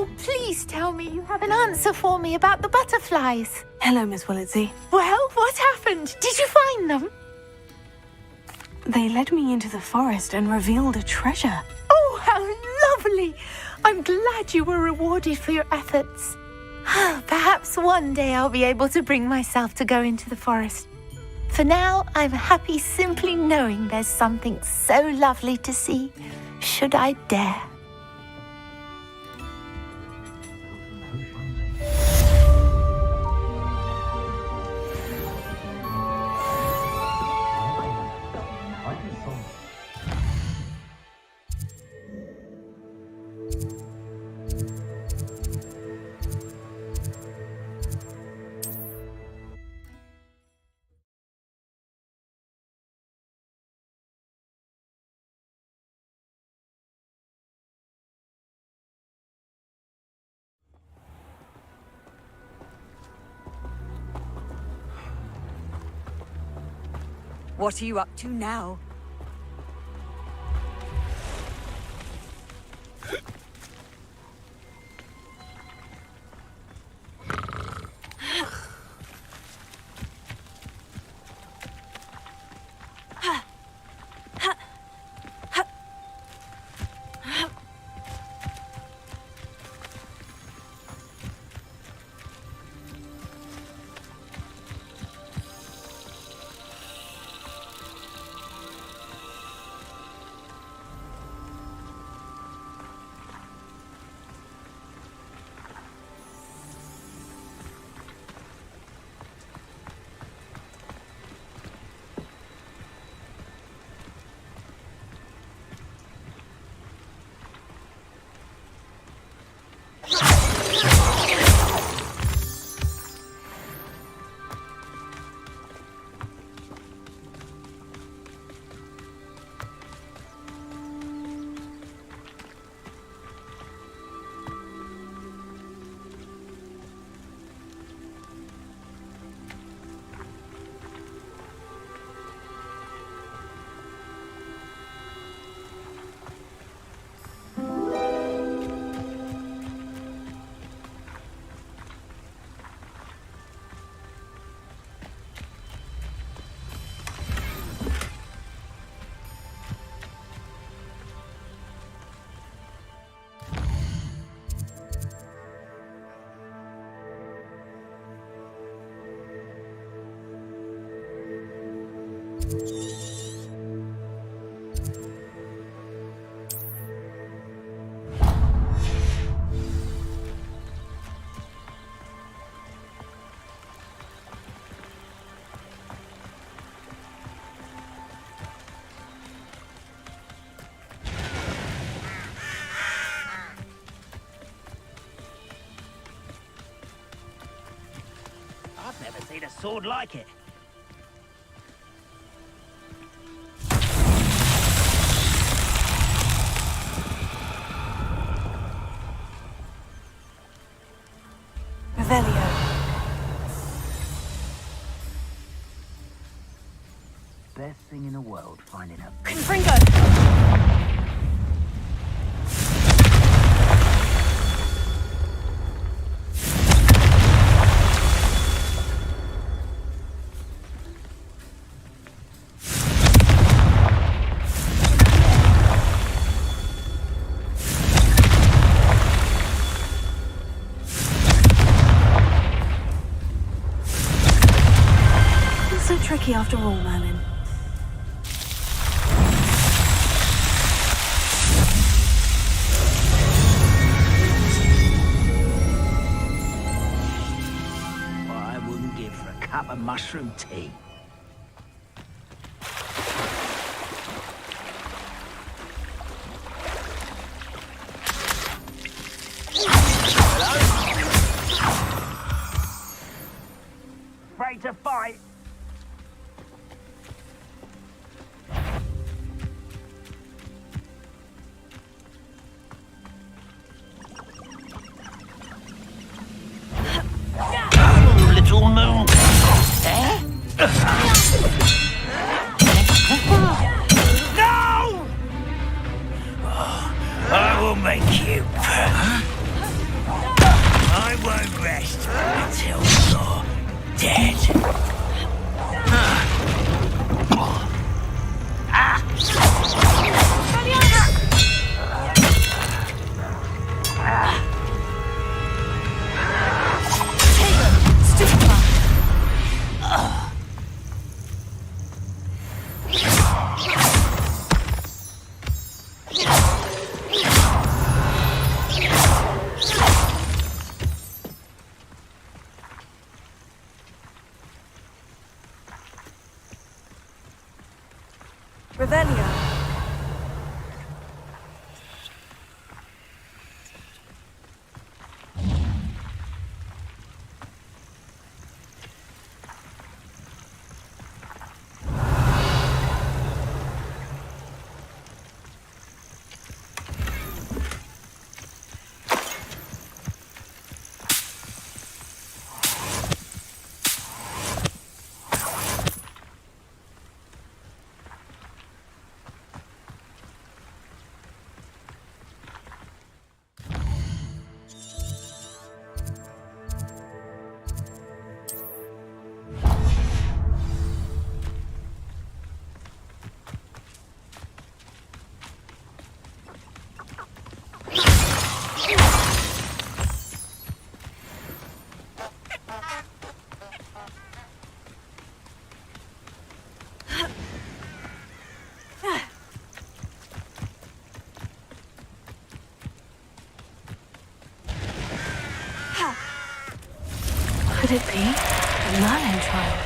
Oh, please tell me you have an answer for me about the butterflies. Hello, Miss Willitsey. Well, what happened? Did you find them? They led me into the forest and revealed a treasure. Oh, how lovely! I'm glad you were rewarded for your efforts. Perhaps one day I'll be able to bring myself to go into the forest. For now, I'm happy simply knowing there's something so lovely to see, should I dare. What are you up to now? I've never seen a sword like it. Revelio. Best thing in the world, finding a... Confringo! So tricky after all, Merlin. What I wouldn't give for a cup of mushroom tea. Afraid to fight? Little moon. Eh? Revelio. Could it be? The Merlin trial.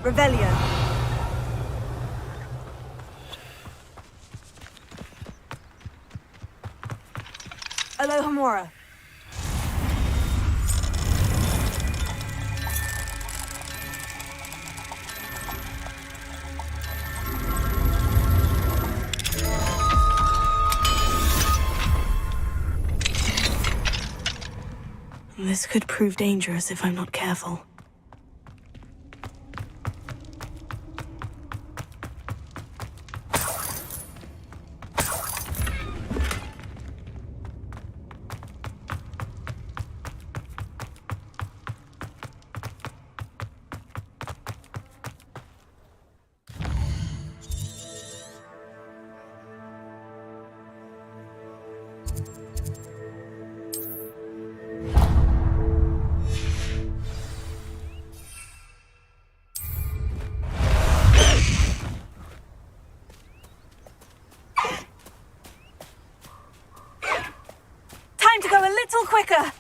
Revelio. Alohomora. This could prove dangerous if I'm not careful. quicker!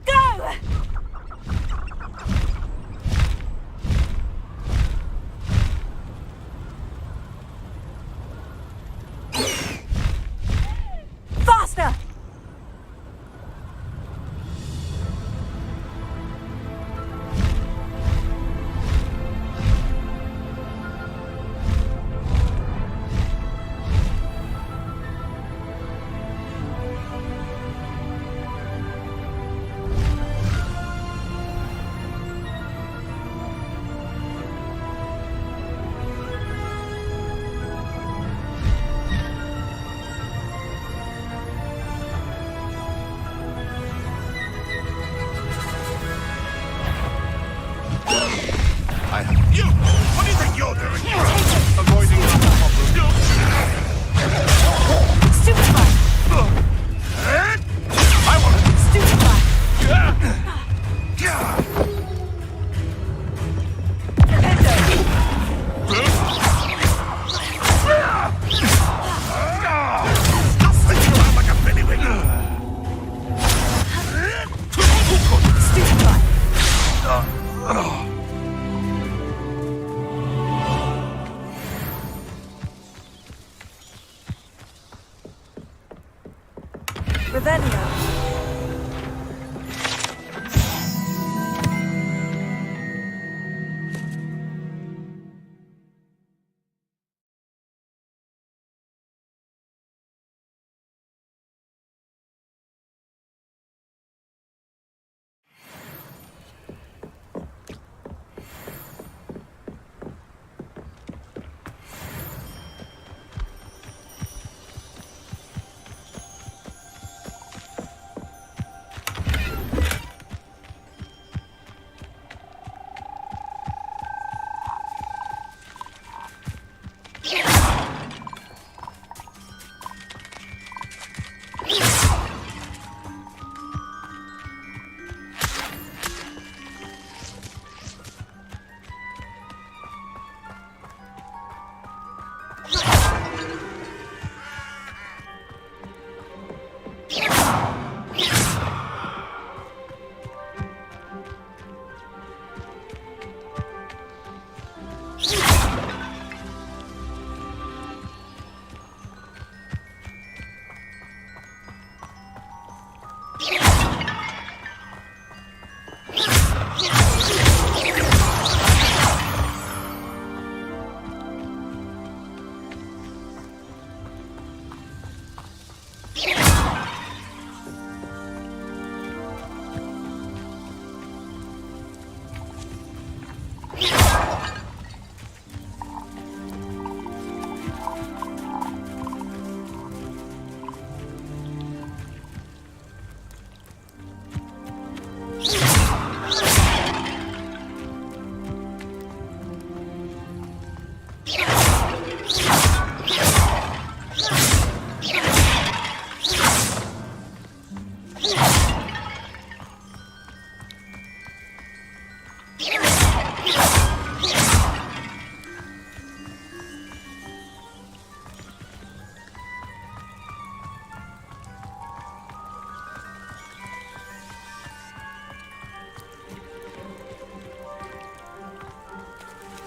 Go! Faster! You! What do you think you're doing? Avoiding the problem. Stupefy! I want it. Stupefy! Stop thinking around like a billywig. Stupefy! Revelio.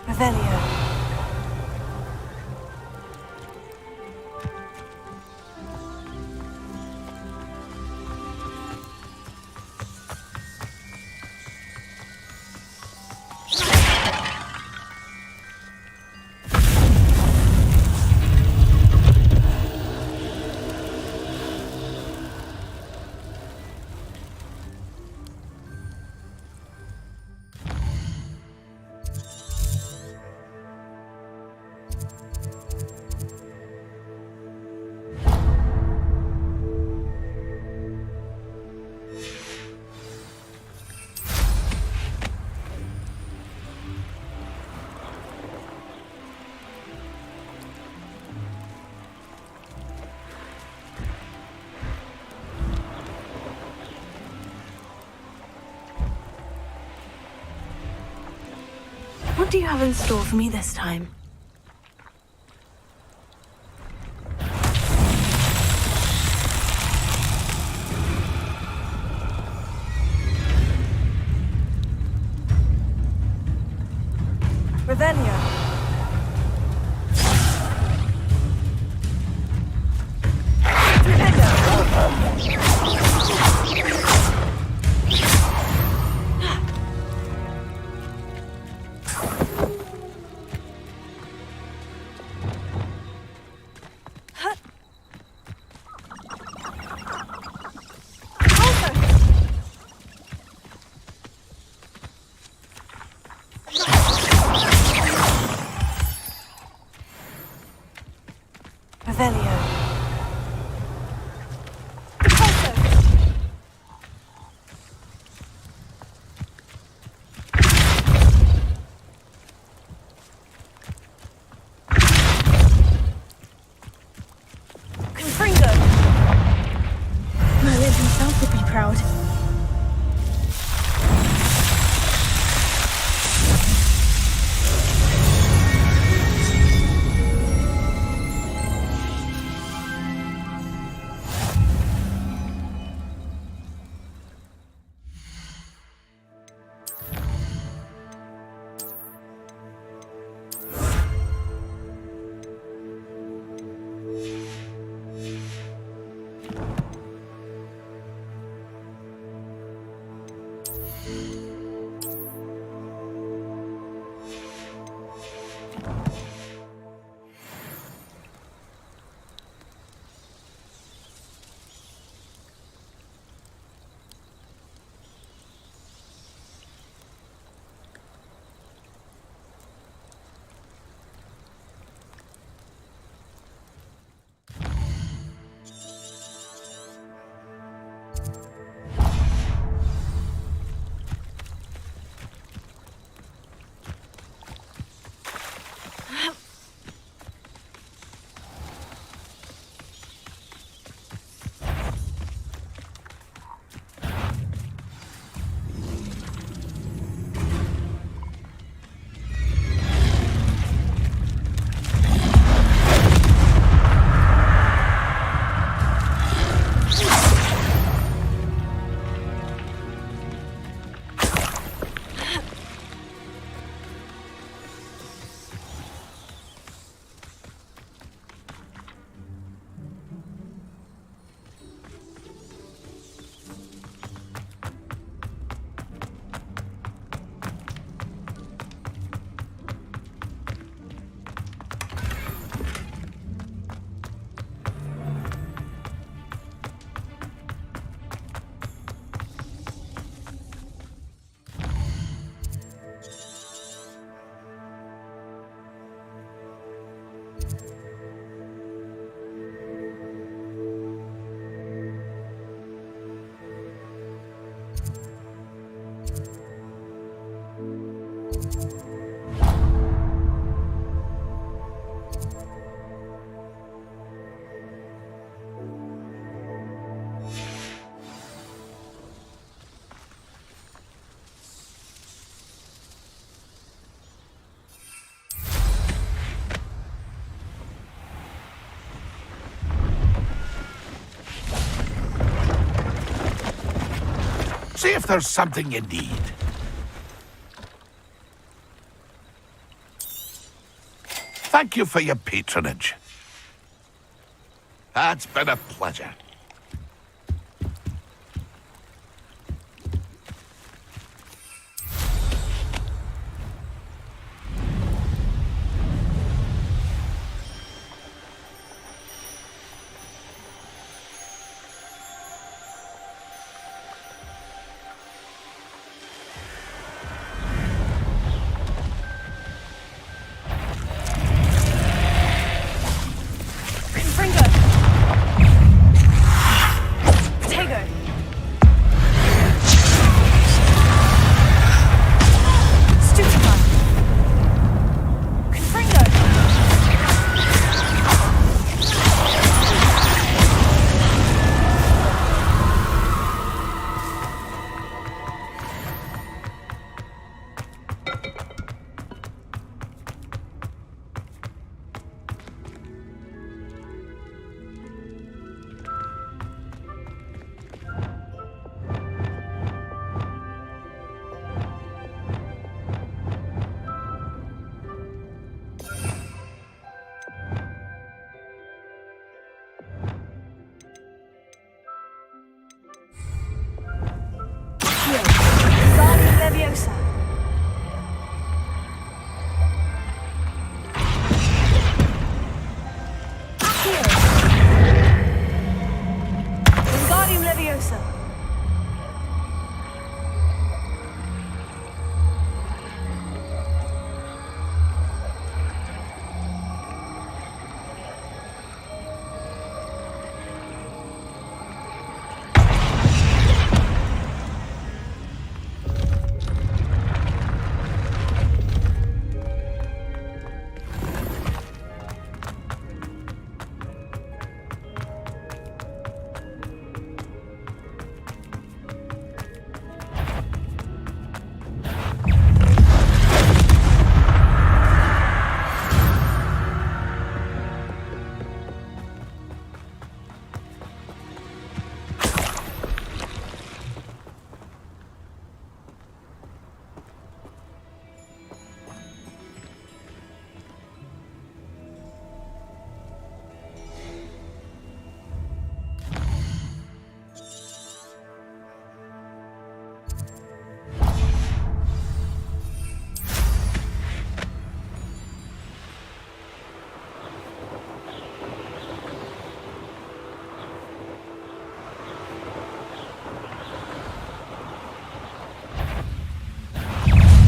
Revelio. What do you have in store for me this time? Revelio. Revelio. Confringo. Merlin himself would be proud. See if there's something you need. Thank you for your patronage. It's been a pleasure. Leviosa. Accio! Wingardium Leviosa.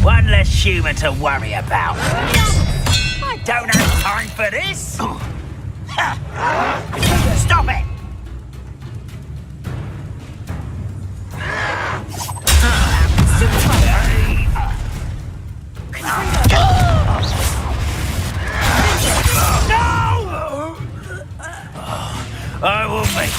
One less human to worry about. I don't have time for this. Stop it! No! I will make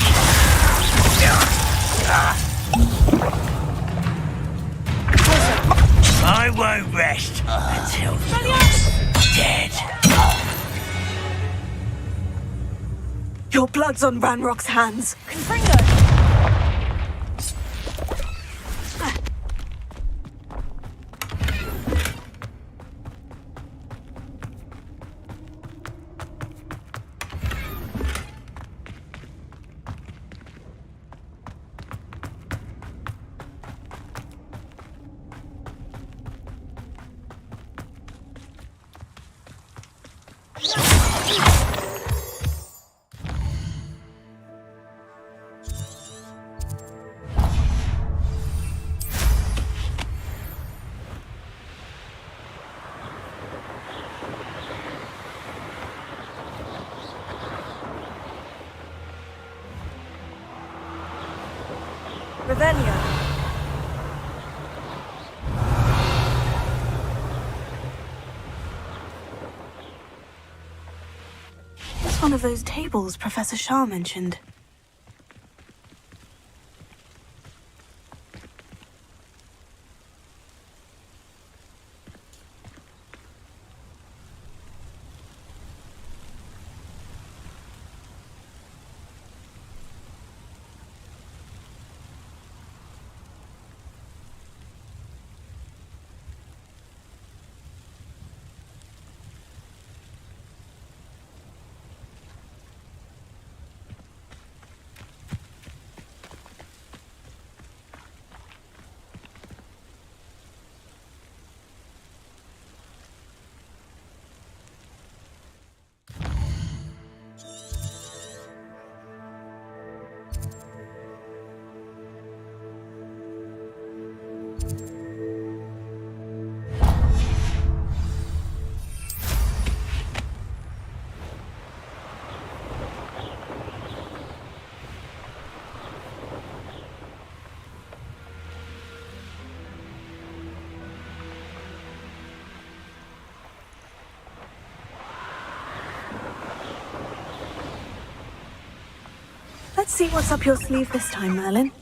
I won't rest until you're dead. Your blood's on Ranrock's hands. Revelio. It's one of those tables Professor Shah mentioned. Let's see what's up your sleeve this time, Merlin.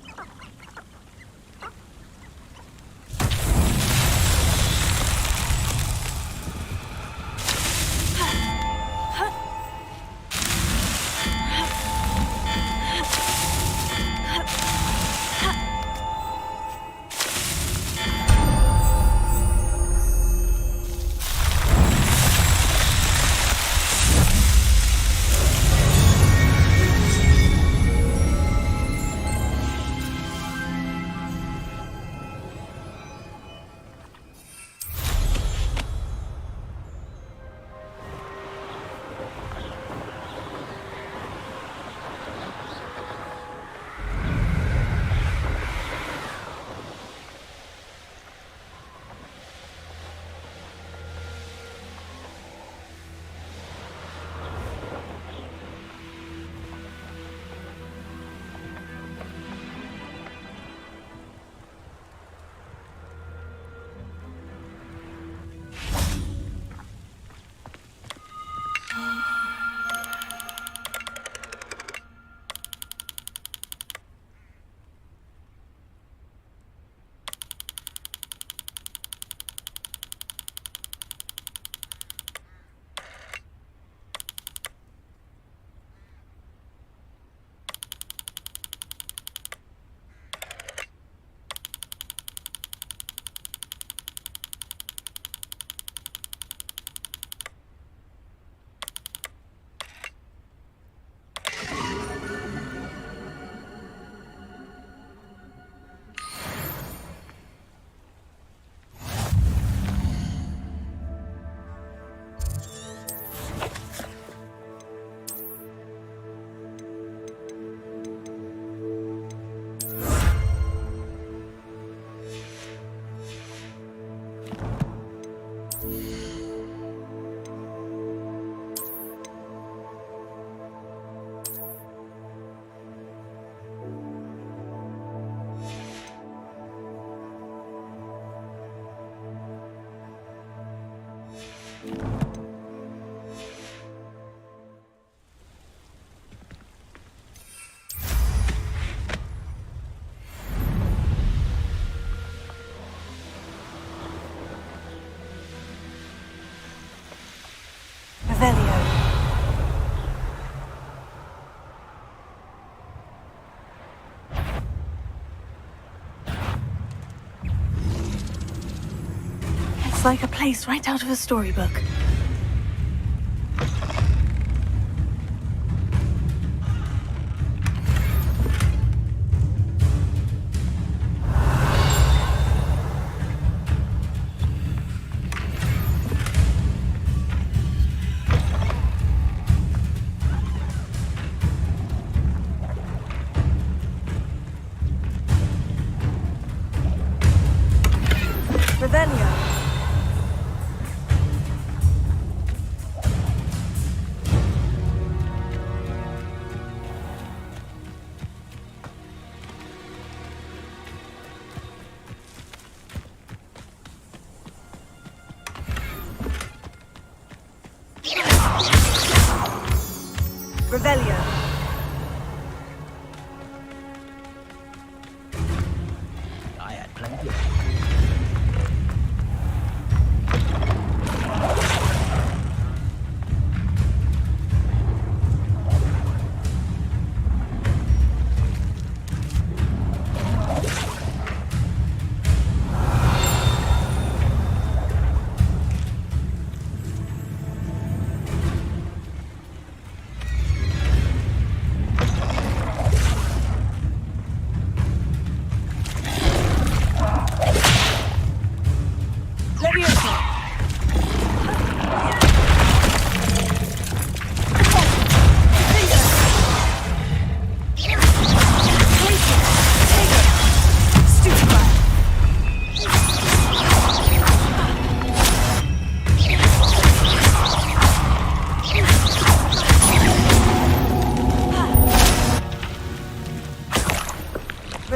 like a place right out of a storybook. Revelio. Revelio. I had plenty.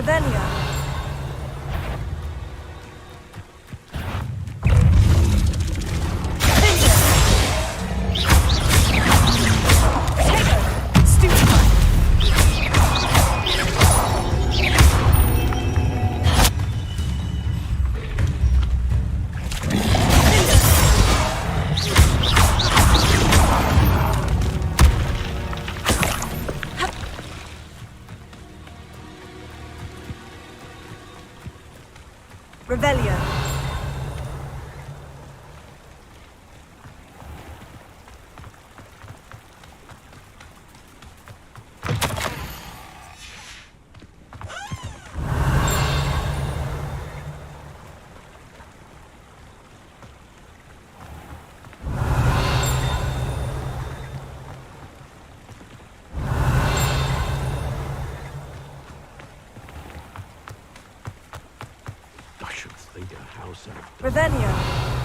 Revelio. Revelio. I should think a house out. Revelio.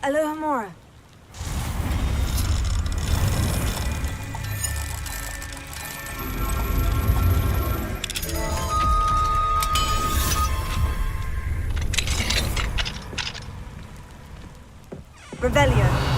Alohomora. Revelio.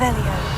Revelio.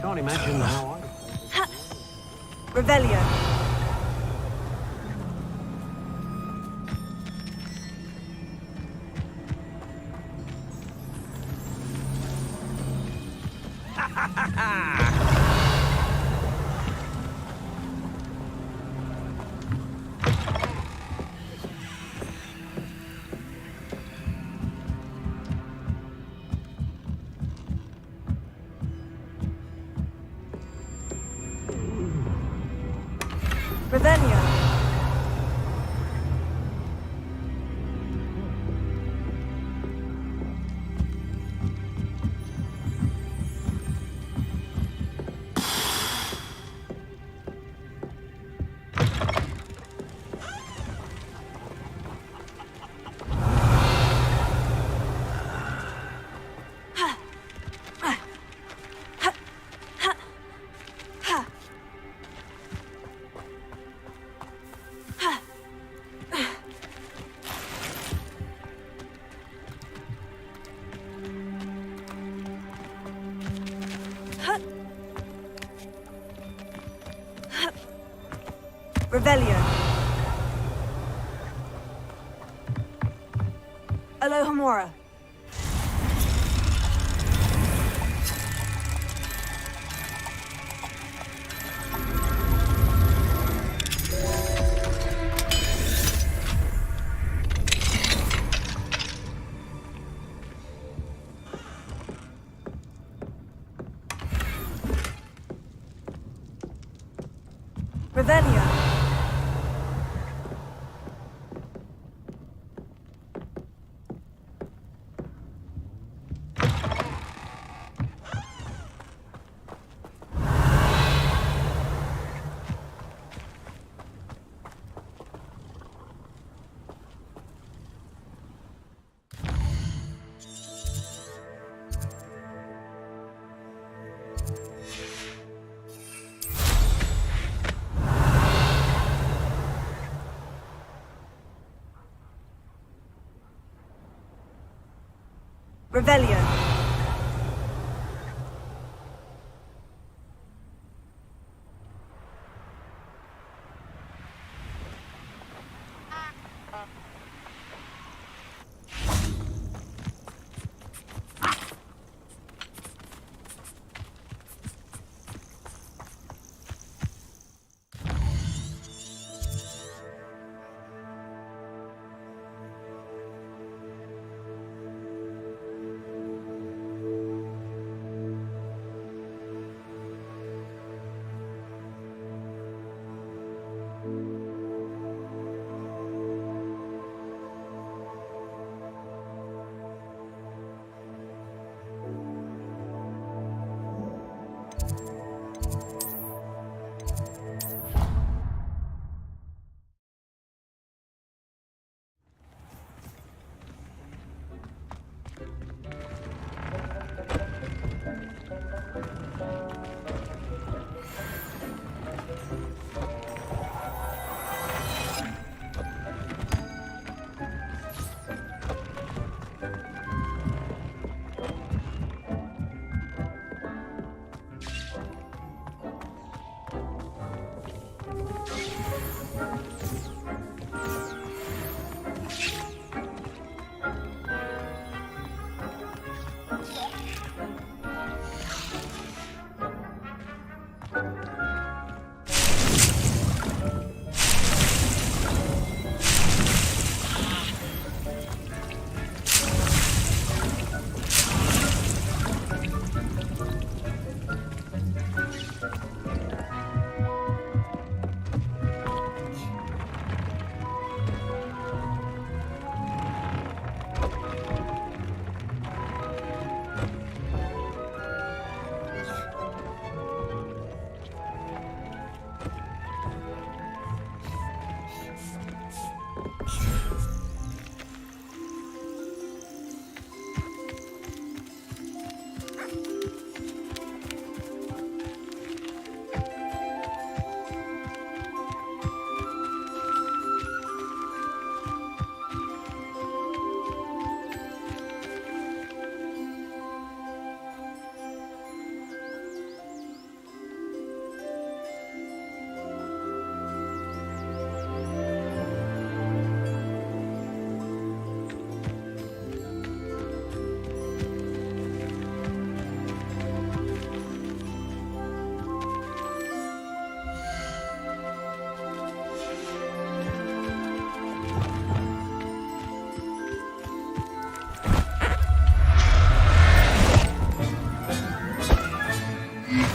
Can't imagine how Revelio. Revelio. Revelio. Alohomora. Revelio. Revelio.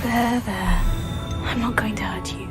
There. I'm not going to hurt you.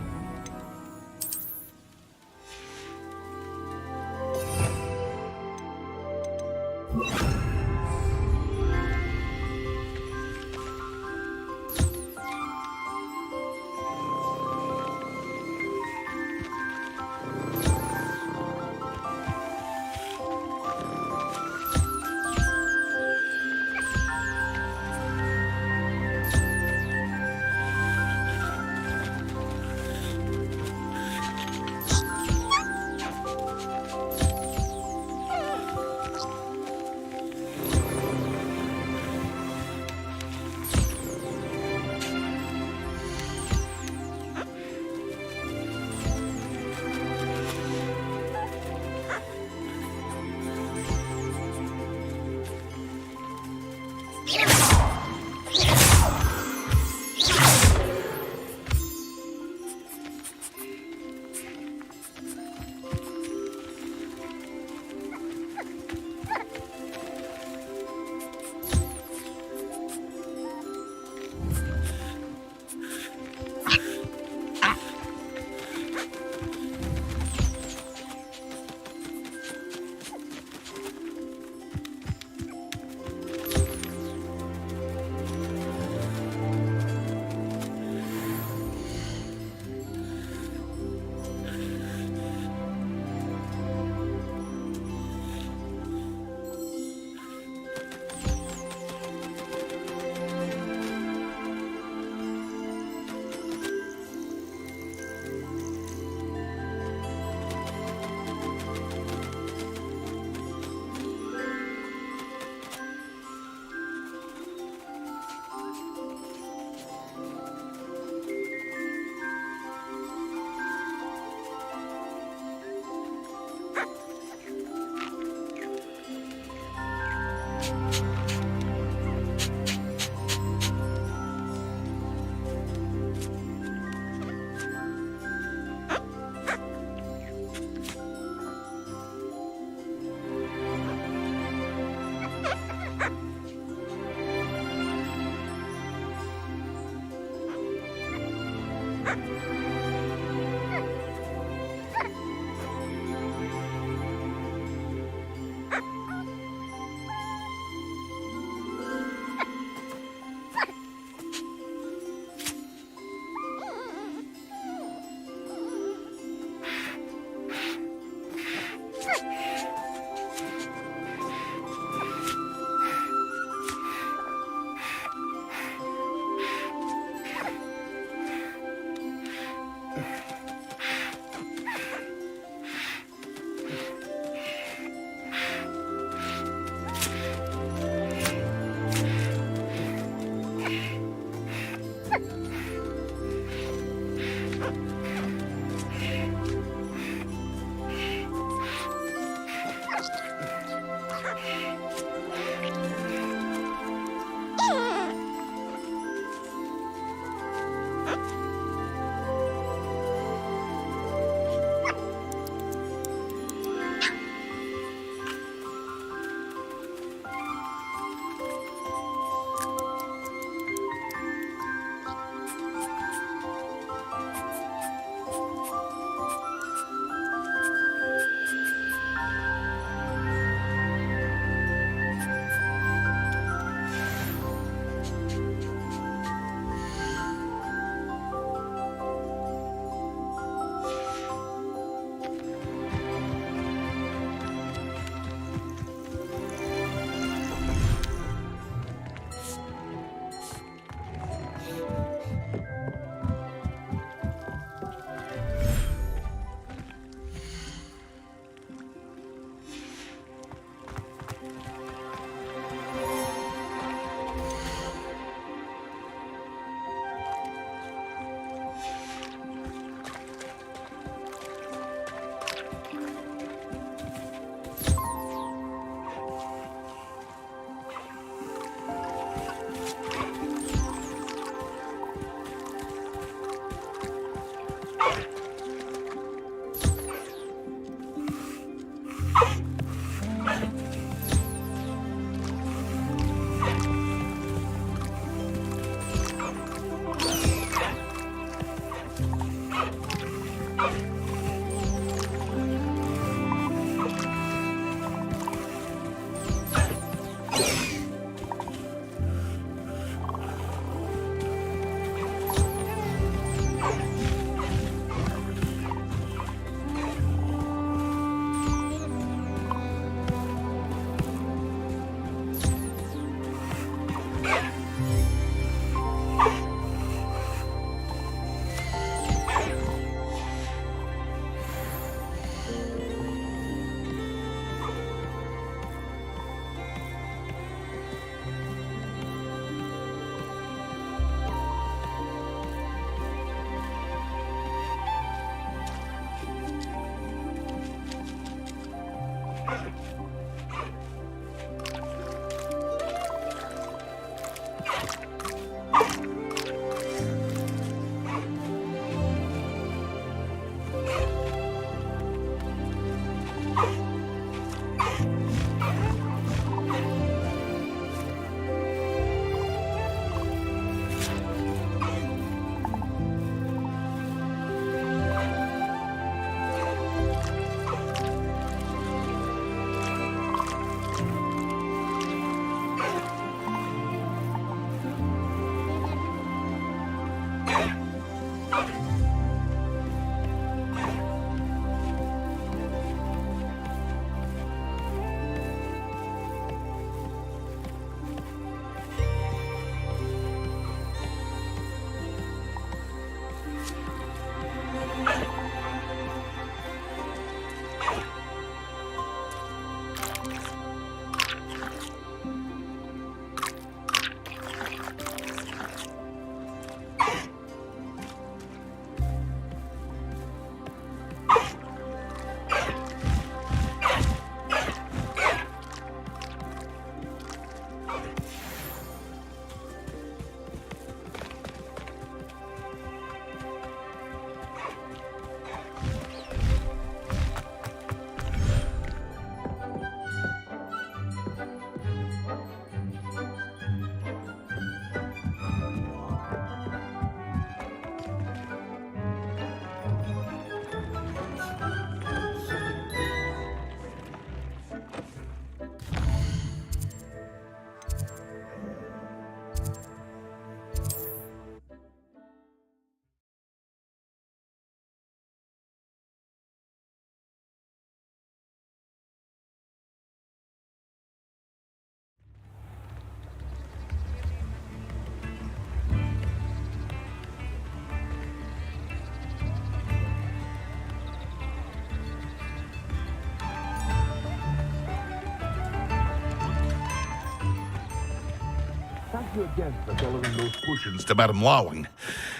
you again for delivering those potions to Madame Lawing.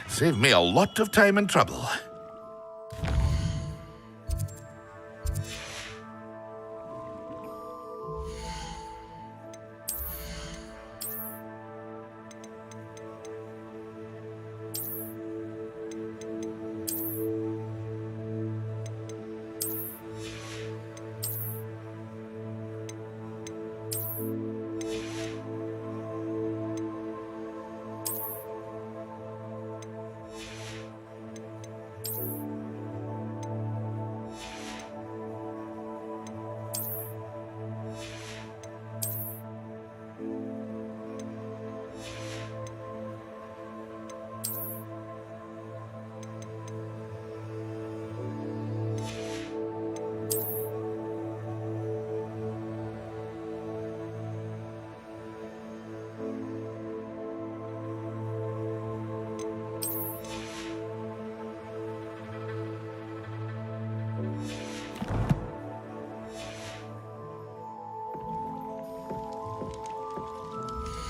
Saved me a lot of time and trouble.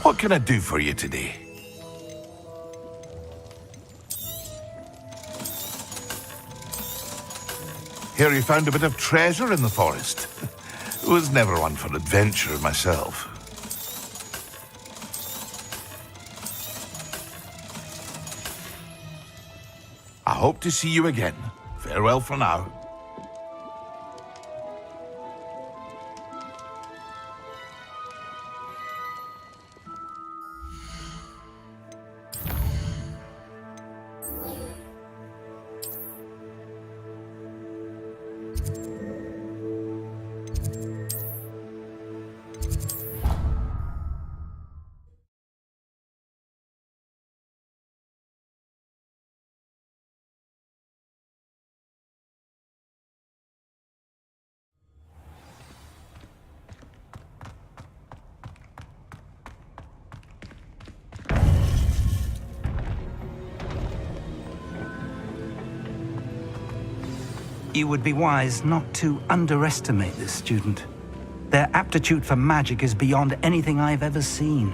What can I do for you today? Hear you found a bit of treasure in the forest. Was never one for adventure myself. I hope to see you again. Farewell for now. You would be wise not to underestimate this student. Their aptitude for magic is beyond anything I've ever seen,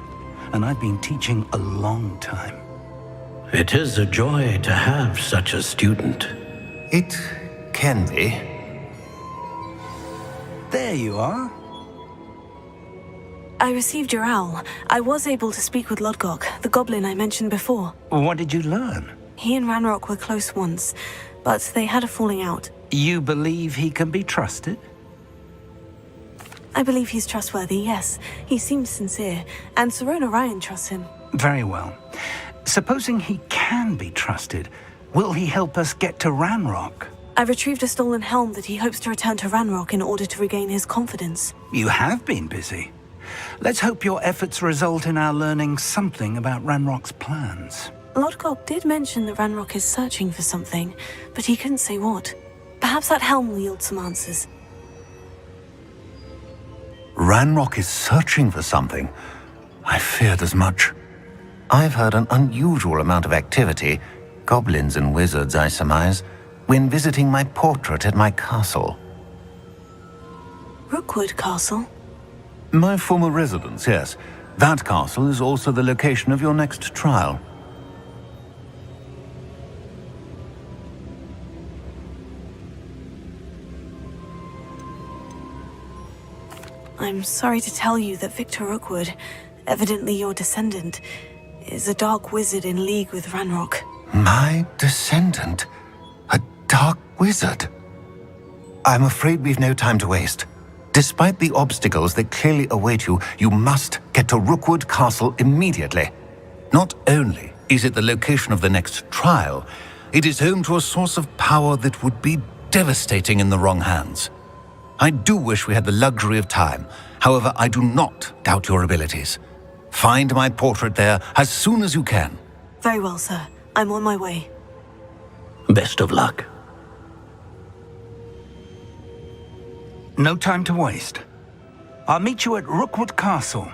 and I've been teaching a long time. It is a joy to have such a student. It can be. There you are. I received your owl. I was able to speak with Lodgok, the goblin I mentioned before. What did you learn? He and Ranrock were close once, but they had a falling out. You believe he can be trusted? I believe he's trustworthy, yes. He seems sincere, and Sirona Ryan trusts him. Very well. Supposing he can be trusted, will he help us get to Ranrock? I retrieved a stolen helm that he hopes to return to Ranrock in order to regain his confidence. You have been busy. Let's hope your efforts result in our learning something about Ranrock's plans. Lodgok did mention that Ranrock is searching for something, but he couldn't say what. Perhaps that helm will yield some answers. Ranrock is searching for something. I feared as much. I've heard an unusual amount of activity, goblins and wizards, I surmise, when visiting my portrait at my castle. Rookwood Castle? My former residence, yes. That castle is also the location of your next trial. I'm sorry to tell you that Victor Rookwood, evidently your descendant, is a dark wizard in league with Ranrock. My descendant? A dark wizard? I'm afraid we've no time to waste. Despite the obstacles that clearly await you, you must get to Rookwood Castle immediately. Not only is it the location of the next trial, it is home to a source of power that would be devastating in the wrong hands. I do wish we had the luxury of time. However, I do not doubt your abilities. Find my portrait there as soon as you can. Very well, sir. I'm on my way. Best of luck. No time to waste. I'll meet you at Rookwood Castle.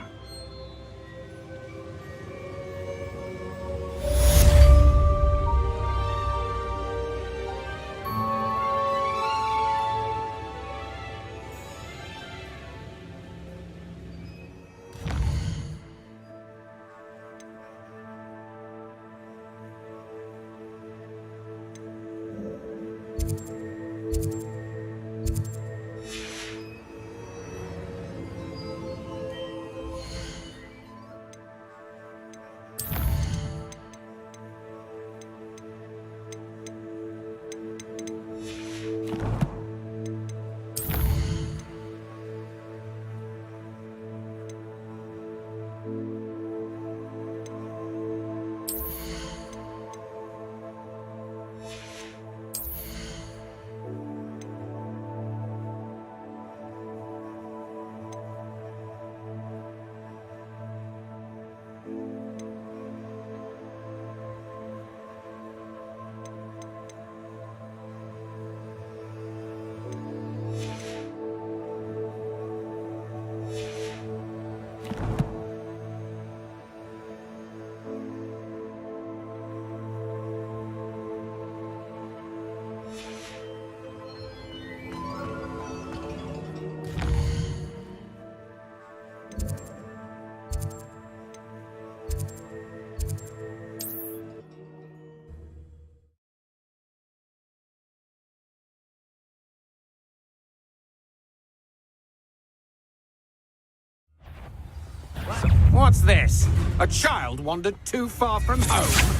What's this? A child wandered too far from home.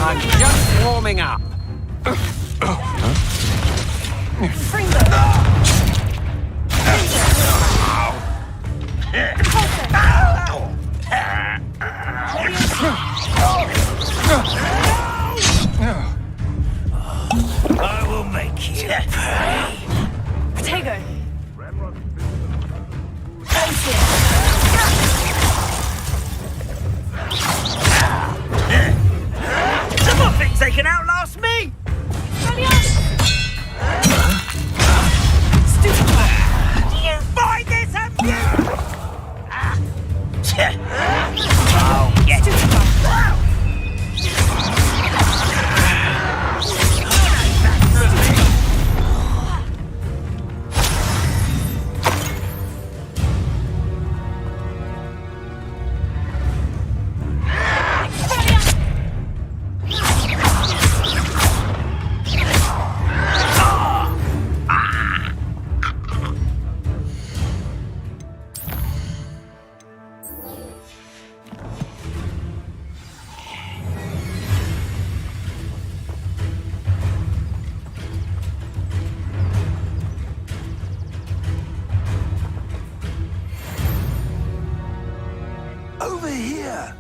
I'm just warming up. I will make you pay. Potato. Someone thinks they can outlast me! Do you find this amusing? Oh, get Over here!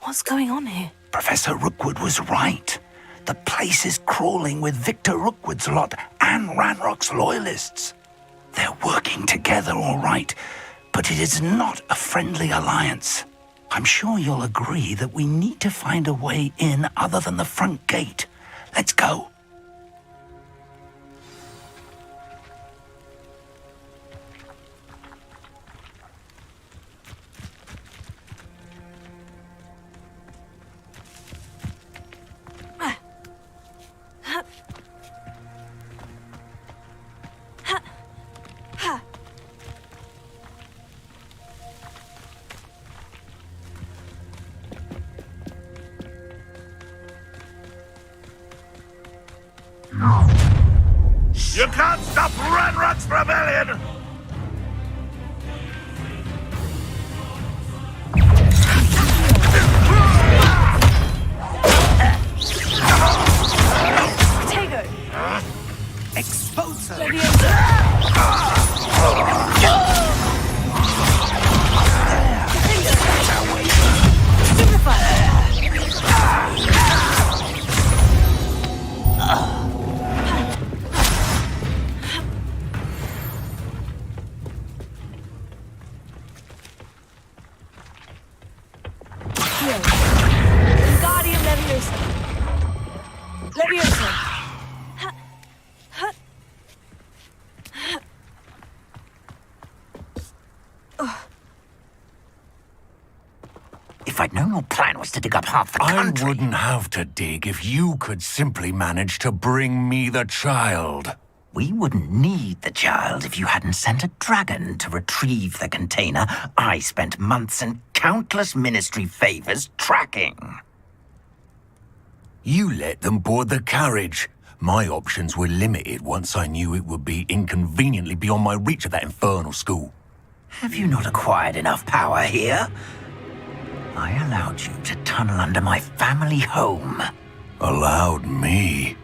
What's going on here? Professor Rookwood was right. The place is crawling with Victor Rookwood's lot and Ranrock's loyalists. They're working together, all right, but it is not a friendly alliance. I'm sure you'll agree that we need to find a way in other than the front gate. Let's go. You can't stop Ranrock's rebellion! Potato. Expulsor! Wingardium Leviosa. Leviosa. If I'd known your plan was to dig up half the country... I wouldn't have to dig if you could simply manage to bring me the child. We wouldn't need the child if you hadn't sent a dragon to retrieve the container I spent months and countless ministry favors tracking. You let them board the carriage. My options were limited once I knew it would be inconveniently beyond my reach at that infernal school. Have you not acquired enough power here? I allowed you to tunnel under my family home. Allowed me?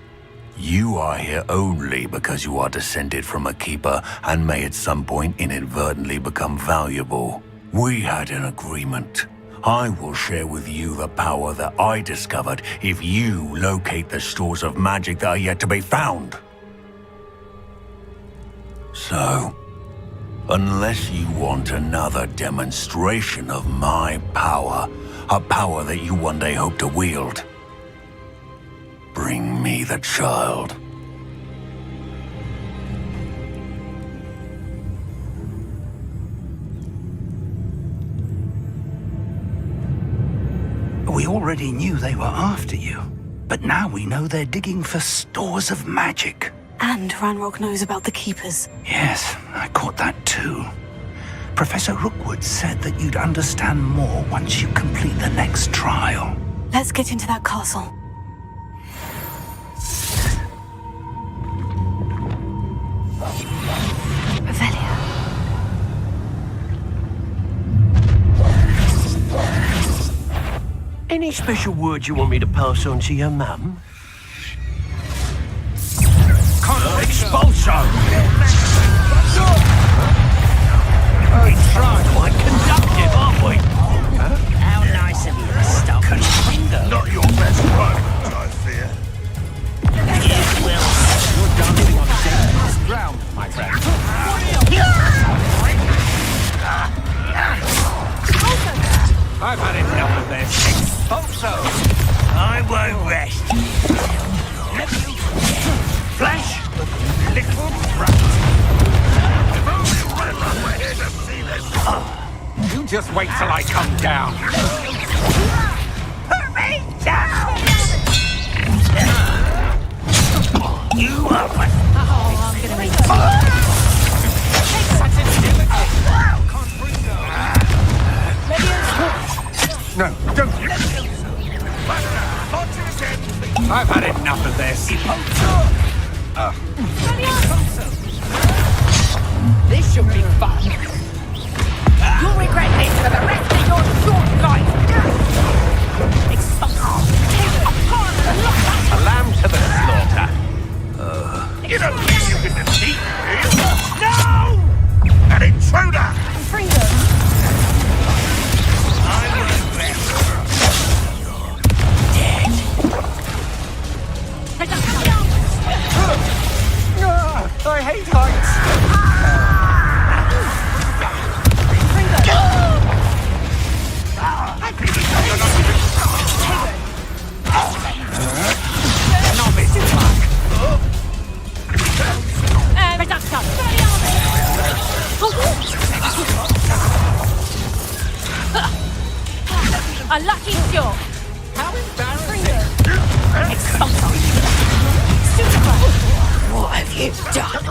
You are here only because you are descended from a keeper and may at some point inadvertently become valuable. We had an agreement. I will share with you the power that I discovered if you locate the stores of magic that are yet to be found. So, unless you want another demonstration of my power, a power that you one day hope to wield, bring me the child. We already knew they were after you, but now we know they're digging for stores of magic. And Ranrock knows about the Keepers. Yes, I caught that too. Professor Rookwood said that you'd understand more once you complete the next trial. Let's get into that castle. Revelio. Any special words you want me to pass on to your mum? Expulso! We tried quite conductive, aren't we? How nice of you to stop me. Not your best friend, I fear. You will. You're dancing on dangerous ground, my friend. I've had enough of this. Expulso! I won't rest. Flash! Little brat! You just wait till I come down. Put me down! You up? Oh, I'm gonna make No, don't. I've had enough of this. This should be fun. You'll regret this for the rest of your short life. A lamb to the slaughter. You don't think you can defeat me? No! An intruder! I hate heights. A lucky shot. How embarrassing. What have you done?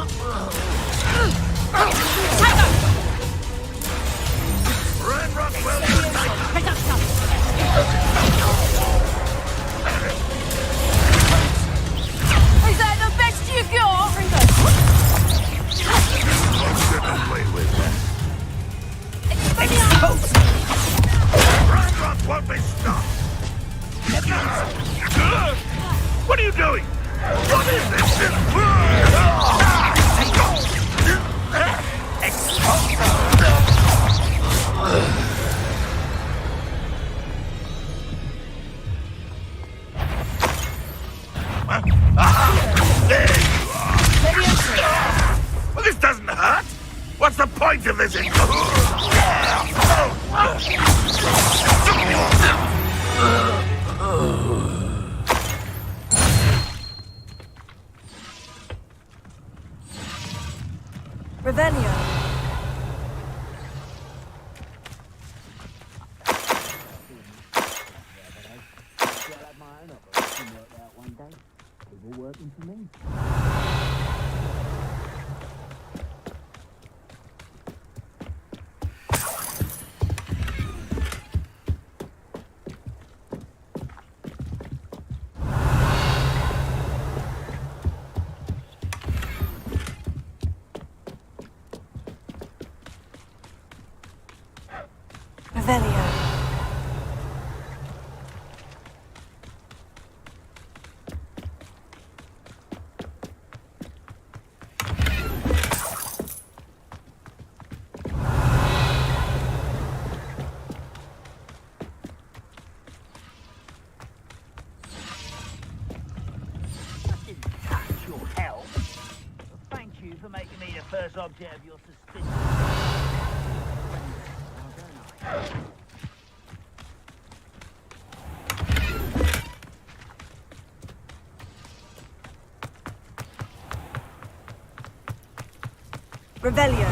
Is that the best you got? Away with won't be stopped. What are you doing? What is this? There you are. Well, this doesn't hurt. What's the point of this? Revelio. Revelio. Your help. Thank you for making me the first object of your suspicion. Revelio.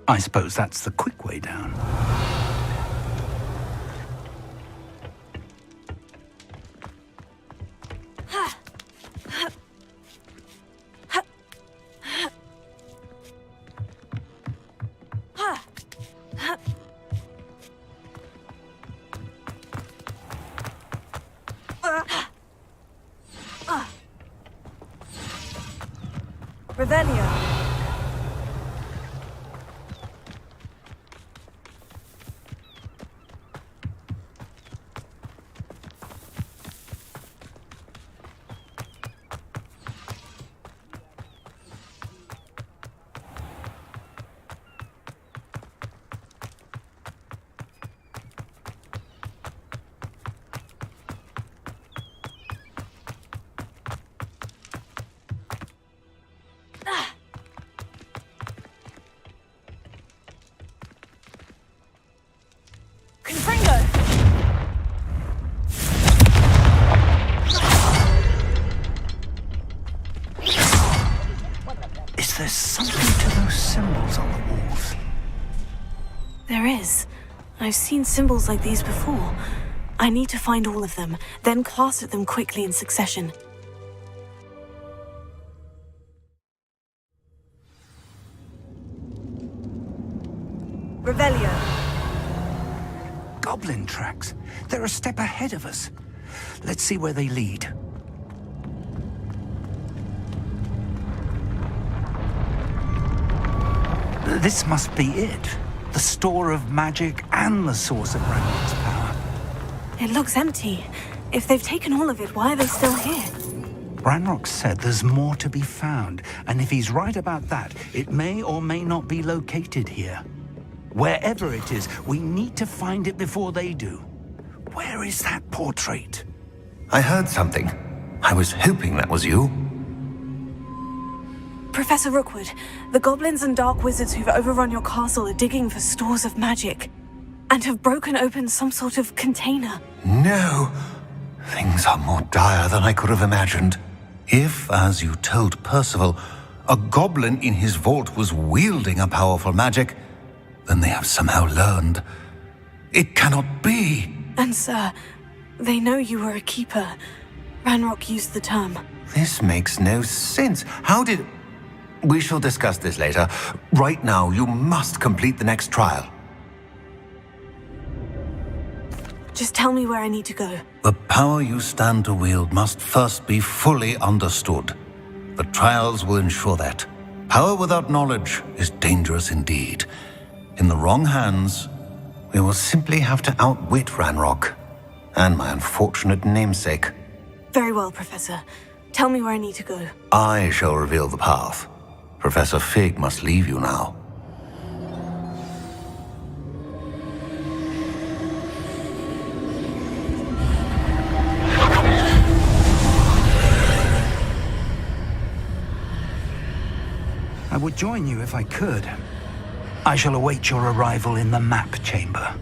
I suppose that's the quick way down. Revelio. Is there something to those symbols on the walls? There is. I've seen symbols like these before. I need to find all of them, then cast at them quickly in succession. Revelio. Goblin tracks. They're a step ahead of us. Let's see where they lead. This must be it. The store of magic and the source of Ranrock's power. It looks empty. If they've taken all of it, why are they still here? Ranrock said there's more to be found, and if he's right about that, it may or may not be located here. Wherever it is, we need to find it before they do. Where is that portrait? I heard something. I was hoping that was you. Professor Rookwood, the goblins and dark wizards who've overrun your castle are digging for stores of magic, and have broken open some sort of container. No. Things are more dire than I could have imagined. If, as you told Percival, a goblin in his vault was wielding a powerful magic, then they have somehow learned. It cannot be. And sir, they know you were a keeper. Ranrock used the term. This makes no sense. How did... We shall discuss this later. Right now, you must complete the next trial. Just tell me where I need to go. The power you stand to wield must first be fully understood. The trials will ensure that. Power without knowledge is dangerous indeed. In the wrong hands, we will simply have to outwit Ranrock and my unfortunate namesake. Very well, Professor. Tell me where I need to go. I shall reveal the path. Professor Fig must leave you now. I would join you if I could. I shall await your arrival in the map chamber.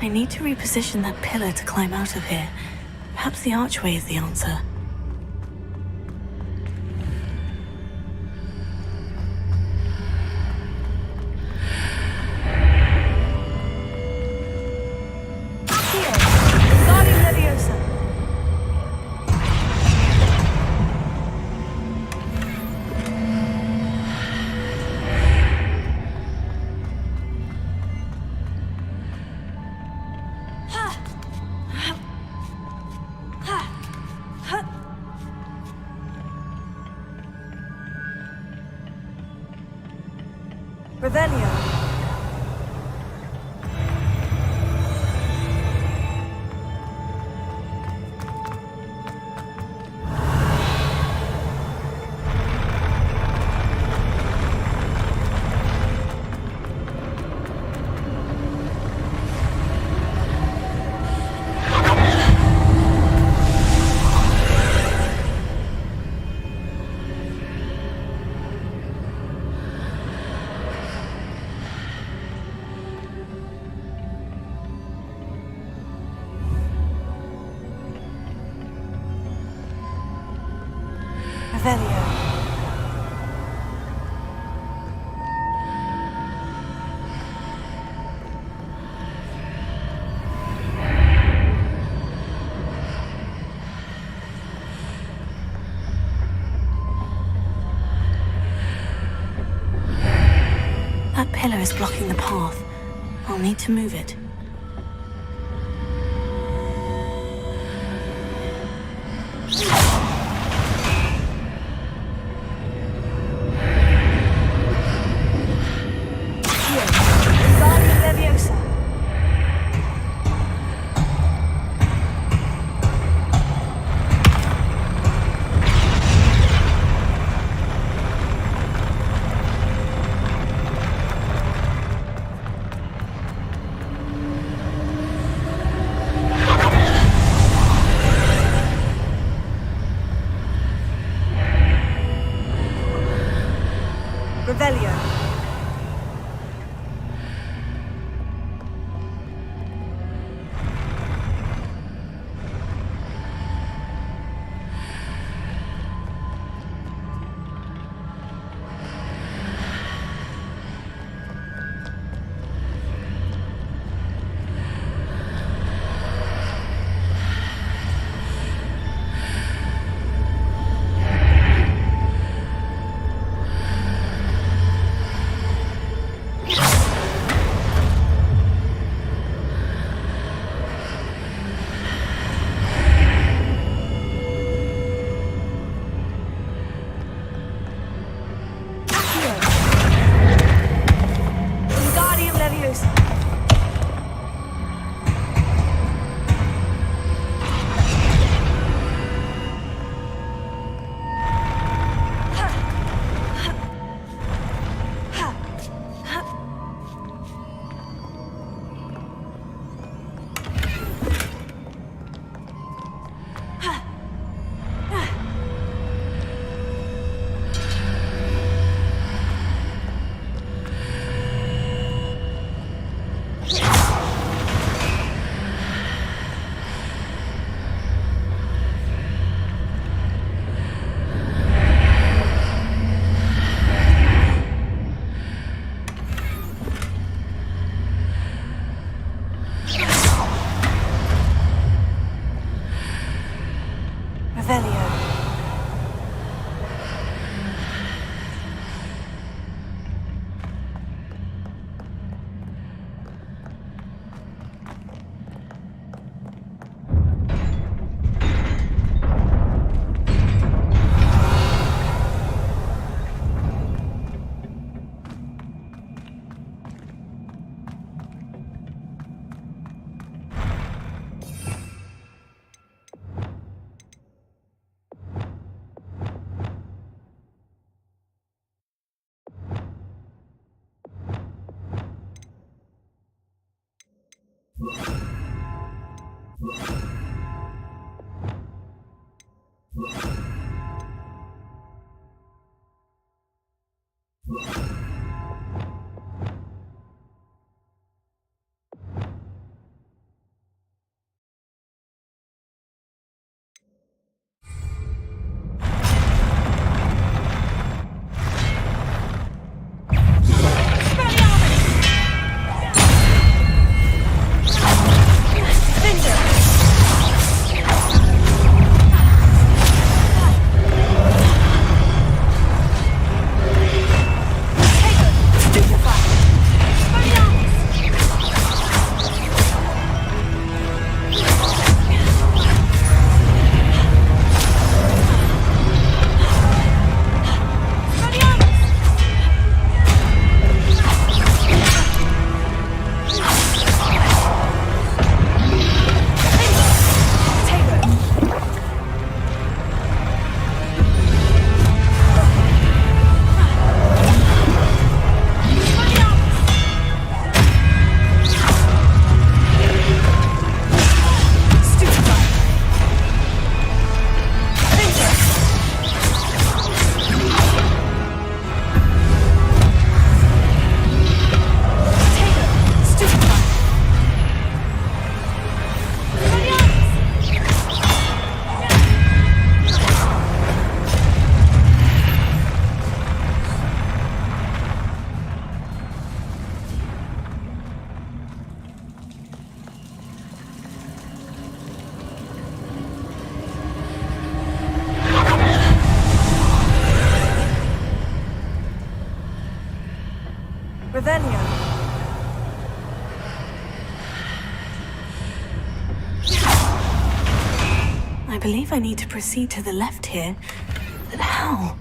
I need to reposition that pillar to climb out of here. Perhaps the archway is the answer. Revelio. Revelio. That pillar is blocking the path. I'll need to move it. Revelio. Revelio. I believe I need to proceed to the left here, but how?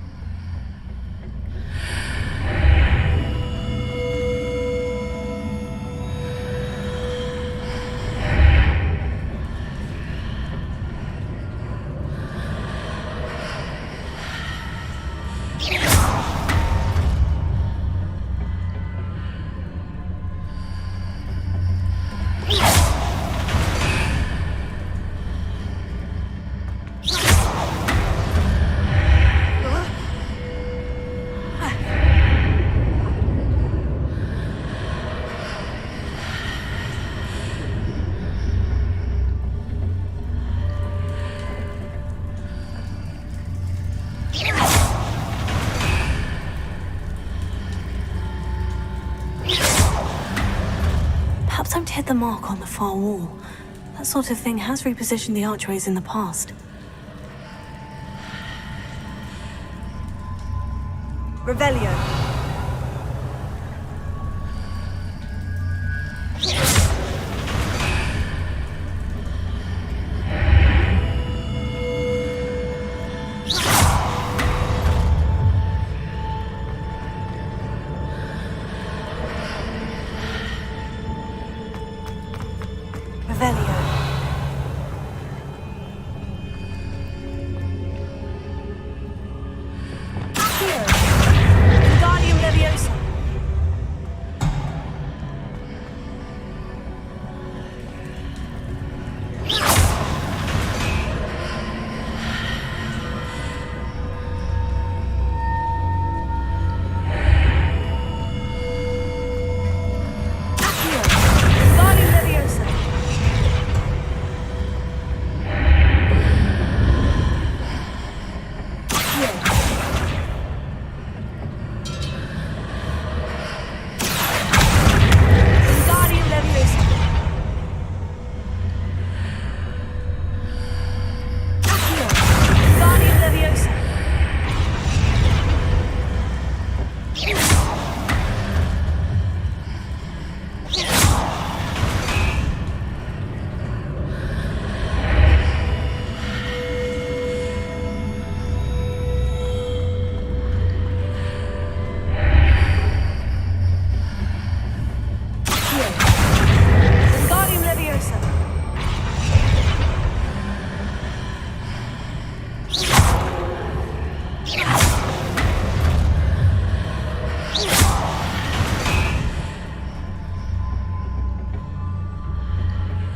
Perhaps I'm to hit the mark on the far wall. That sort of thing has repositioned the archways in the past. Revelio. Revelio. Here. Wingardium Leviosa. Here. Wingardium Leviosa. Wingardium Leviosa. Here. Wingardium Leviosa. Here. Wingardium Leviosa.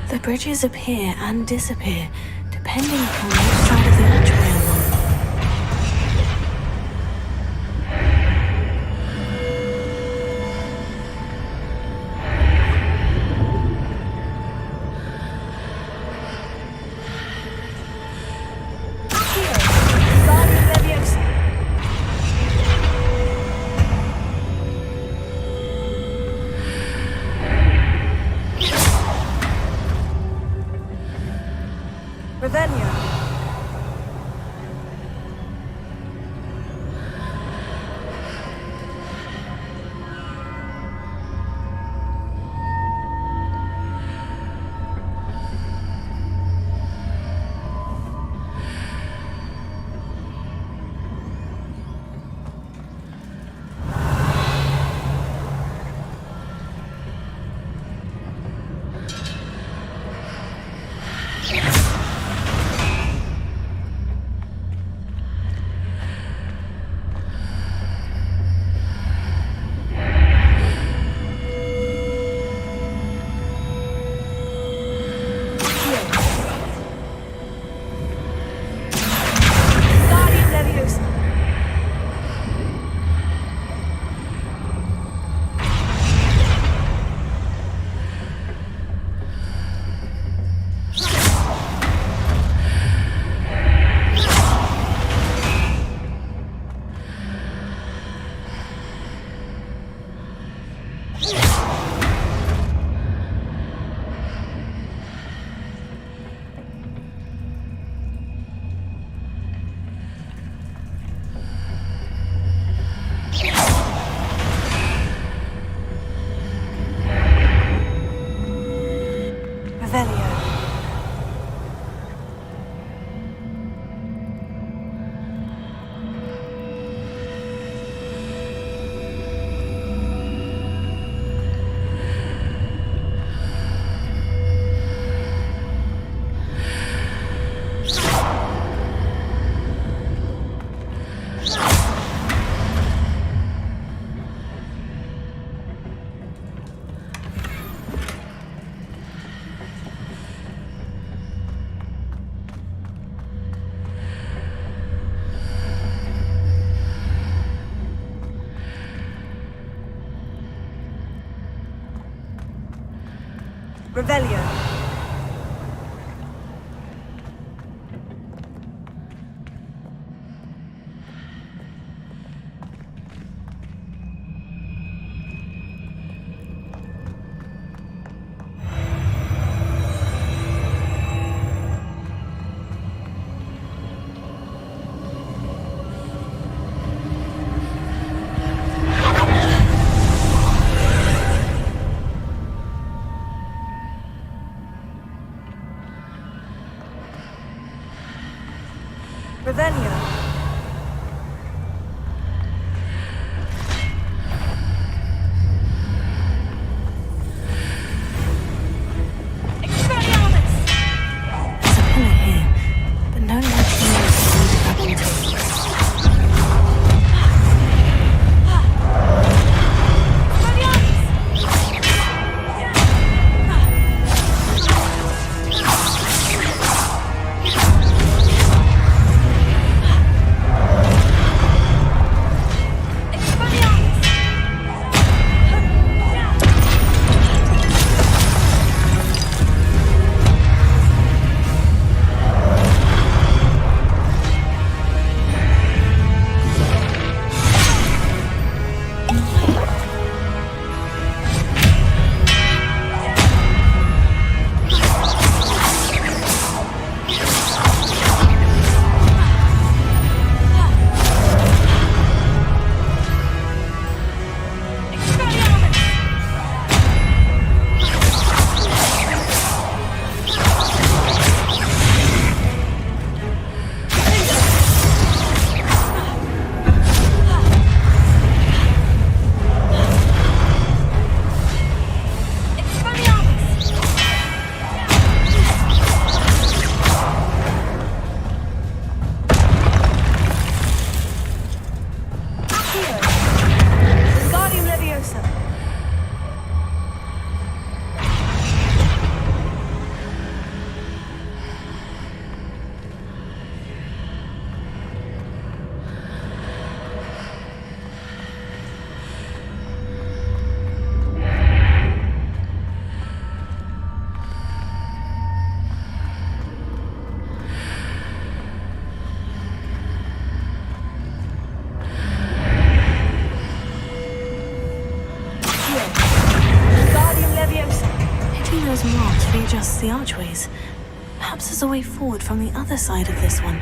The bridges appear and disappear, depending upon which side of the archway I'm on. Here. Wingardium Leviosa. Revelio. Revelio. Revelio. There's a pillar here, but no ledge here is for me to grab onto. Those marks readjusts the archways. Perhaps there's a way forward from the other side of this one.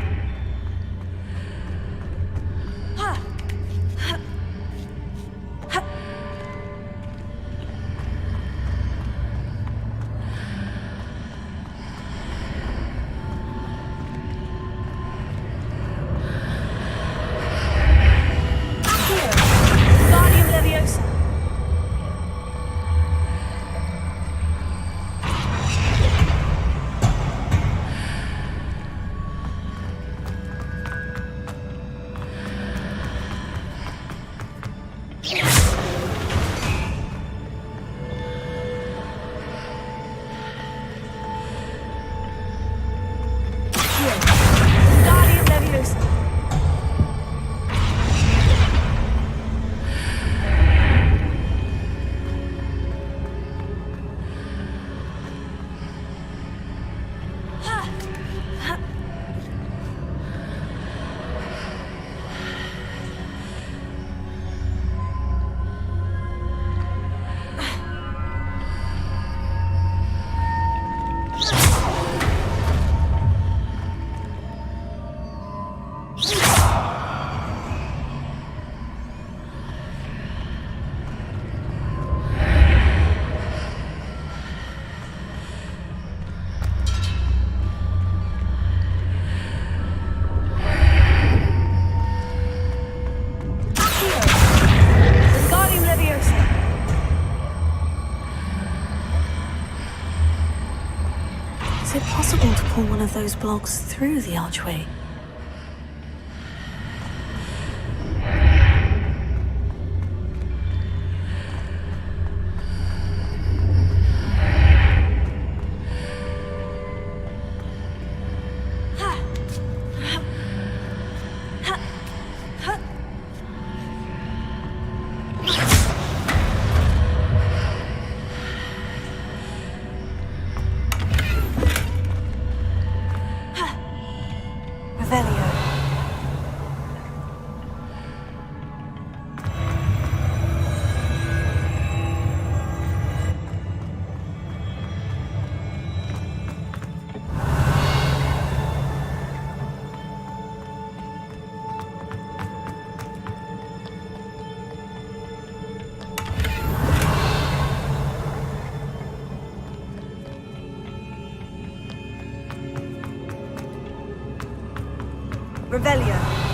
Is it possible to pull one of those blocks through the archway? Revelio.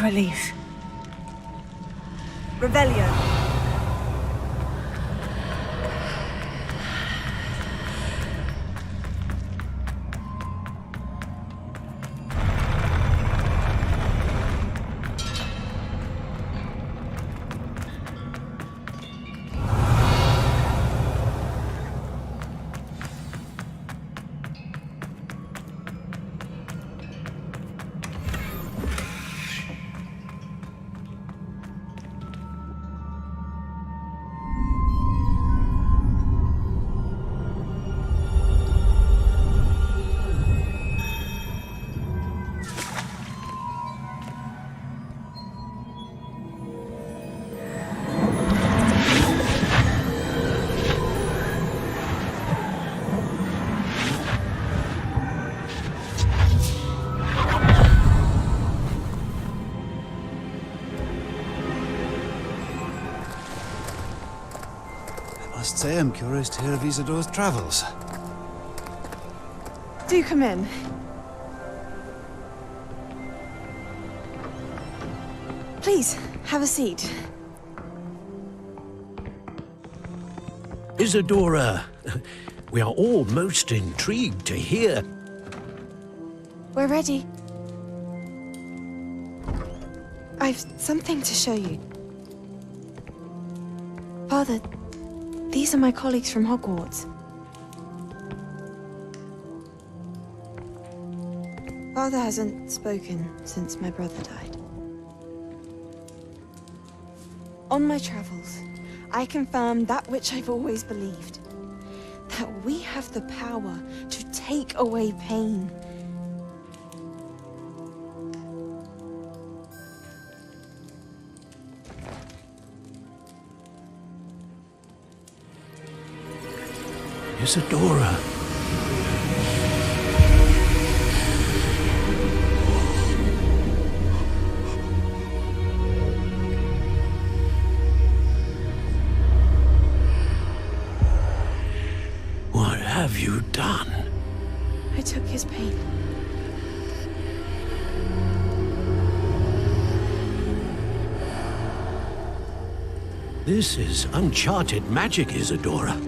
relief. Revelio. I must say I'm curious to hear of Isidore's travels. Do come in. Please, have a seat. Isadora, we are all most intrigued to hear. We're ready. I've something to show you. Father, these are my colleagues from Hogwarts. Father hasn't spoken since my brother died. On my travels, I confirmed that which I've always believed. That we have the power to take away pain. Isadora. What have you done? I took his pain. This is uncharted magic, Isadora.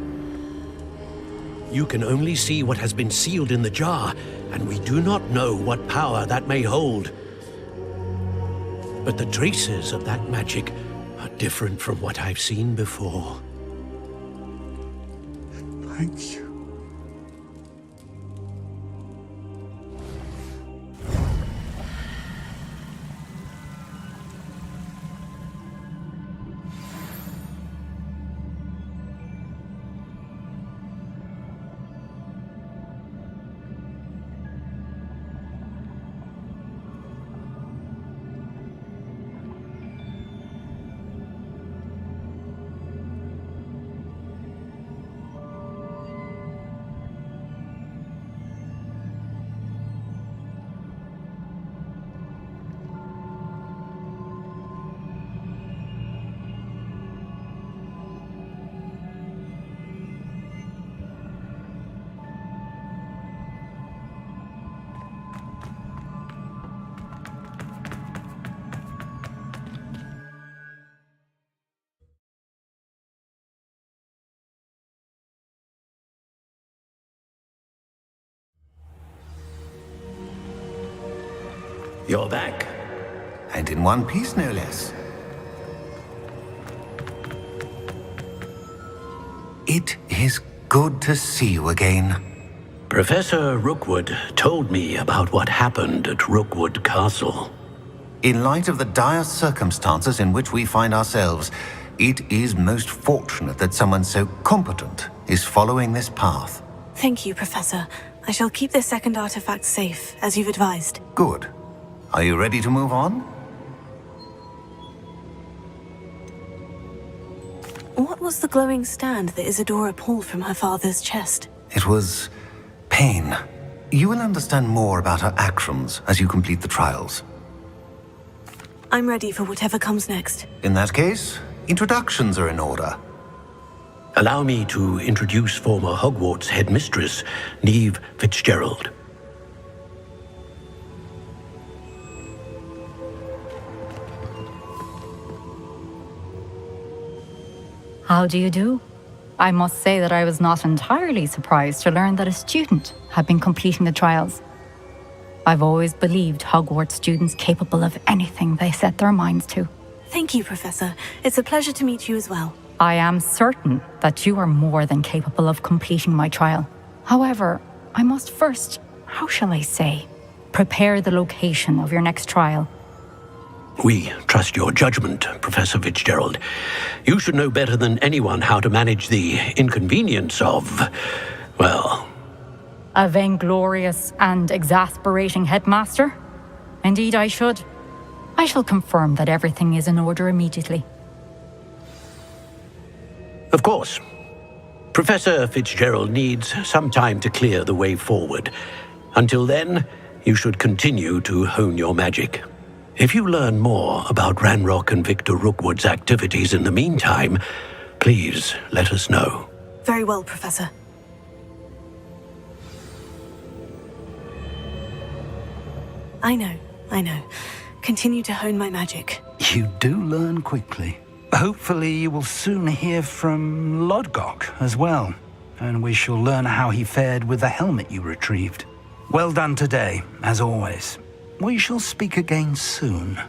You can only see what has been sealed in the jar, and we do not know what power that may hold. But the traces of that magic are different from what I've seen before. Thank you. You're back. And in one piece, no less. It is good to see you again. Professor Rookwood told me about what happened at Rookwood Castle. In light of the dire circumstances in which we find ourselves, it is most fortunate that someone so competent is following this path. Thank you, Professor. I shall keep this second artifact safe, as you've advised. Good. Are you ready to move on? What was the glowing stand that Isadora pulled from her father's chest? It was pain. You will understand more about her actions as you complete the trials. I'm ready for whatever comes next. In that case, introductions are in order. Allow me to introduce former Hogwarts headmistress, Niamh Fitzgerald. How do you do? I must say that I was not entirely surprised to learn that a student had been completing the trials. I've always believed Hogwarts students capable of anything they set their minds to. Thank you, Professor. It's a pleasure to meet you as well. I am certain that you are more than capable of completing my trial. However, I must first, how shall I say, prepare the location of your next trial. We trust your judgment, Professor Fitzgerald. You should know better than anyone how to manage the inconvenience of, well... A vainglorious and exasperating headmaster? Indeed I should. I shall confirm that everything is in order immediately. Of course. Professor Fitzgerald needs some time to clear the way forward. Until then, you should continue to hone your magic. If you learn more about Ranrock and Victor Rookwood's activities in the meantime, please let us know. Very well, Professor. I know. Continue to hone my magic. You do learn quickly. Hopefully you will soon hear from Lodgok as well, and we shall learn how he fared with the helmet you retrieved. Well done today, as always. We shall speak again soon.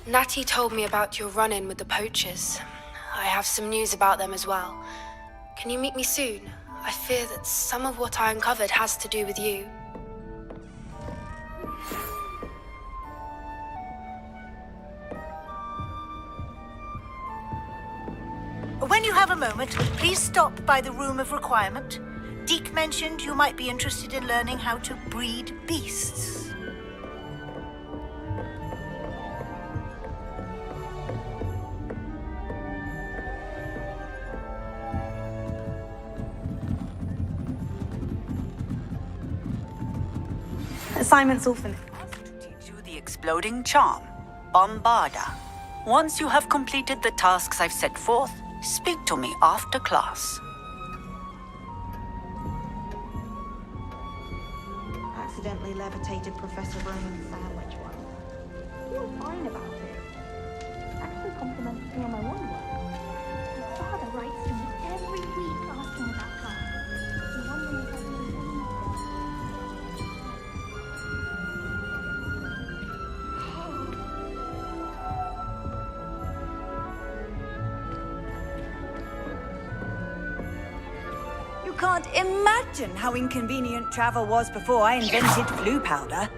Natty told me about your run-in with the poachers. I have some news about them as well. Can you meet me soon? I fear that some of what I uncovered has to do with you. When you have a moment, please stop by the Room of Requirement. Deke mentioned you might be interested in learning how to breed beasts. Assignment's all finished. Teach you the exploding charm, Bombarda. Once you have completed the tasks I've set forth, speak to me after class. Accidentally levitated Professor Roman's sandwich once. I feel fine about it. Actually compliments me on my one work. My father writes to me every week asking about class. I'm wondering if I'm doing anything. You can't imagine how inconvenient travel was before I invented flu powder.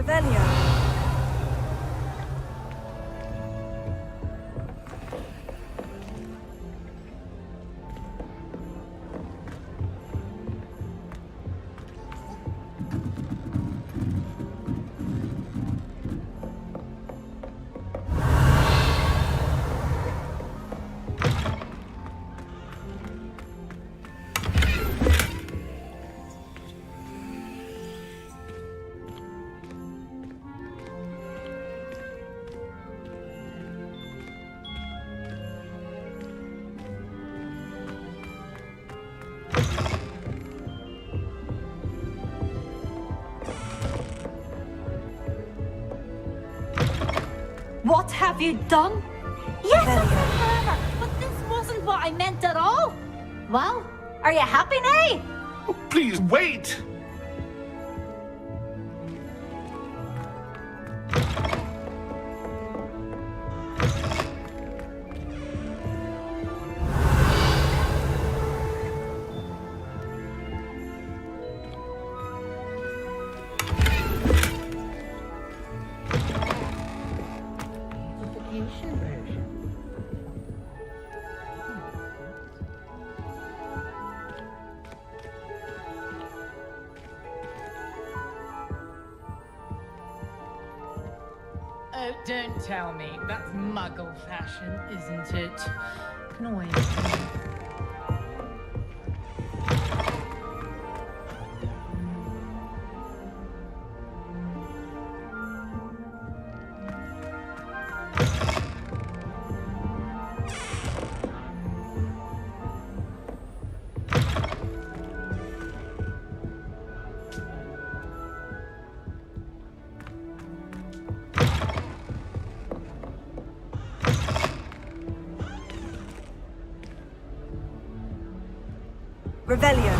Revelio. What have you done? Yes, I'm but this wasn't what I meant at all. Well, are you happy now? Oh, please wait! Oh, don't tell me. That's muggle fashion, isn't it? Annoying. Revelio.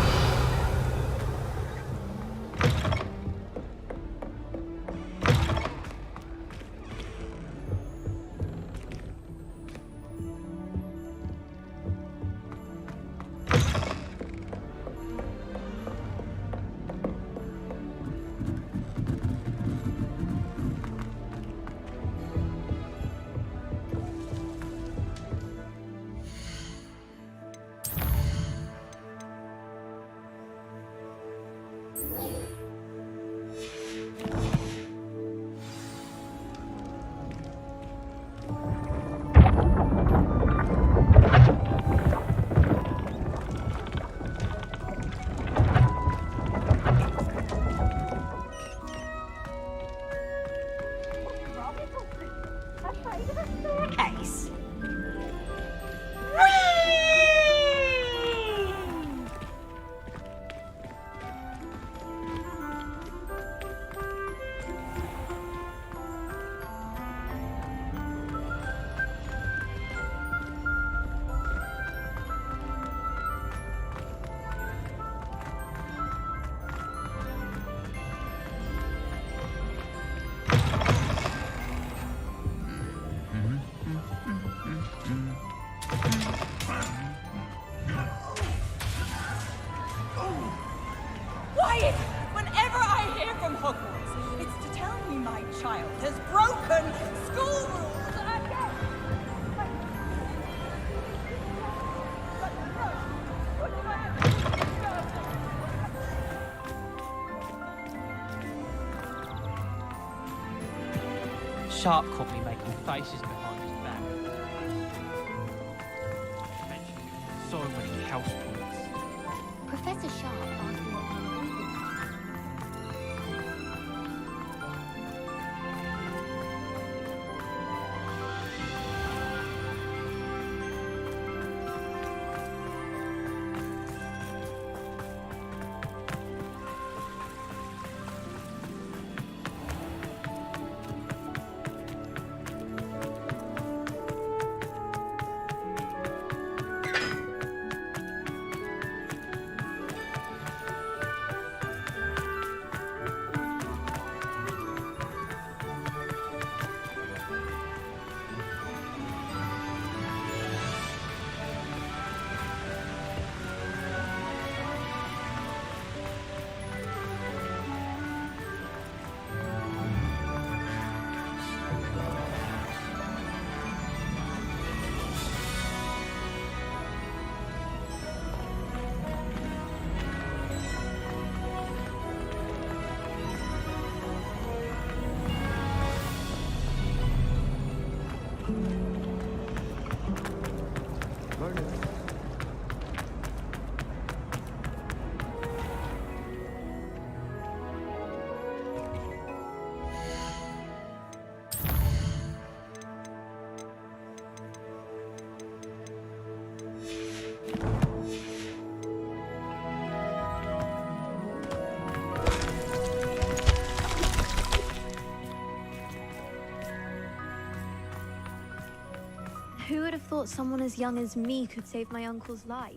Case. Quiet! Whenever I hear from Hogwarts, it's to tell me my child has broken school rules again! Sharp caught me making faces behind his back. Mentioned so many house points. Professor Sharp asked me what my was. Who would have thought someone as young as me could save my uncle's life?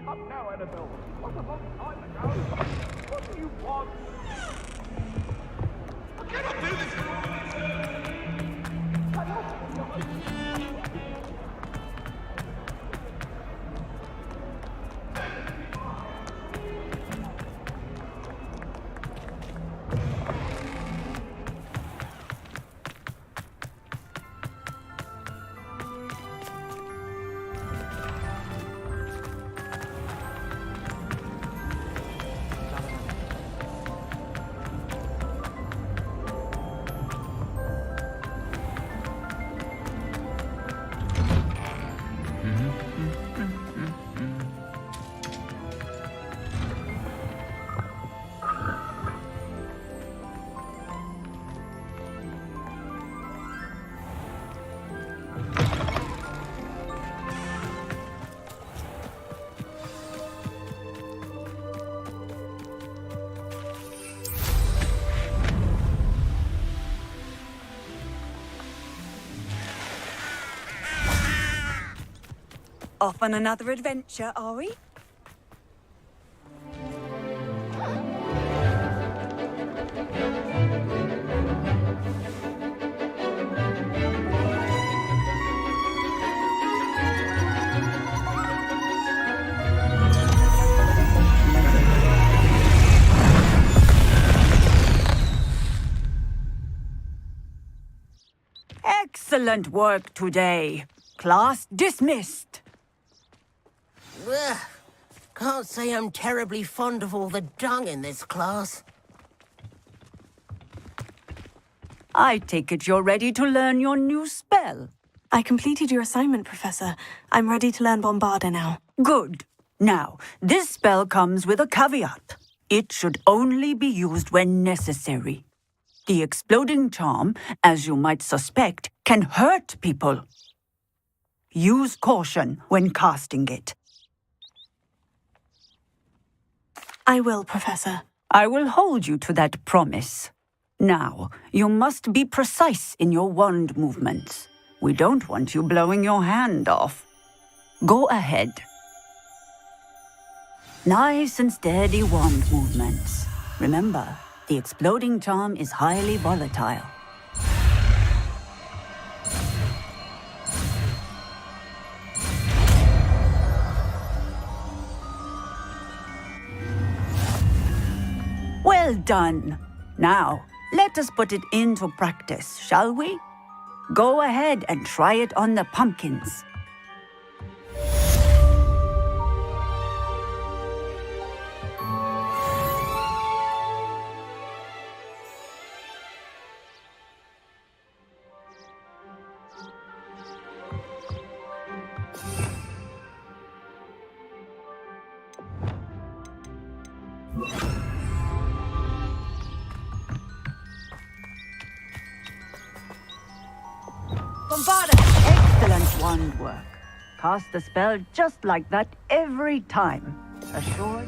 Up now, Annabelle. What a long time ago. What do you want? I cannot do this for all this. Off on another adventure, are we? Excellent work today. Class dismissed. Ugh. Can't say I'm terribly fond of all the dung in this class. I take it you're ready to learn your new spell. I completed your assignment, Professor. I'm ready to learn Bombarda now. Good. Now, this spell comes with a caveat. It should only be used when necessary. The exploding charm, as you might suspect, can hurt people. Use caution when casting it. I will, Professor. I will hold you to that promise. Now, you must be precise in your wand movements. We don't want you blowing your hand off. Go ahead. Nice and steady wand movements. Remember, the exploding charm is highly volatile. Well done. Now, let us put it into practice, shall we? Go ahead and try it on the pumpkins. Bombarda! Excellent wand work. Cast the spell just like that every time. Assured?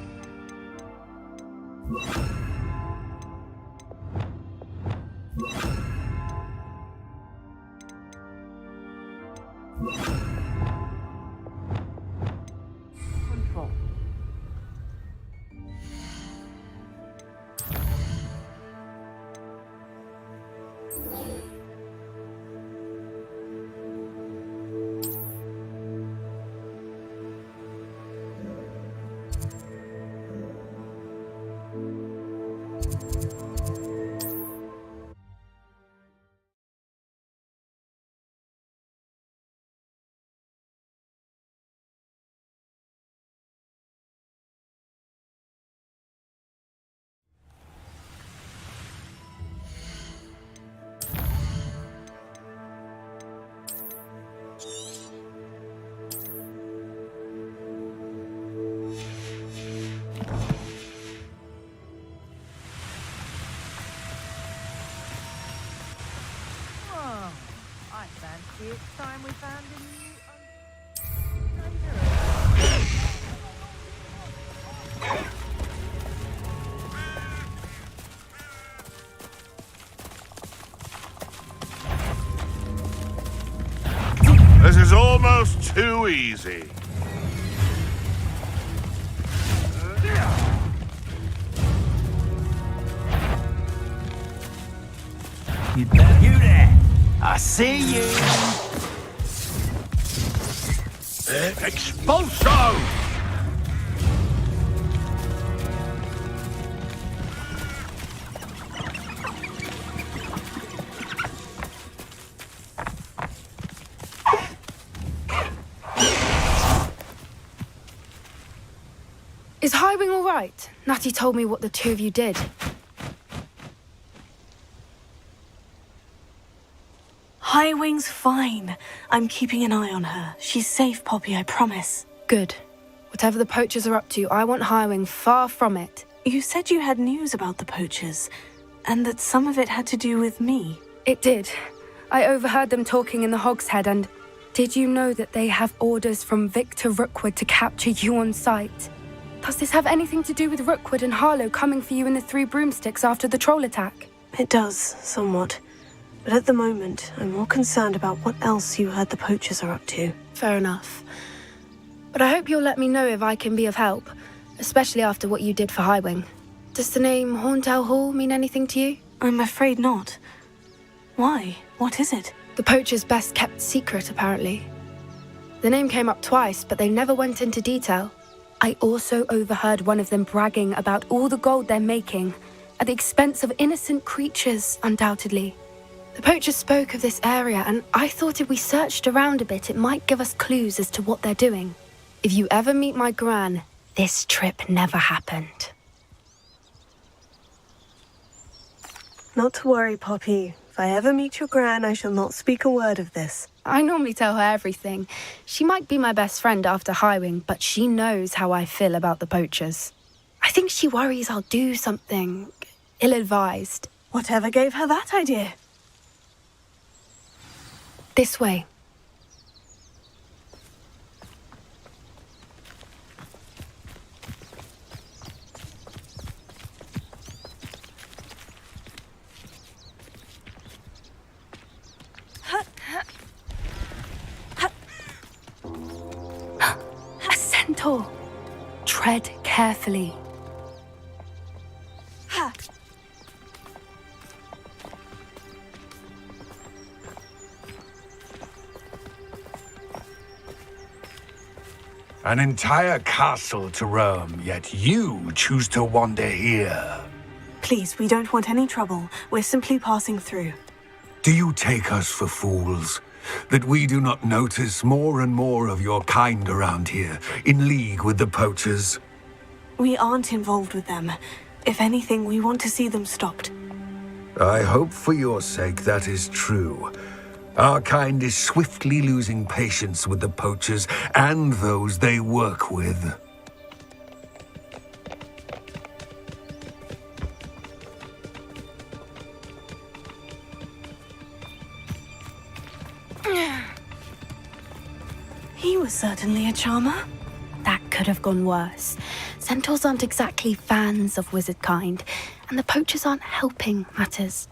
Fancy it's time we found a new... This is almost too easy. You there! I see you! Expulso! Is Highwing all right? Natty told me what the two of you did. Highwing's fine. I'm keeping an eye on her. She's safe, Poppy, I promise. Good. Whatever the poachers are up to, I want Highwing far from it. You said you had news about the poachers, and that some of it had to do with me. It did. I overheard them talking in the Hogshead, and did you know that they have orders from Victor Rookwood to capture you on sight? Does this have anything to do with Rookwood and Harlow coming for you in the Three Broomsticks after the troll attack? It does, somewhat. But at the moment, I'm more concerned about what else you heard the poachers are up to. Fair enough. But I hope you'll let me know if I can be of help, especially after what you did for Highwing. Does the name Horndale Hall mean anything to you? I'm afraid not. Why? What is it? The poachers' best kept secret, apparently. The name came up twice, but they never went into detail. I also overheard one of them bragging about all the gold they're making, at the expense of innocent creatures, undoubtedly. The poachers spoke of this area, and I thought if we searched around a bit, it might give us clues as to what they're doing. If you ever meet my gran, this trip never happened. Not to worry, Poppy. If I ever meet your gran, I shall not speak a word of this. I normally tell her everything. She might be my best friend after Highwing, but she knows how I feel about the poachers. I think she worries I'll do something ill-advised. Whatever gave her that idea? This way. A centaur. Tread carefully. An entire castle to roam, yet you choose to wander here. Please, we don't want any trouble. We're simply passing through. Do you take us for fools? That we do not notice more and more of your kind around here, in league with the poachers? We aren't involved with them. If anything, we want to see them stopped. I hope for your sake that is true. Our kind is swiftly losing patience with the poachers and those they work with. He was certainly a charmer. That could have gone worse. Centaurs aren't exactly fans of wizard kind, and the poachers aren't helping matters.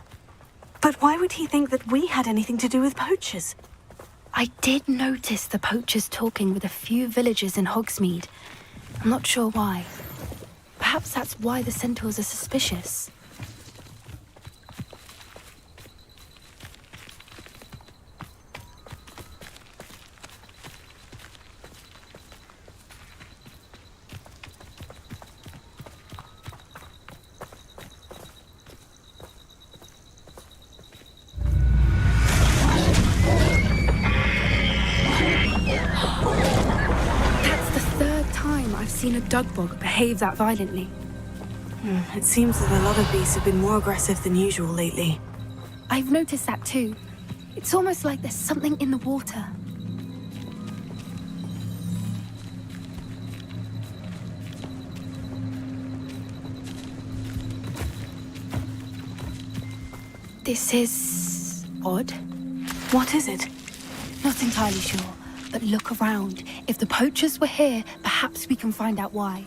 But why would he think that we had anything to do with poachers? I did notice the poachers talking with a few villagers in Hogsmeade. I'm not sure why. Perhaps that's why the centaurs are suspicious. I've seen a dugbog behave that violently. It seems that a lot of beasts have been more aggressive than usual lately. I've noticed that too. It's almost like there's something in the water. This is odd. What is it? Not entirely sure, but look around. If the poachers were here, perhaps we can find out why.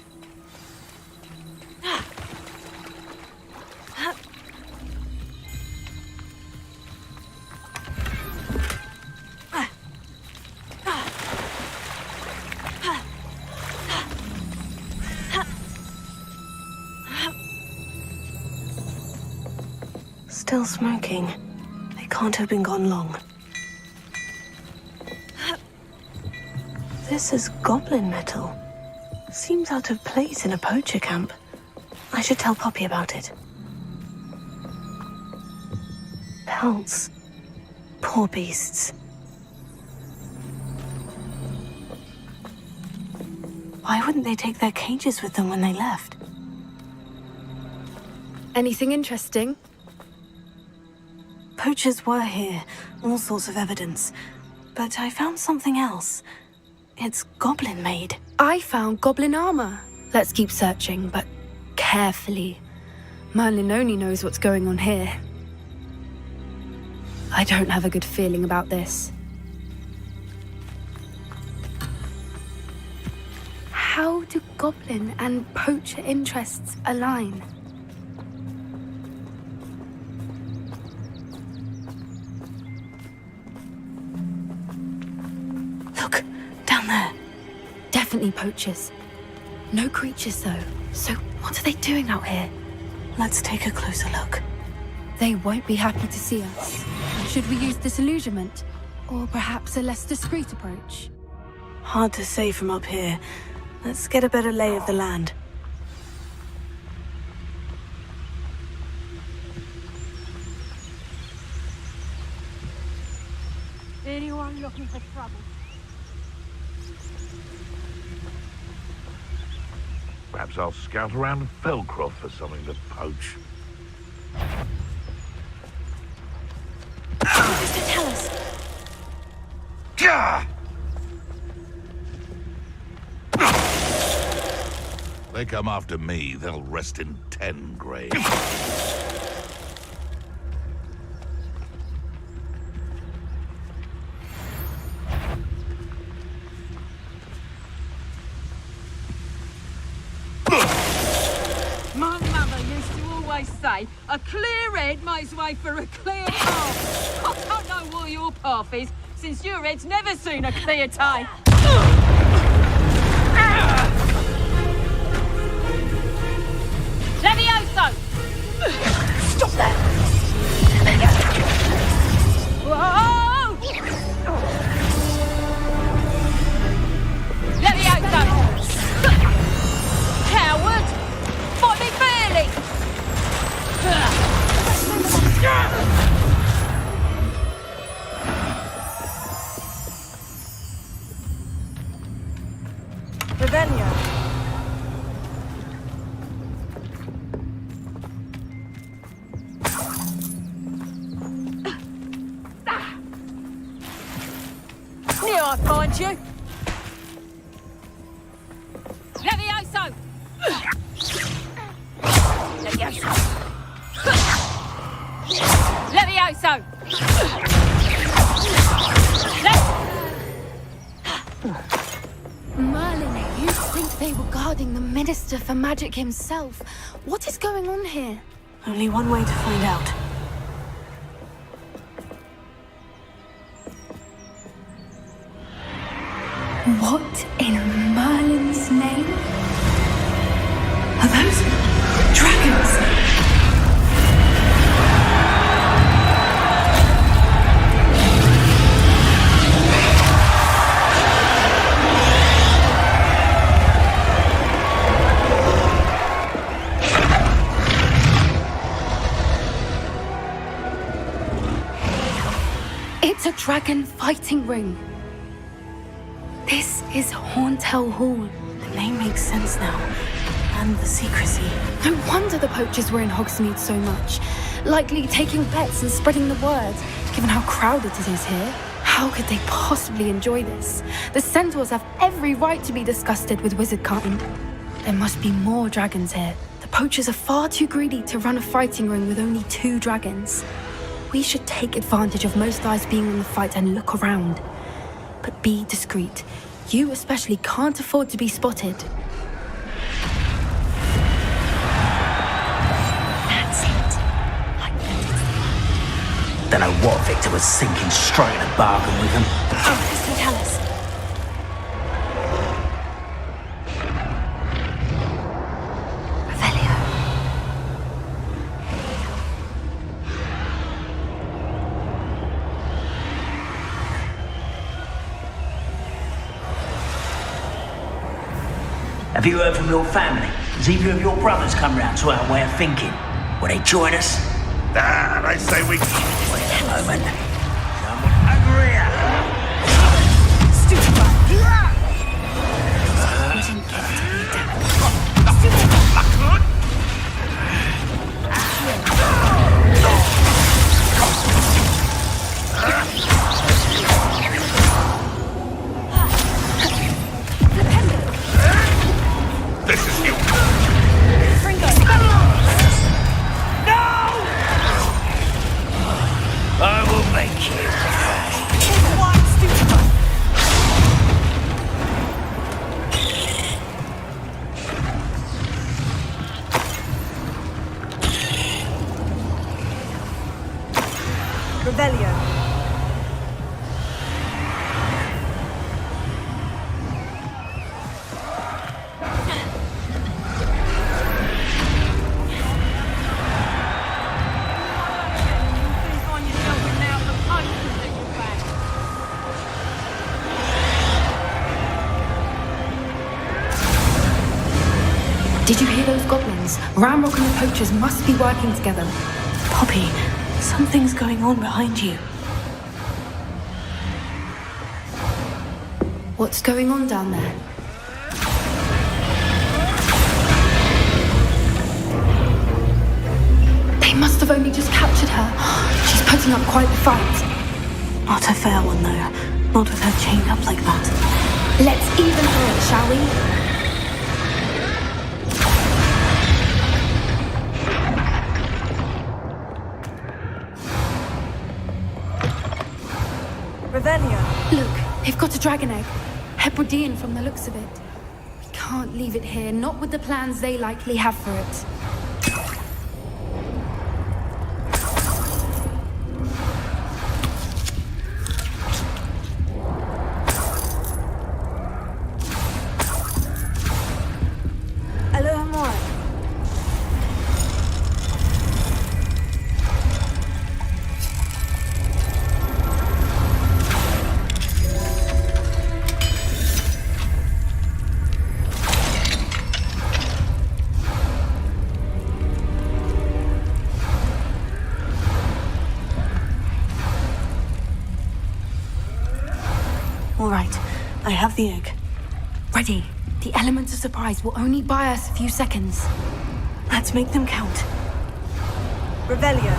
Still smoking. They can't have been gone long. This is goblin metal. Seems out of place in a poacher camp. I should tell Poppy about it. Pelts. Poor beasts. Why wouldn't they take their cages with them when they left? Anything interesting? Poachers were here, all sorts of evidence. But I found something else. It's goblin-made. I found goblin armor. Let's keep searching, but carefully. Merlin only knows what's going on here. I don't have a good feeling about this. How do goblin and poacher interests align? Look, down there. Definitely poachers. No creatures, though. So what are they doing out here? Let's take a closer look. They won't be happy to see us. Should we use disillusionment? Or perhaps a less discreet approach? Hard to say from up here. Let's get a better lay of the land. Anyone looking for trouble? Perhaps I'll scout around Felcroft for something to poach. Who's to tell us? Gah! They come after me, they'll rest in 10 graves. My mother used to always say, a clear head makes way for a clear path. I don't know what your path is, since your head's never seen a clear day. Levioso! Stop that! Whoa! Levioso! Coward! Fight me fairly! Ravenia. Here I find you! Levioso! Levioso! Merlin, you think they were guarding the Minister for Magic himself? What is going on here? Only one way to find out. What in Merlin's name? Are those dragons? It's a dragon fighting ring. This is Hauntel Hall. The name makes sense now. And the secrecy. No wonder the poachers were in Hogsmeade so much. Likely taking bets and spreading the word. Given how crowded it is here, how could they possibly enjoy this? The centaurs have every right to be disgusted with wizard kind. There must be more dragons here. The poachers are far too greedy to run a fighting ring with only 2 dragons. We should take advantage of most eyes being on the fight and look around. but be discreet. You especially can't afford to be spotted. That's it. Don't know what Victor was thinking, striking a bargain with him. What does he tell us? Have you heard from your family? Has either of your brothers come round to our way of thinking? Will they join us? I say we... Wait a moment. Someone over here! This is you. I will make you Revelio. Did you hear those goblins? Ramrock and the poachers must be working together. Poppy, something's going on behind you. What's going on down there? They must have only just captured her. She's putting up quite the fight. Not a fair one, though. Not with her chained up like that. Let's even her, shall we? Revelio. Look, they've got a dragon egg. Hebridean from the looks of it. We can't leave it here, not with the plans they likely have for it. All right, I have the egg. Ready. The element of surprise will only buy us a few seconds. Let's make them count. Revelio.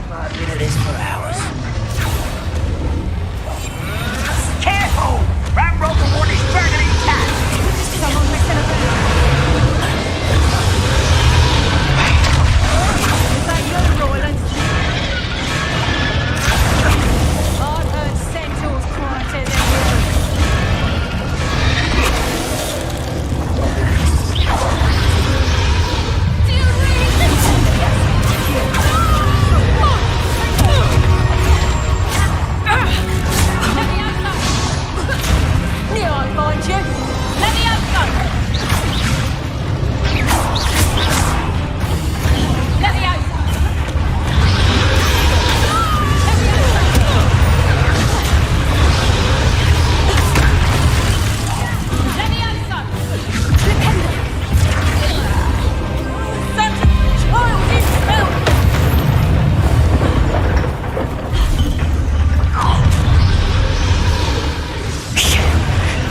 I've been at this for hours. Careful! Ramrock and one is dragging his cat! Someone messing about.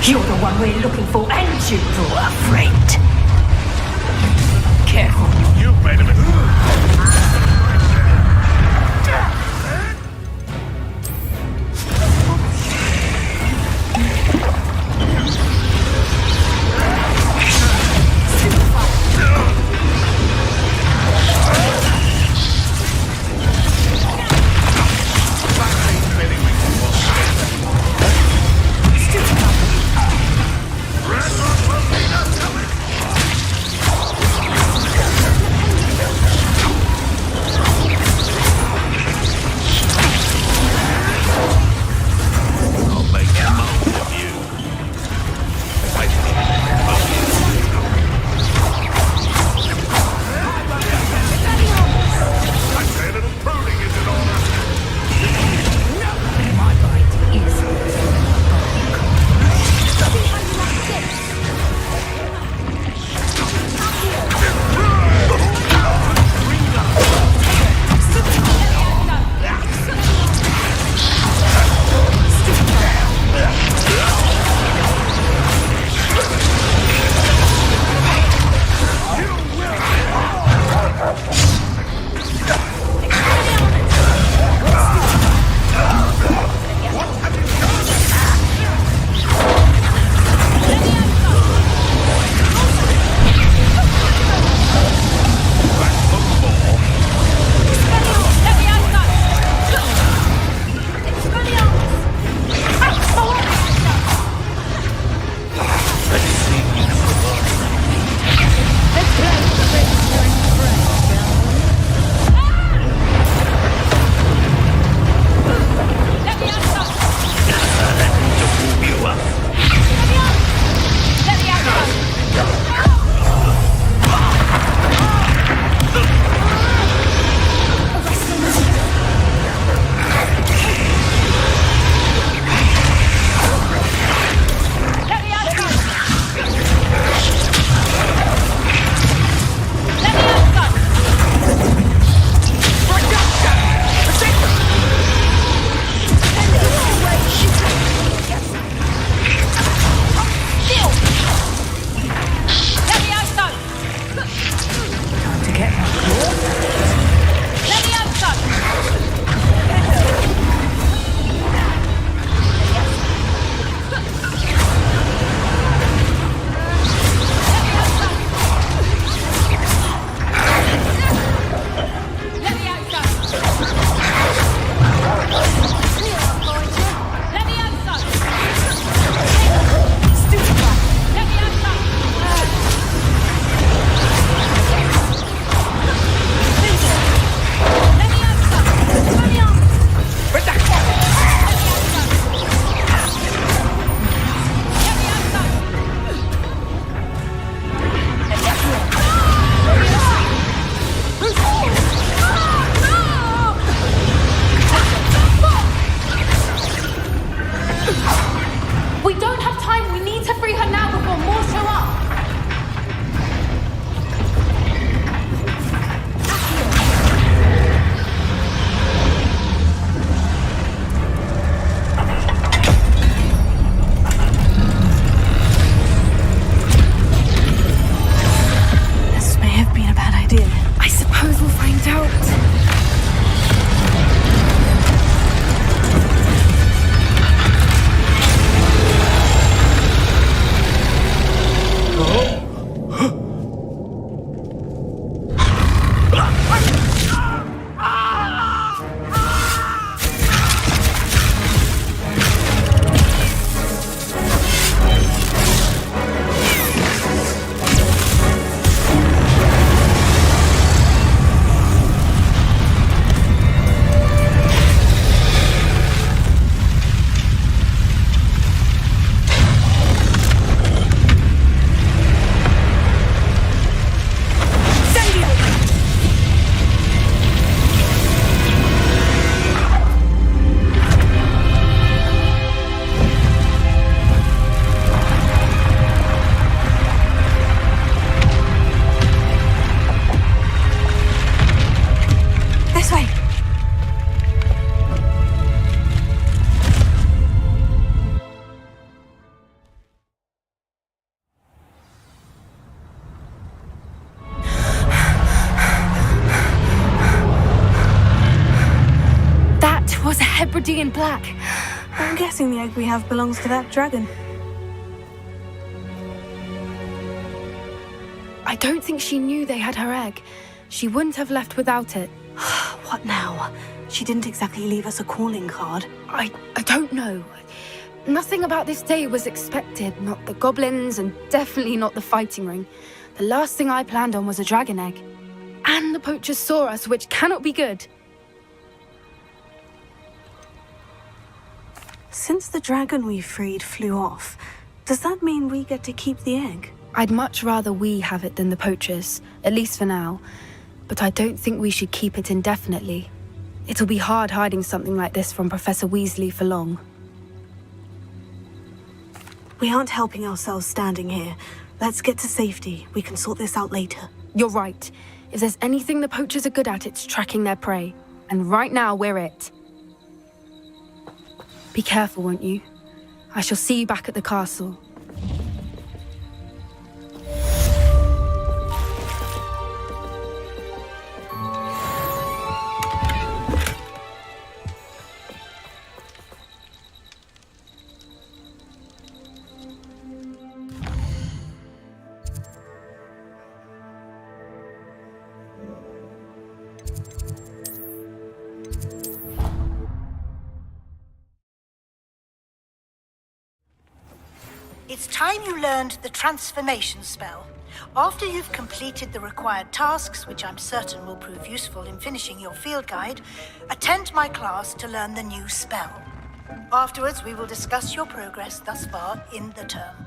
You're the one we're looking for, and you brought a friend. Careful. You've made a pretty in black. I'm guessing the egg we have belongs to that dragon. I don't think she knew they had her egg. She wouldn't have left without it. What now? She didn't exactly leave us a calling card. I don't know. Nothing about this day was expected. Not the goblins, and definitely not the fighting ring. The last thing I planned on was a dragon egg. And the poachers saw us, which cannot be good. Since the dragon we freed flew off, does that mean we get to keep the egg? I'd much rather we have it than the poachers, at least for now. But I don't think we should keep it indefinitely. It'll be hard hiding something like this from Professor Weasley for long. We aren't helping ourselves standing here. Let's get to safety. We can sort this out later. You're right. If there's anything the poachers are good at, it's tracking their prey. And right now, we're it. Be careful, won't you? I shall see you back at the castle. It's time you learned the transformation spell. After you've completed the required tasks, which I'm certain will prove useful in finishing your field guide, attend my class to learn the new spell. Afterwards, we will discuss your progress thus far in the term.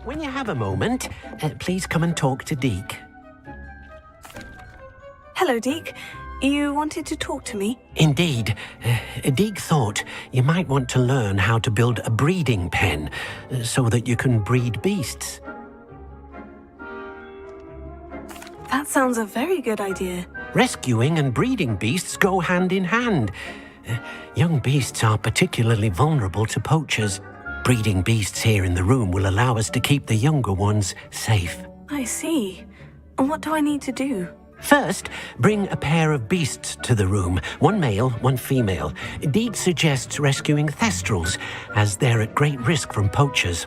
When you have a moment, please come and talk to Deke. Hello, Deke. You wanted to talk to me? Indeed. Deke thought you might want to learn how to build a breeding pen so that you can breed beasts. That sounds a very good idea. Rescuing and breeding beasts go hand in hand. Young beasts are particularly vulnerable to poachers. Breeding beasts here in the room will allow us to keep the younger ones safe. I see. And what do I need to do? First, bring a pair of beasts to the room. One male, one female. Deke suggests rescuing thestrals, as they're at great risk from poachers.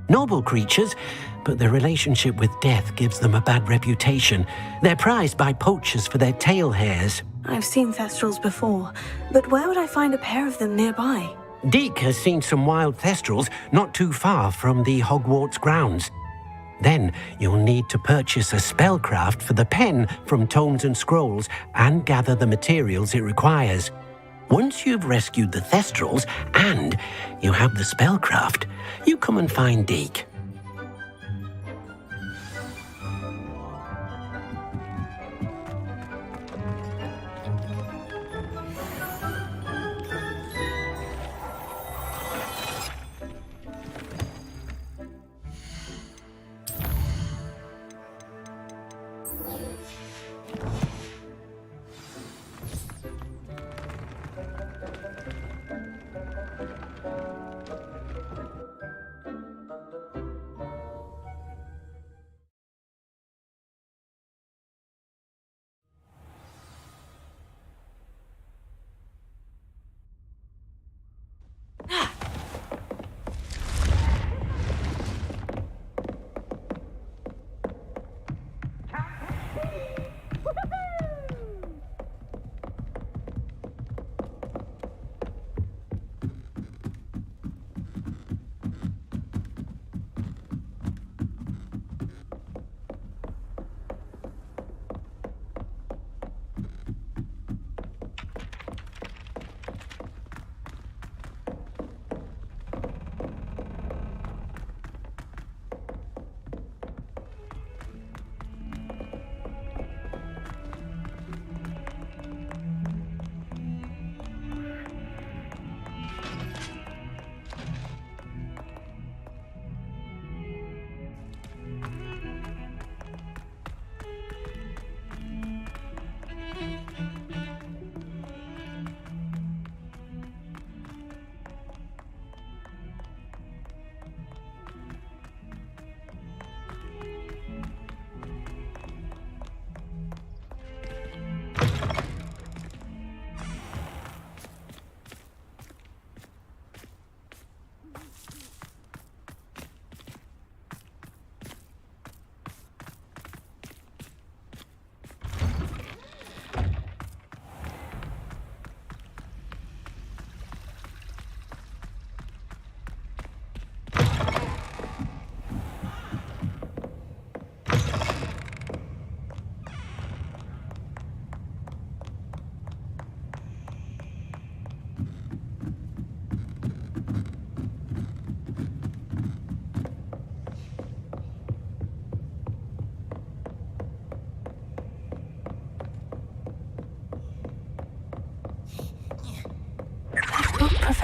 Noble creatures, but their relationship with death gives them a bad reputation. They're prized by poachers for their tail hairs. I've seen thestrals before, but where would I find a pair of them nearby? Deke has seen some wild thestrals not too far from the Hogwarts grounds. Then you'll need to purchase a spellcraft for the pen from Tomes and Scrolls and gather the materials it requires. Once you've rescued the thestrals and you have the spellcraft, you come and find Deke.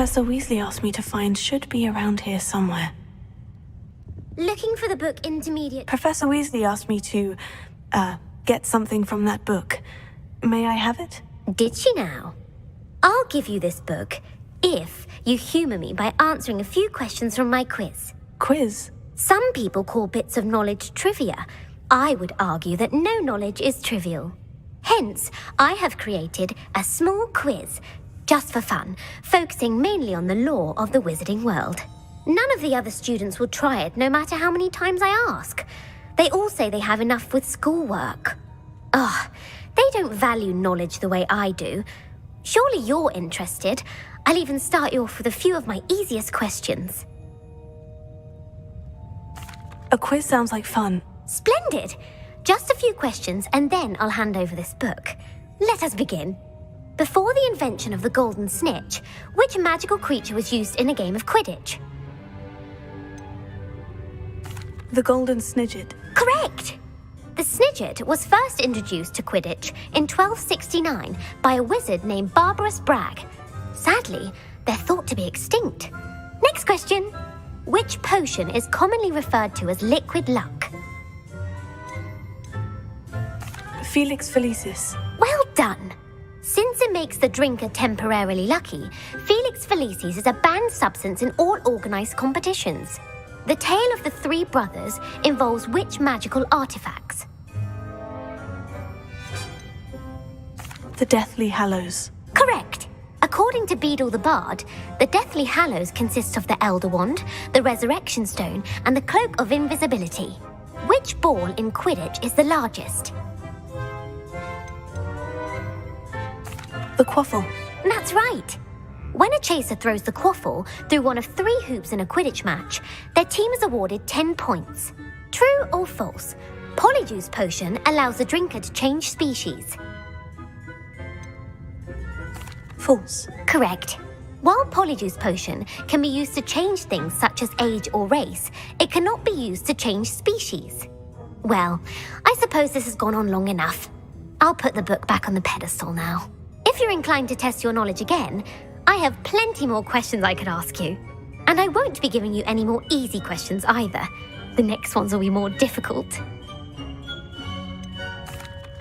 Professor Weasley asked me to find should be around here somewhere. Looking for the book Intermediate... Professor Weasley asked me to, get something from that book. May I have it? Did she now? I'll give you this book if you humour me by answering a few questions from my quiz. Quiz? Some people call bits of knowledge trivia. I would argue that no knowledge is trivial. Hence, I have created a small quiz, just for fun, focusing mainly on the lore of the wizarding world. None of the other students will try it, no matter how many times I ask. They all say they have enough with schoolwork. Ugh, they don't value knowledge the way I do. Surely you're interested. I'll even start you off with a few of my easiest questions. A quiz sounds like fun. Splendid! Just a few questions and then I'll hand over this book. Let us begin. Before the invention of the golden snitch, which magical creature was used in a game of Quidditch? The golden snidget. Correct! The snidget was first introduced to Quidditch in 1269 by a wizard named Barbarous Bragg. Sadly, they're thought to be extinct. Next question. Which potion is commonly referred to as liquid luck? Felix Felicis. Well done! Since it makes the drinker temporarily lucky, Felix Felicis is a banned substance in all organised competitions. The tale of the three brothers involves which magical artifacts? The Deathly Hallows. Correct! According to Beedle the Bard, the Deathly Hallows consists of the Elder Wand, the Resurrection Stone, and the Cloak of Invisibility. Which ball in Quidditch is the largest? The quaffle. That's right. When a chaser throws the quaffle through one of 3 hoops in a Quidditch match, their team is awarded 10 points. True or false? Polyjuice Potion allows the drinker to change species. False. Correct. While Polyjuice Potion can be used to change things such as age or race, it cannot be used to change species. Well, I suppose this has gone on long enough. I'll put the book back on the pedestal now. If you're inclined to test your knowledge again, I have plenty more questions I could ask you. And I won't be giving you any more easy questions either. The next ones will be more difficult.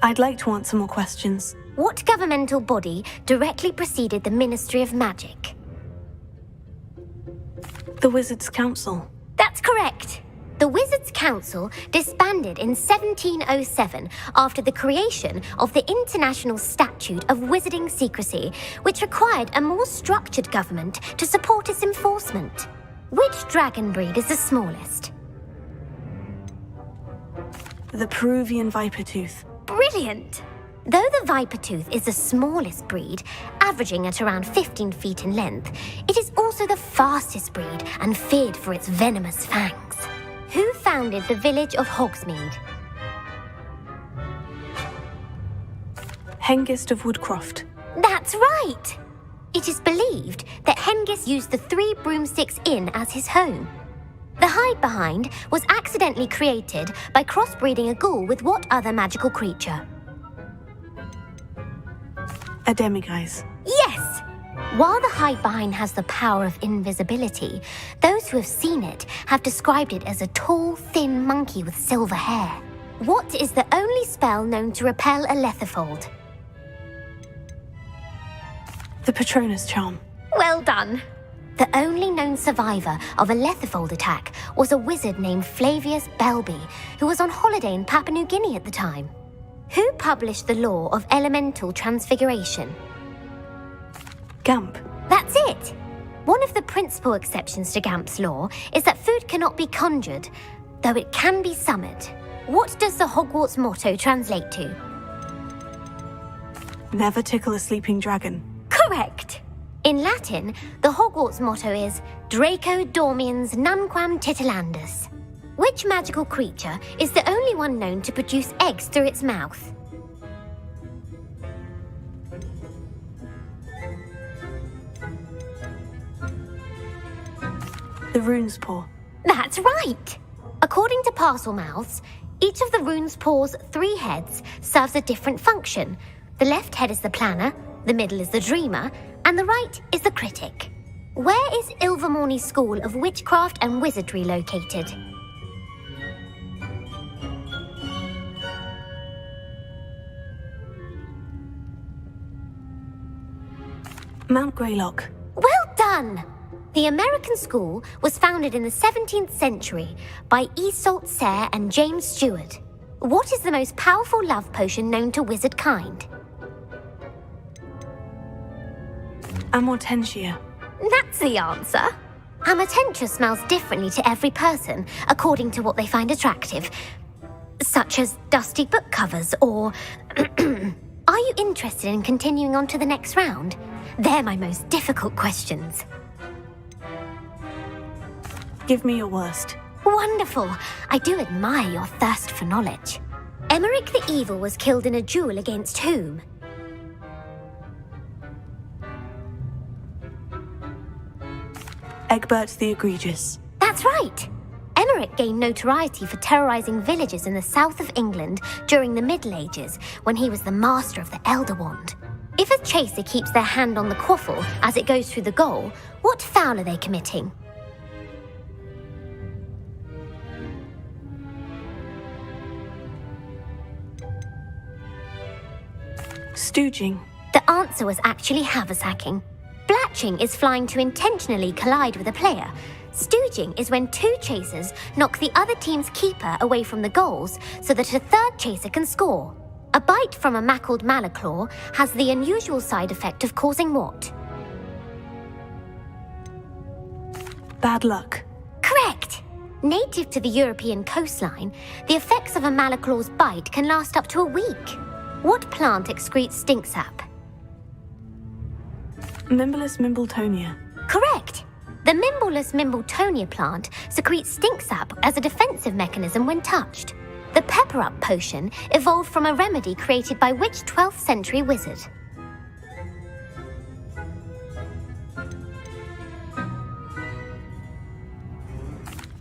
I'd like to answer more questions. What governmental body directly preceded the Ministry of Magic? The Wizards' Council. That's correct. The Wizards' Council disbanded in 1707 after the creation of the International Statute of Wizarding Secrecy, which required a more structured government to support its enforcement. Which dragon breed is the smallest? The Peruvian Vipertooth. Brilliant! Though the Vipertooth is the smallest breed, averaging at around 15 feet in length, it is also the fastest breed and feared for its venomous fangs. Who founded the village of Hogsmeade? Hengist of Woodcroft. That's right! It is believed that Hengist used the 3 Broomsticks Inn as his home. The hide-behind was accidentally created by crossbreeding a ghoul with what other magical creature? A demiguise. Yes! While the hide-behind has the power of invisibility, those who have seen it have described it as a tall, thin monkey with silver hair. What is the only spell known to repel a Lethifold? The Patronus Charm. Well done! The only known survivor of a Lethifold attack was a wizard named Flavius Belby, who was on holiday in Papua New Guinea at the time. Who published the law of elemental transfiguration? Gamp. That's it! One of the principal exceptions to Gamp's law is that food cannot be conjured, though it can be summoned. What does the Hogwarts motto translate to? Never tickle a sleeping dragon. Correct! In Latin, the Hogwarts motto is Draco Dormiens Nunquam Titilandus. Which magical creature is the only one known to produce eggs through its mouth? The Rune's Paw. That's right! According to Parselmouths, each of the Rune's Paw's 3 heads serves a different function. The left head is the planner, the middle is the dreamer, and the right is the critic. Where is Ilvermorny School of Witchcraft and Wizardry located? Mount Greylock. Well done! The American school was founded in the 17th century by Isolde Sayre and James Stewart. What is the most powerful love potion known to wizard kind? Amortentia. That's the answer. Amortentia smells differently to every person according to what they find attractive, such as dusty book covers or... Are you interested in continuing on to the next round? They're my most difficult questions. Give me your worst. Wonderful. I do admire your thirst for knowledge. Emmerich the Evil was killed in a duel against whom? Egbert the Egregious. That's right. Emmerich gained notoriety for terrorizing villages in the south of England during the Middle Ages when he was the master of the Elder Wand. If a chaser keeps their hand on the quaffle as it goes through the goal, what foul are they committing? Stooging. The answer was actually haversacking. Blatching is flying to intentionally collide with a player. Stooging is when two chasers knock the other team's keeper away from the goals so that a third chaser can score. A bite from a mackled malaclaw has the unusual side effect of causing what? Bad luck. Correct! Native to the European coastline, the effects of a malaclaw's bite can last up to a week. What plant excretes stink sap? Mimblus Mimbletonia. Correct! The Mimblus Mimbletonia plant secretes stink sap as a defensive mechanism when touched. The pepper-up potion evolved from a remedy created by which 12th century wizard?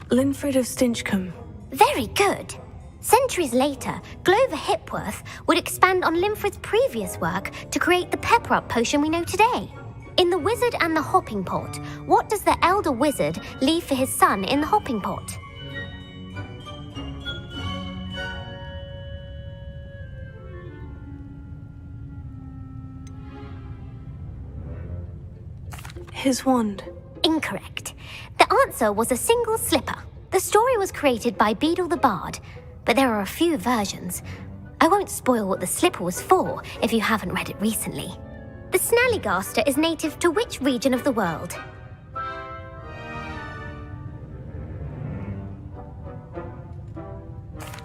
Linfrid of Stinchcombe. Very good. Centuries later, Glover Hipworth would expand on Linfrid's previous work to create the pepper-up potion we know today. In The Wizard and the Hopping Pot, what does the elder wizard leave for his son in the hopping pot? His wand. Incorrect. The answer was a single slipper. The story was created by Beadle the Bard, but there are a few versions. I won't spoil what the slipper was for if you haven't read it recently. The Snallygaster is native to which region of the world?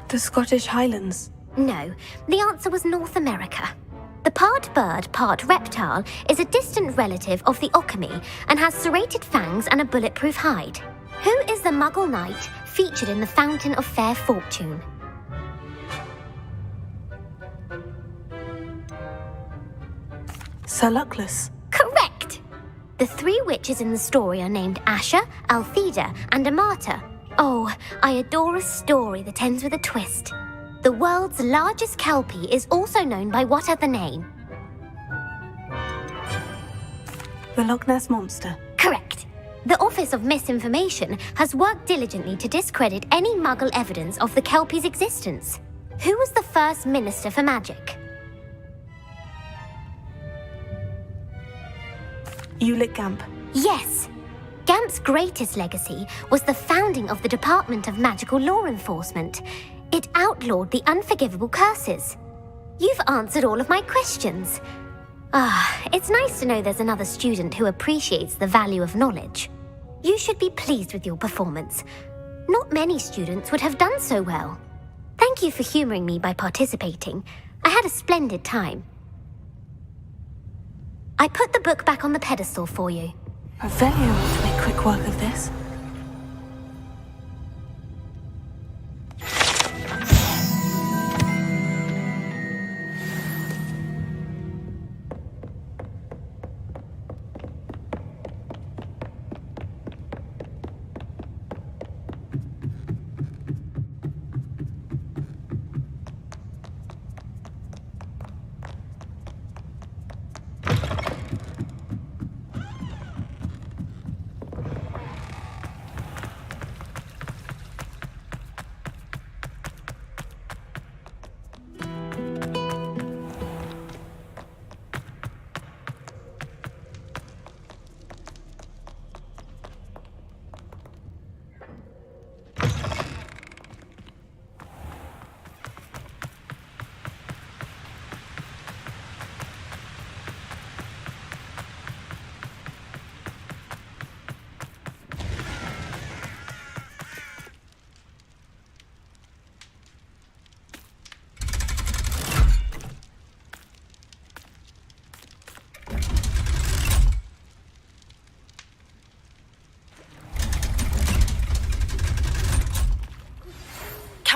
The Scottish Highlands. No, the answer was North America. The part bird, part reptile is a distant relative of the Occamy and has serrated fangs and a bulletproof hide. Who is the Muggle knight featured in the Fountain of Fair Fortune? Sir Luckless. Correct! The three witches in the story are named Asha, Altheda, and Amata. Oh, I adore a story that ends with a twist. The world's largest kelpie is also known by what other name? The Loch Ness Monster. Correct. The Office of Misinformation has worked diligently to discredit any Muggle evidence of the kelpie's existence. Who was the first Minister for Magic? Ulick Gamp. Yes. Gamp's greatest legacy was the founding of the Department of Magical Law Enforcement. It outlawed the unforgivable curses. You've answered all of my questions. It's nice to know there's another student who appreciates the value of knowledge. You should be pleased with your performance. Not many students would have done so well. Thank you for humoring me by participating. I had a splendid time. I put the book back on the pedestal for you. Revelio will make quick work of this.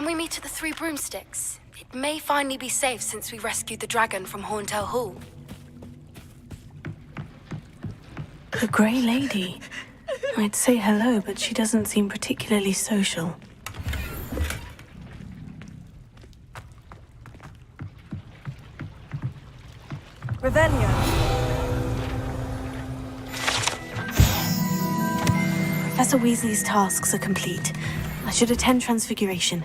we meet at the Three Broomsticks? It may finally be safe since we rescued the dragon from Horntail Hall. The Grey Lady. I'd say hello, but she doesn't seem particularly social. Revelio. Professor Weasley's tasks are complete. I should attend Transfiguration.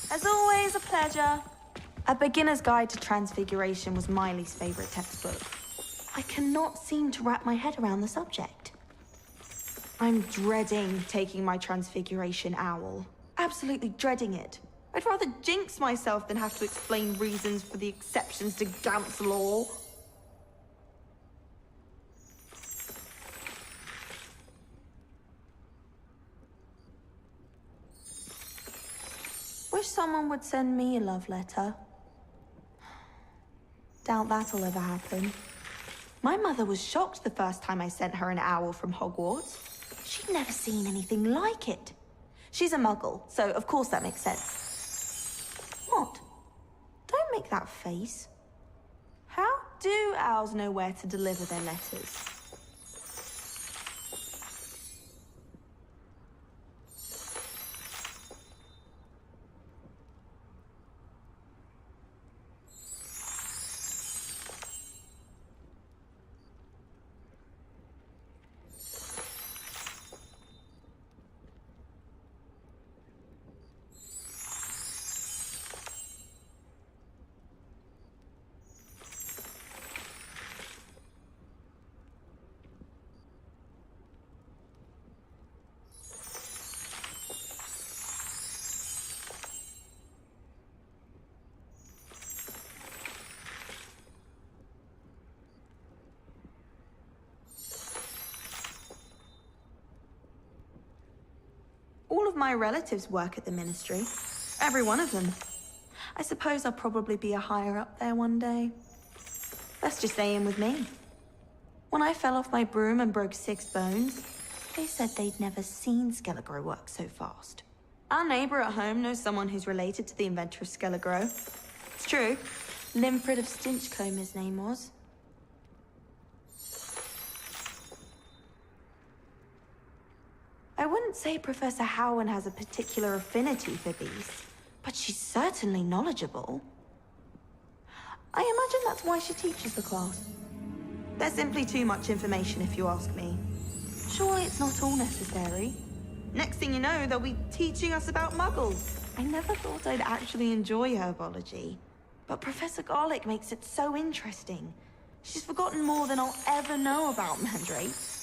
As always, a pleasure. A Beginner's Guide to Transfiguration was Miley's favourite textbook. I cannot seem to wrap my head around the subject. I'm dreading taking my Transfiguration owl. Absolutely dreading it. I'd rather jinx myself than have to explain reasons for the exceptions to Gant's law. Wish someone would send me a love letter. Doubt that'll ever happen. My mother was shocked the first time I sent her an owl from Hogwarts. She'd never seen anything like it. She's a muggle, so of course that makes sense. What? Don't make that face. How do owls know where to deliver their letters? All of my relatives work at the Ministry. Every one of them. I suppose I'll probably be a higher up there one day. That's just staying with me. When I fell off my broom and broke 6 bones, they said they'd never seen Skelligro work so fast. Our neighbour at home knows someone who's related to the inventor of Skelligro. It's true. Limfred of Stinchcombe his name was. I wouldn't say Professor Howard has a particular affinity for beasts, but she's certainly knowledgeable. I imagine that's why she teaches the class. There's simply too much information if you ask me. Surely it's not all necessary. Next thing you know, they'll be teaching us about muggles. I never thought I'd actually enjoy herbology, but Professor Garlick makes it so interesting. She's forgotten more than I'll ever know about mandrakes.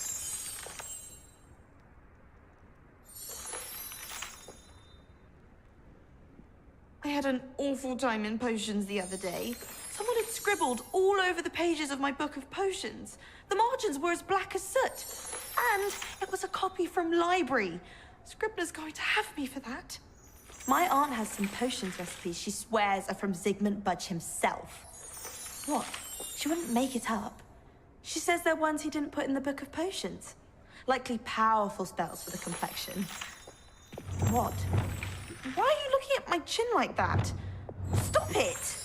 I had an awful time in potions the other day. Someone had scribbled all over the pages of my book of potions. The margins were as black as soot. And it was a copy from library. Scribner's going to have me for that. My aunt has some potions recipes she swears are from Zygmunt Budge himself. What? She wouldn't make it up. She says they're ones he didn't put in the book of potions. Likely powerful spells for the complexion. What? Why are you looking at my chin like that? Stop it!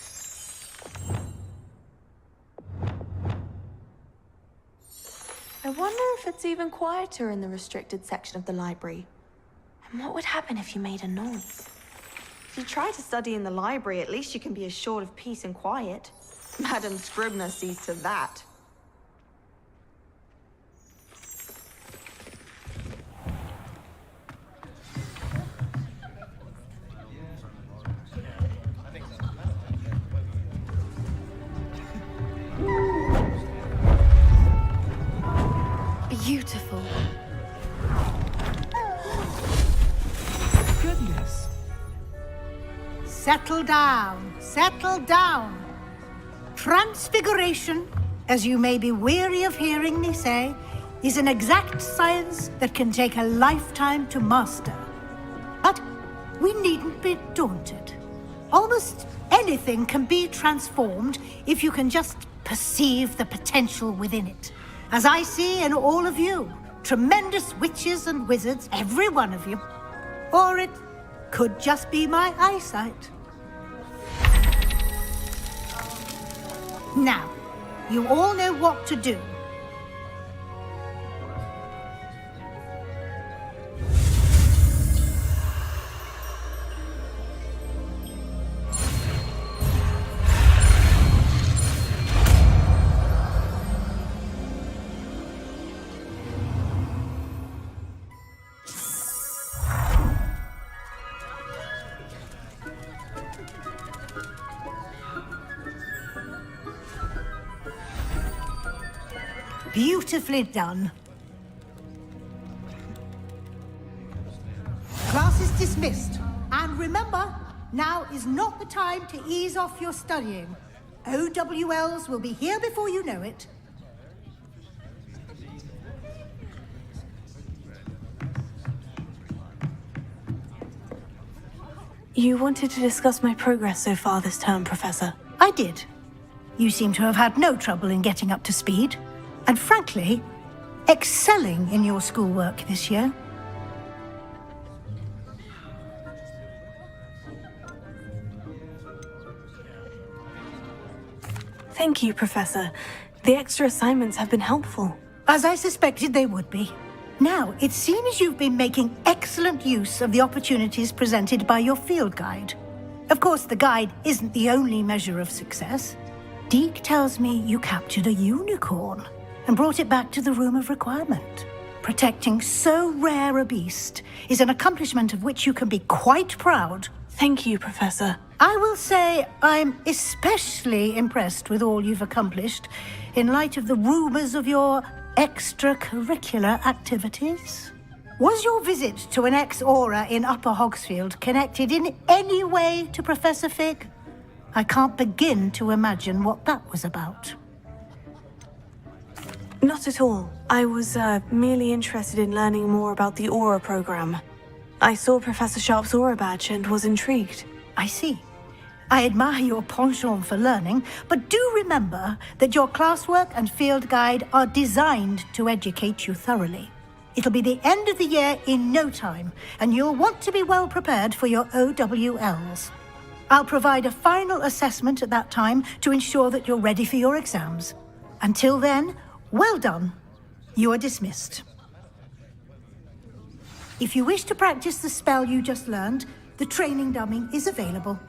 I wonder if it's even quieter in the restricted section of the library. And what would happen if you made a noise? If you try to study in the library, at least you can be assured of peace and quiet. Madam Scribner sees to that. Beautiful. Goodness. Settle down. Settle down. Transfiguration, as you may be weary of hearing me say, is an exact science that can take a lifetime to master. But we needn't be daunted. Almost anything can be transformed if you can just perceive the potential within it. As I see in all of you, tremendous witches and wizards, every one of you. Or it could just be my eyesight. Now, you all know what to do. Beautifully done. Class is dismissed. And remember, now is not the time to ease off your studying. OWLs will be here before you know it. You wanted to discuss my progress so far this term, Professor. I did. You seem to have had no trouble in getting up to speed. And frankly, excelling in your schoolwork this year. Thank you, Professor. The extra assignments have been helpful. As I suspected they would be. Now, it seems you've been making excellent use of the opportunities presented by your field guide. Of course, the guide isn't the only measure of success. Deke tells me you captured a unicorn and brought it back to the Room of Requirement. Protecting so rare a beast is an accomplishment of which you can be quite proud. Thank you, Professor. I will say I'm especially impressed with all you've accomplished in light of the rumors of your extracurricular activities. Was your visit to an ex-aura in Upper Hogsfield connected in any way to Professor Fig? I can't begin to imagine what that was about. Not at all. I was merely interested in learning more about the Aura program. I saw Professor Sharp's Aura badge and was intrigued. I see. I admire your penchant for learning, but do remember that your classwork and field guide are designed to educate you thoroughly. It'll be the end of the year in no time, and you'll want to be well prepared for your OWLs. I'll provide a final assessment at that time to ensure that you're ready for your exams. Until then, well done. You are dismissed. If you wish to practice the spell you just learned, the training dummy is available.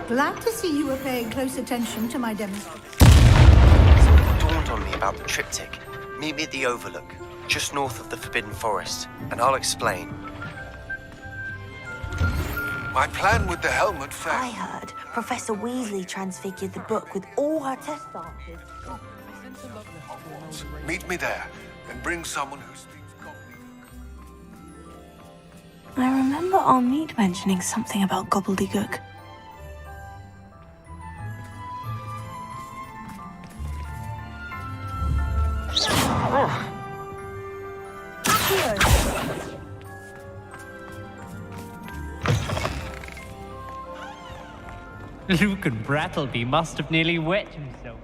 Glad to see you were paying close attention to my demonstration. Something dawned on me about the triptych. Meet me at the Overlook, just north of the Forbidden Forest, and I'll explain. My plan with the helmet failed. I heard Professor Weasley transfigured the book with all her test answers. Hogwarts. Meet me there, and bring someone who speaks Cockney. I remember Armide mentioning something about gobbledygook. Luke and Brattleby must have nearly wet himself.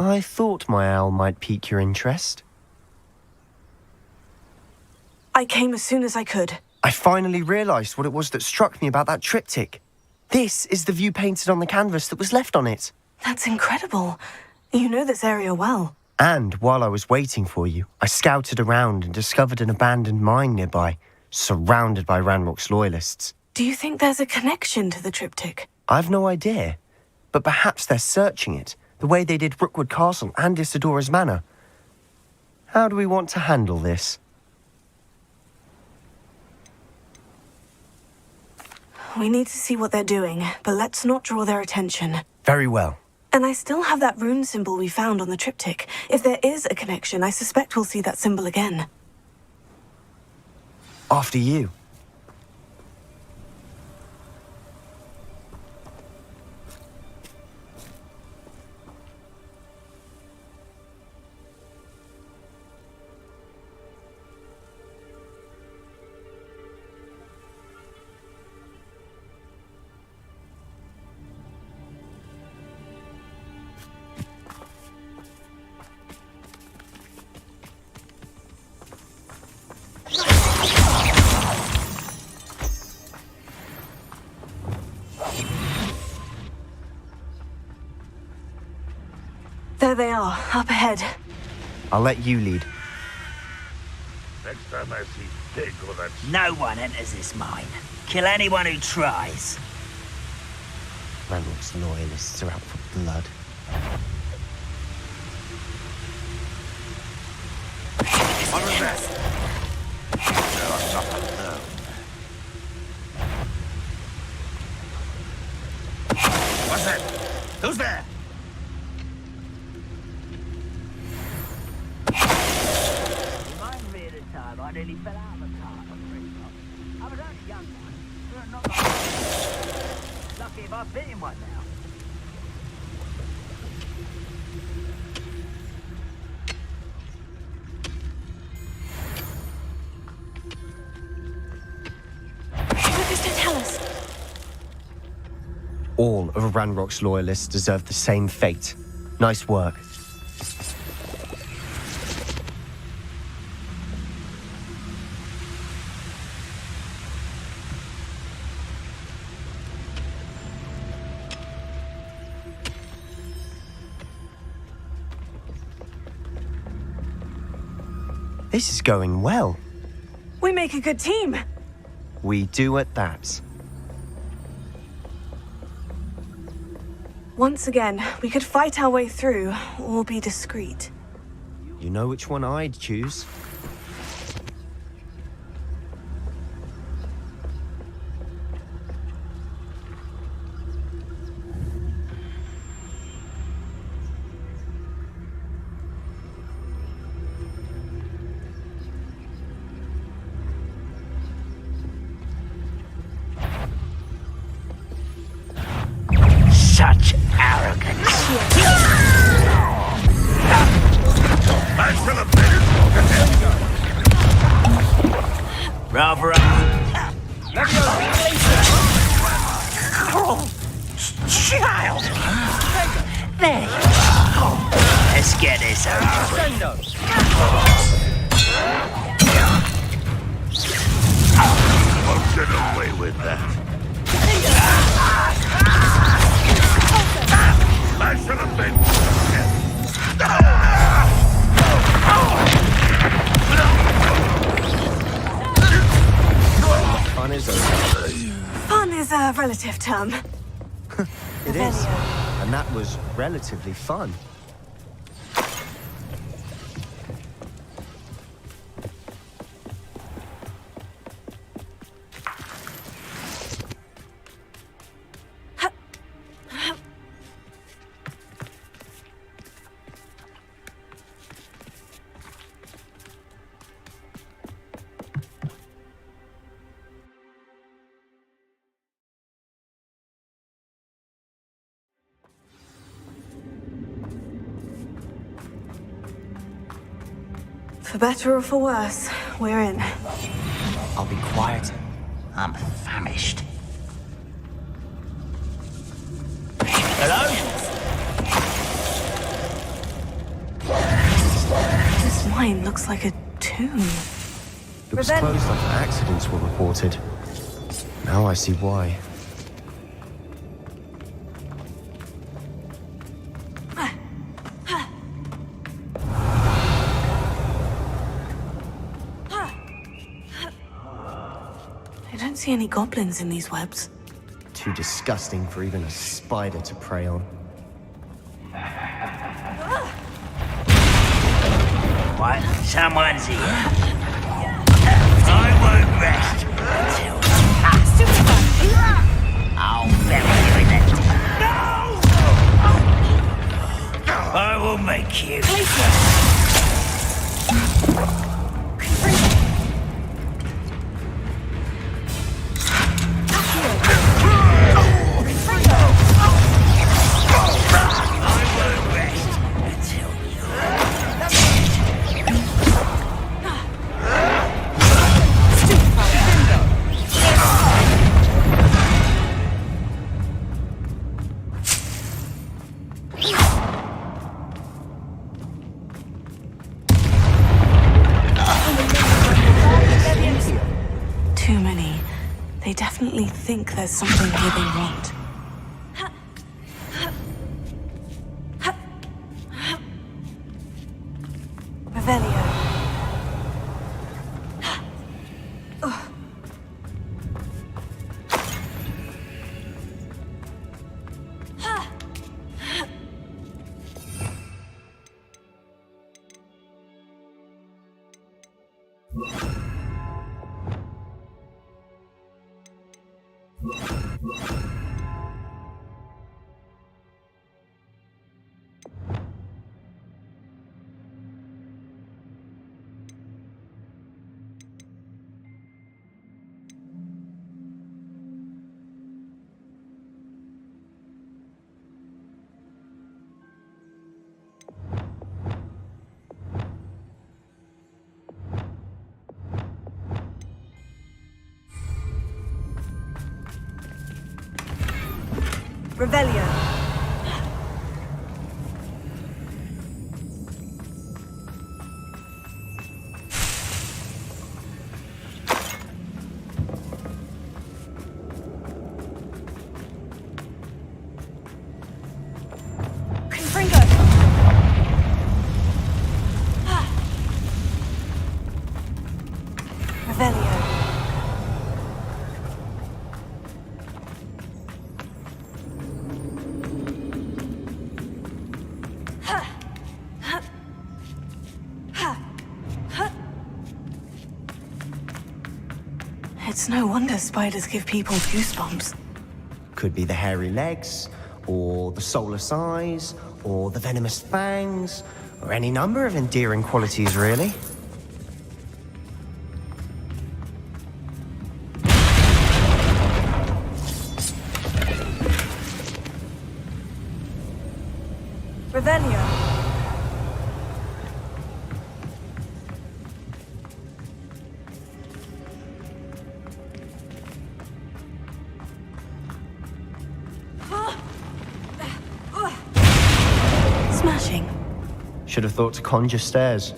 I thought my owl might pique your interest. I came as soon as I could. I finally realised what it was that struck me about that triptych. This is the view painted on the canvas that was left on it. That's incredible. You know this area well. And while I was waiting for you, I scouted around and discovered an abandoned mine nearby, surrounded by Ranrock's loyalists. Do you think there's a connection to the triptych? I've no idea, but perhaps they're searching it, the way they did Rookwood Castle and Isidora's Manor. How do we want to handle this? We need to see what they're doing, but let's not draw their attention. Very well. And I still have that rune symbol we found on the triptych. If there is a connection, I suspect we'll see that symbol again. After you. There they are, up ahead. I'll let you lead. Next time I see pig or that... No one enters this mine. Kill anyone who tries. Ranrock's loyalists are out for blood. What was that? There are not alone. What's that? Who's there? Remind me of the time I nearly fell out of a car on the rooftop. I was only young once, but not like... Lucky if I've been in one now. What does that tell us? All of Ranrock's loyalists deserve the same fate. Nice work. This is going well. We make a good team. We do at that. Once again, we could fight our way through, or be discreet. You know which one I'd choose. Such arrogance. Rather child. There you are. Let's get this over with. Won't get away with that. I should have been. Fun is over. Fun is a relative term. It is. And that was relatively fun. For better or for worse, we're in. I'll be quiet. I'm famished. Hello? sign looks like a tomb. It was closed after accidents were reported. Now I see why. I don't see any goblins in these webs. Too disgusting for even a spider to prey on. What? Someone's here. I won't rest until... I'll bury you in it. No! I will make you. Too many. They definitely think there's something here they want. Revelio. Revelio. It's no wonder spiders give people goosebumps. Could be the hairy legs, or the soulless eyes, or the venomous fangs, or any number of endearing qualities, really. Revelio. Smashing. Should have thought to conjure stairs.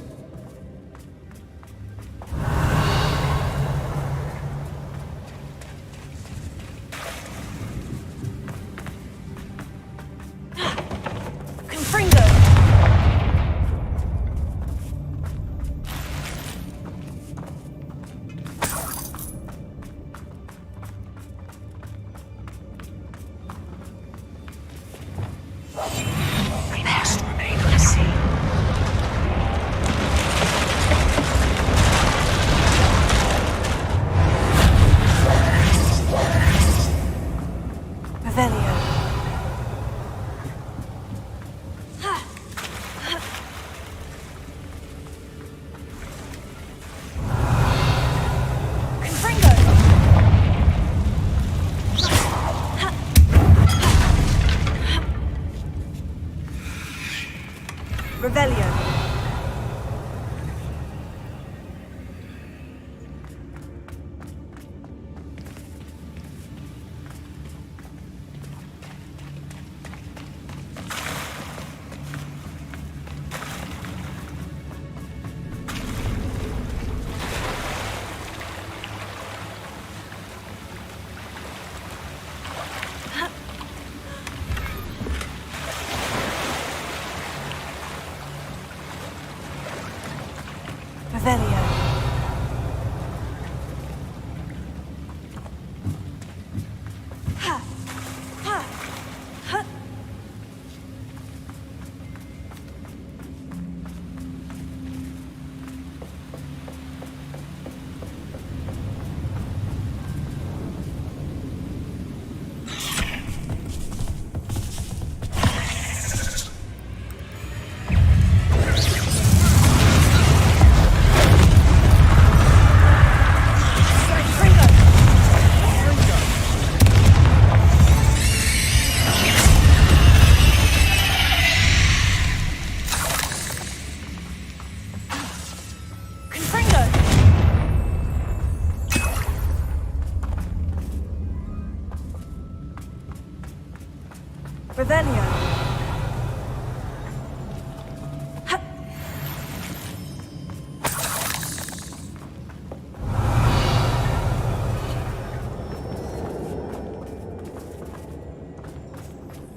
Revelio.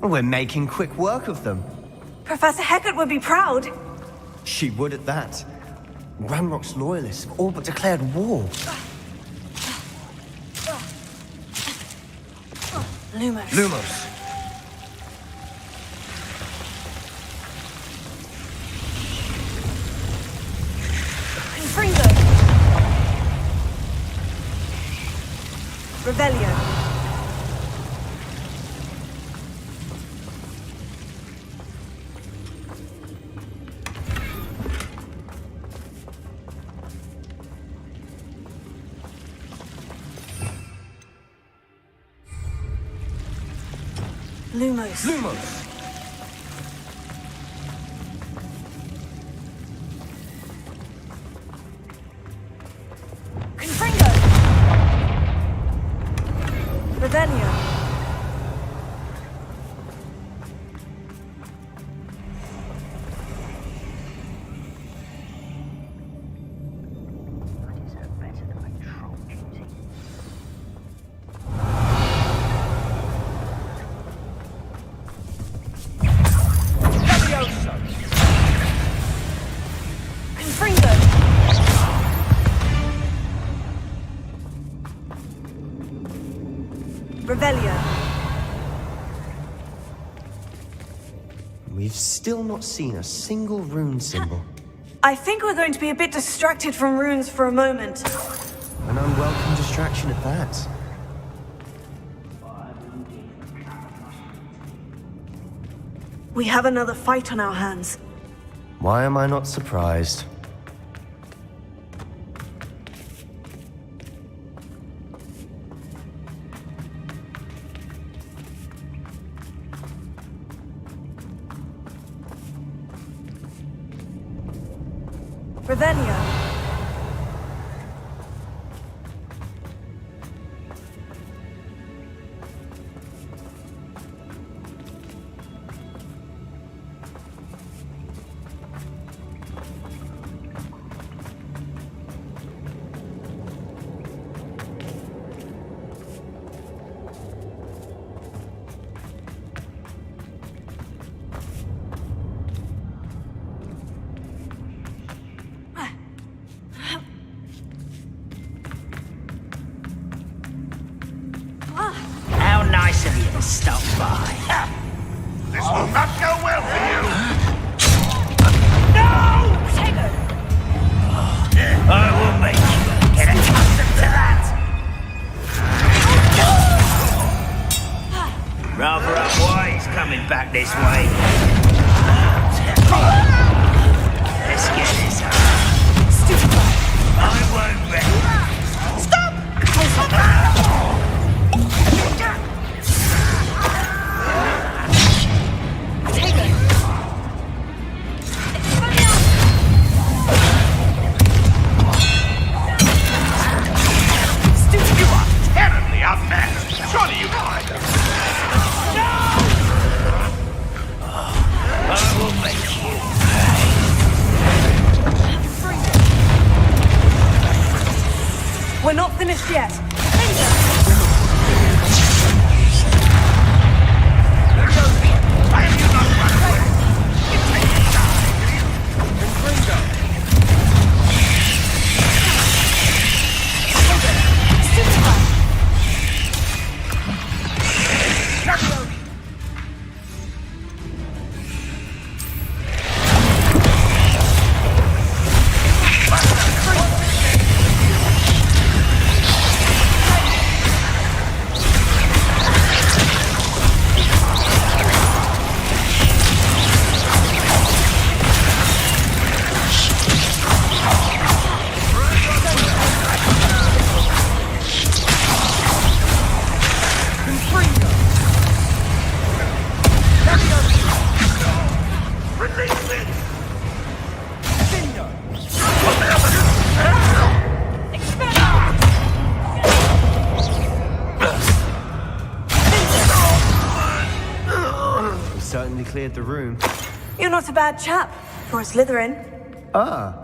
We're making quick work of them. Professor Hecat would be proud. She would at that. Ranrock's loyalists have all but declared war. Lumos. Lumos. Confringo. Revelio. Lumos. Lumos. Confringo. Revelio. Revelio. We've still not seen a single rune symbol. I think we're going to be a bit distracted from runes for a moment. An unwelcome distraction at that. We have another fight on our hands. Why am I not surprised? Revelio. How nice of you to stop by. This will not go well for you. No! I will make you get accustomed to that. Rather unwise coming back this way. Let's get this out. Stupid. I won't rest. Stop! You are terribly outmatched. Surely you can find us. I will make you pay. We're not finished yet. finally cleared the room. You're not a bad chap for a Slytherin. Ah,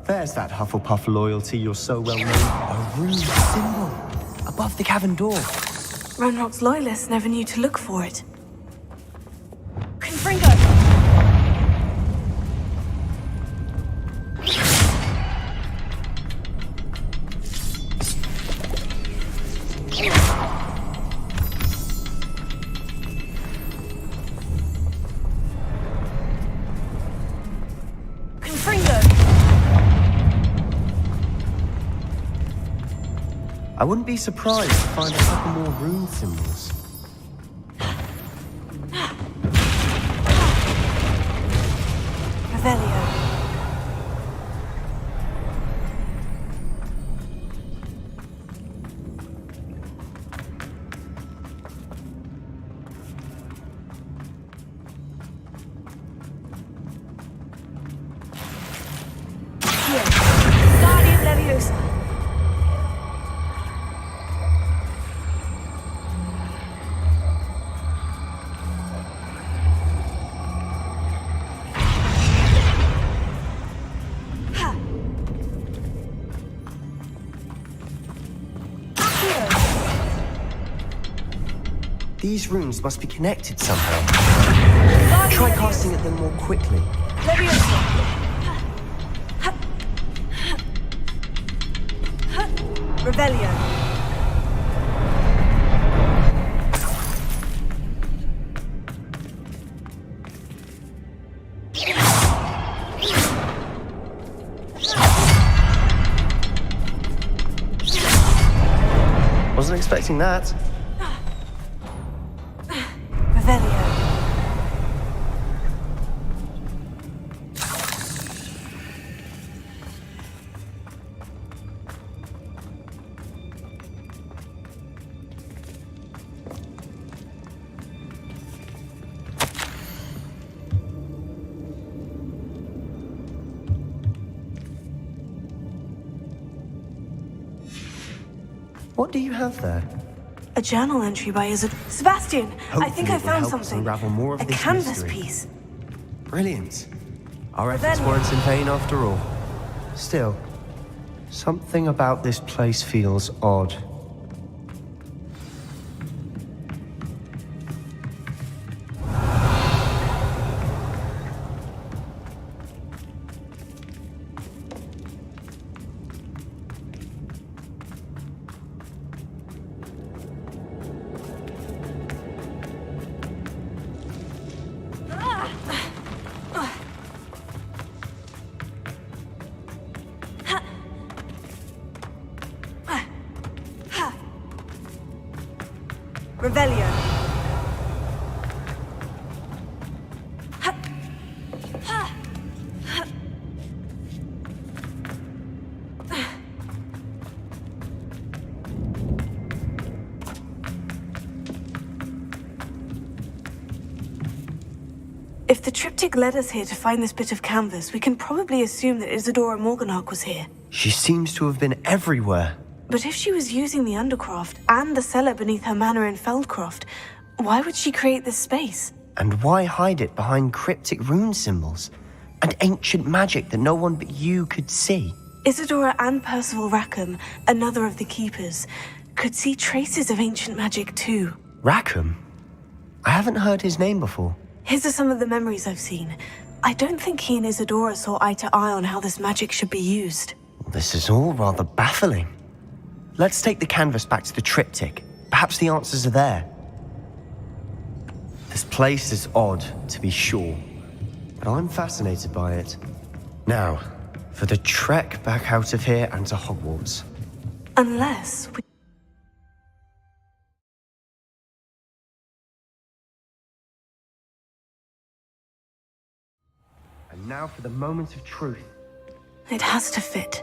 there's that Hufflepuff loyalty you're so well known. A rune symbol above the cavern door. Ranrock's loyalists never knew to look for it. Confringo! I wouldn't be surprised to find a couple more rune symbols. Revelio. Guardian Leviosa. These runes must be connected somehow. Try casting at them more quickly. Revelio. Wasn't expecting that. What do you have there? A journal entry by Isidore. Sebastian, I think I found something. Unravel more of a this canvas mystery. piece. Brilliant. Our efforts weren't in vain after all. Still, something about this place feels odd. Revelio. If the triptych led us here to find this bit of canvas, we can probably assume that Isadora Morganach was here. She seems to have been everywhere. But if she was using the Undercroft and the cellar beneath her manor in Feldcroft, why would she create this space? And why hide it behind cryptic rune symbols and ancient magic that no one but you could see? Isadora and Percival Rackham, another of the Keepers, could see traces of ancient magic too. Rackham? I haven't heard his name before. His are some of the memories I've seen. I don't think he and Isadora saw eye to eye on how this magic should be used. This is all rather baffling. Let's take the canvas back to the triptych. Perhaps the answers are there. This place is odd, to be sure, but I'm fascinated by it. Now, for the trek back out of here and to Hogwarts. Unless we... And now for the moment of truth. It has to fit.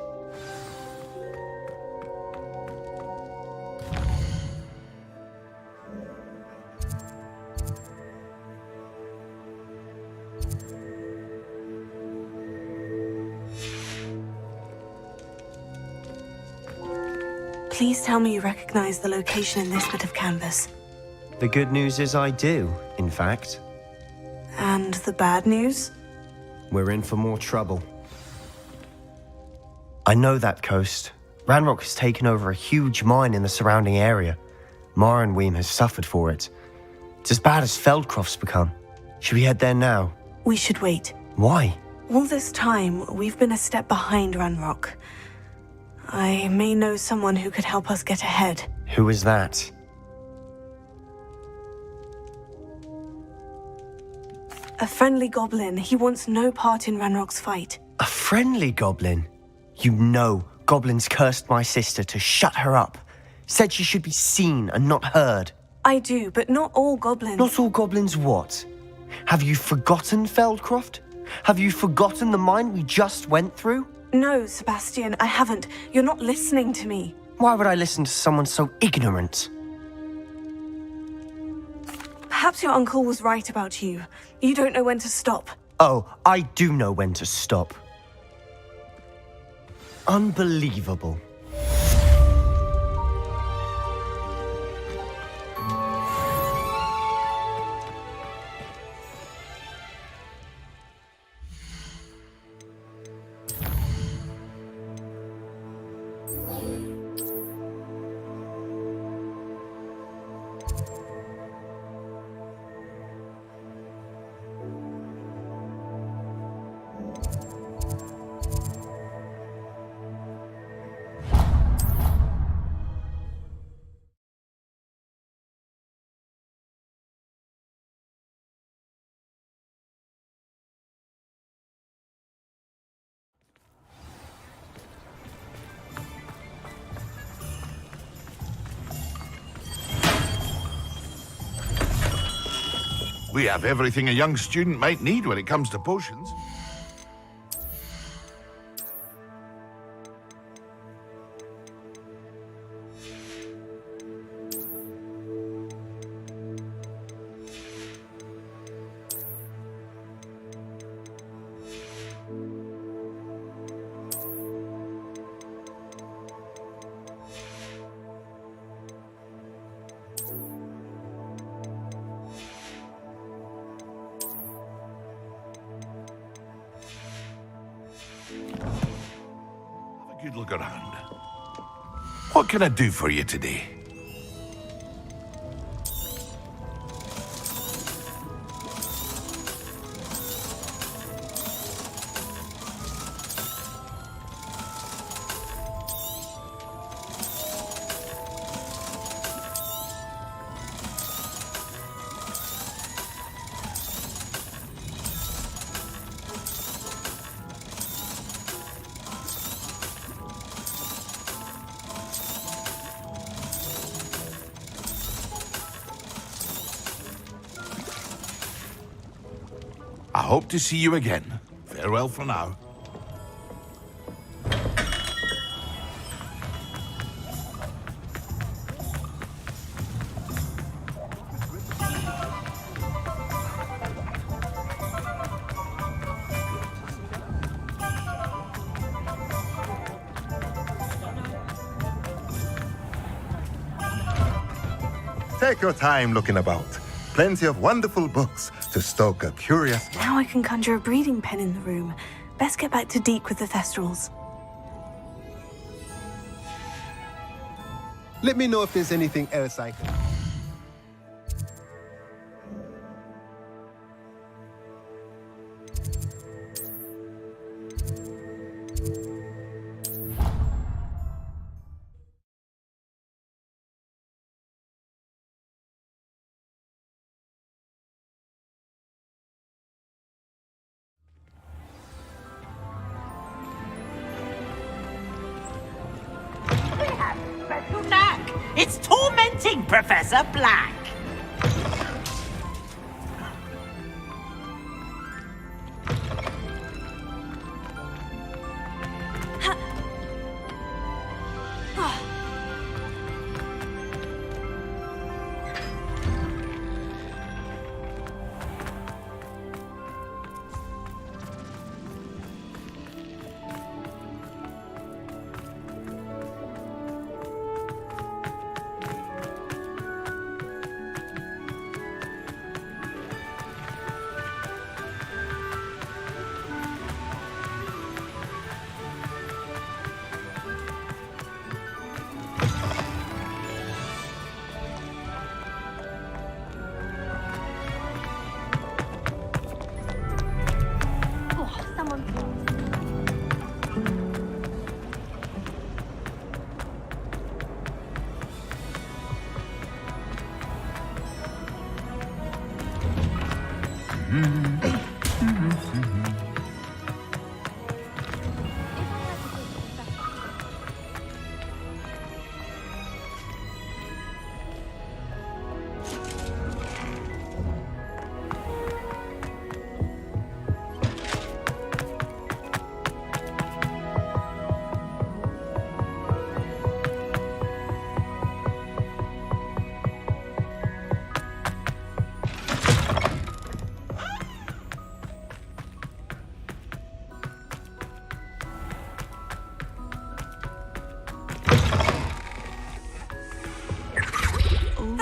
Please tell me you recognize the location in this bit of canvas. The good news is I do, in fact. And the bad news? We're in for more trouble. I know that coast. Ranrock has taken over a huge mine in the surrounding area. Marenweem has suffered for it. It's as bad as Feldcroft's become. Should we head there now? We should wait. Why? All this time, we've been a step behind Ranrock. I may know someone who could help us get ahead. Who is that? A friendly goblin. He wants no part in Ranrock's fight. A friendly goblin? You know goblins cursed my sister to shut her up. Said she should be seen and not heard. I do, but not all goblins. Not all goblins what? Have you forgotten Feldcroft? Have you forgotten the mine we just went through? No, Sebastian, I haven't. You're not listening to me. Why would I listen to someone so ignorant? Perhaps your uncle was right about you. You don't know when to stop. Oh, I do know when to stop. Unbelievable. We have everything a young student might need when it comes to potions. Good look around. What can I do for you today? I hope to see you again. Farewell for now. Take your time looking about. Plenty of wonderful books to stoke a curious... Now I can conjure a breathing pen in the room. Best get back to Deke with the Thestrals. Let me know if there's anything else I can... It's tormenting Professor Black.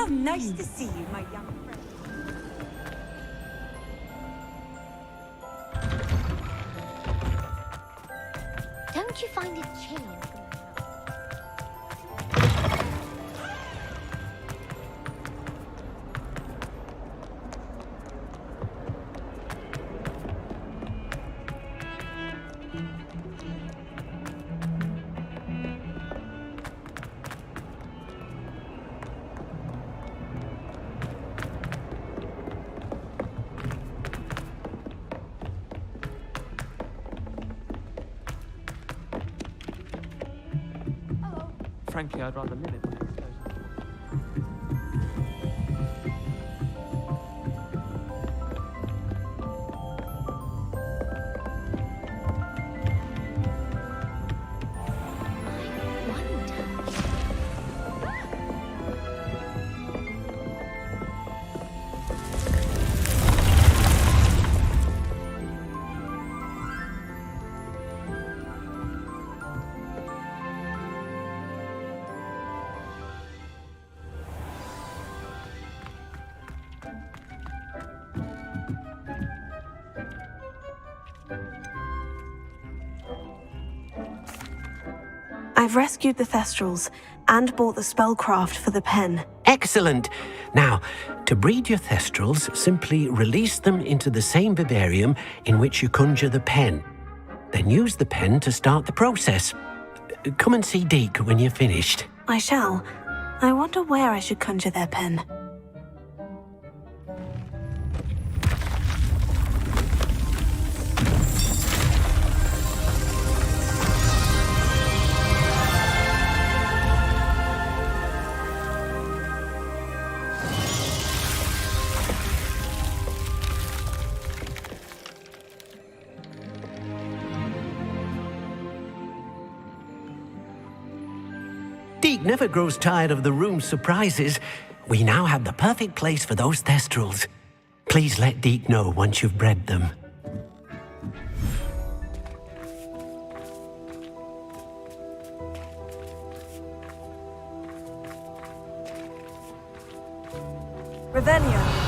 How nice to see you, my young friend. Don't you find it chilling? Frankly, I'd rather limit my exposure. I've rescued the Thestrals and bought the spellcraft for the pen. Excellent! Now, to breed your Thestrals, simply release them into the same vivarium in which you conjure the pen. Then use the pen to start the process. Come and see Deke when you're finished. I shall. I wonder where I should conjure their pen. Deke never grows tired of the room's surprises. We now have the perfect place for those Thestrals. Please let Deke know once you've bred them. Revelio.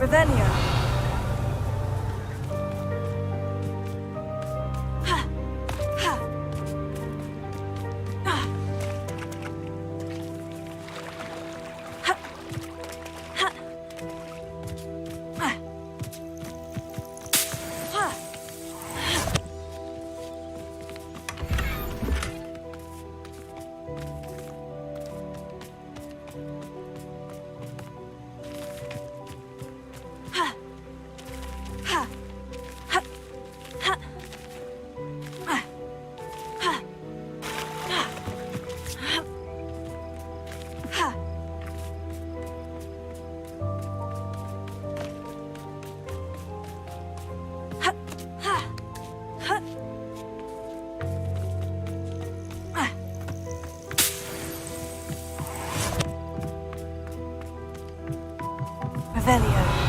Revelio. Revelio.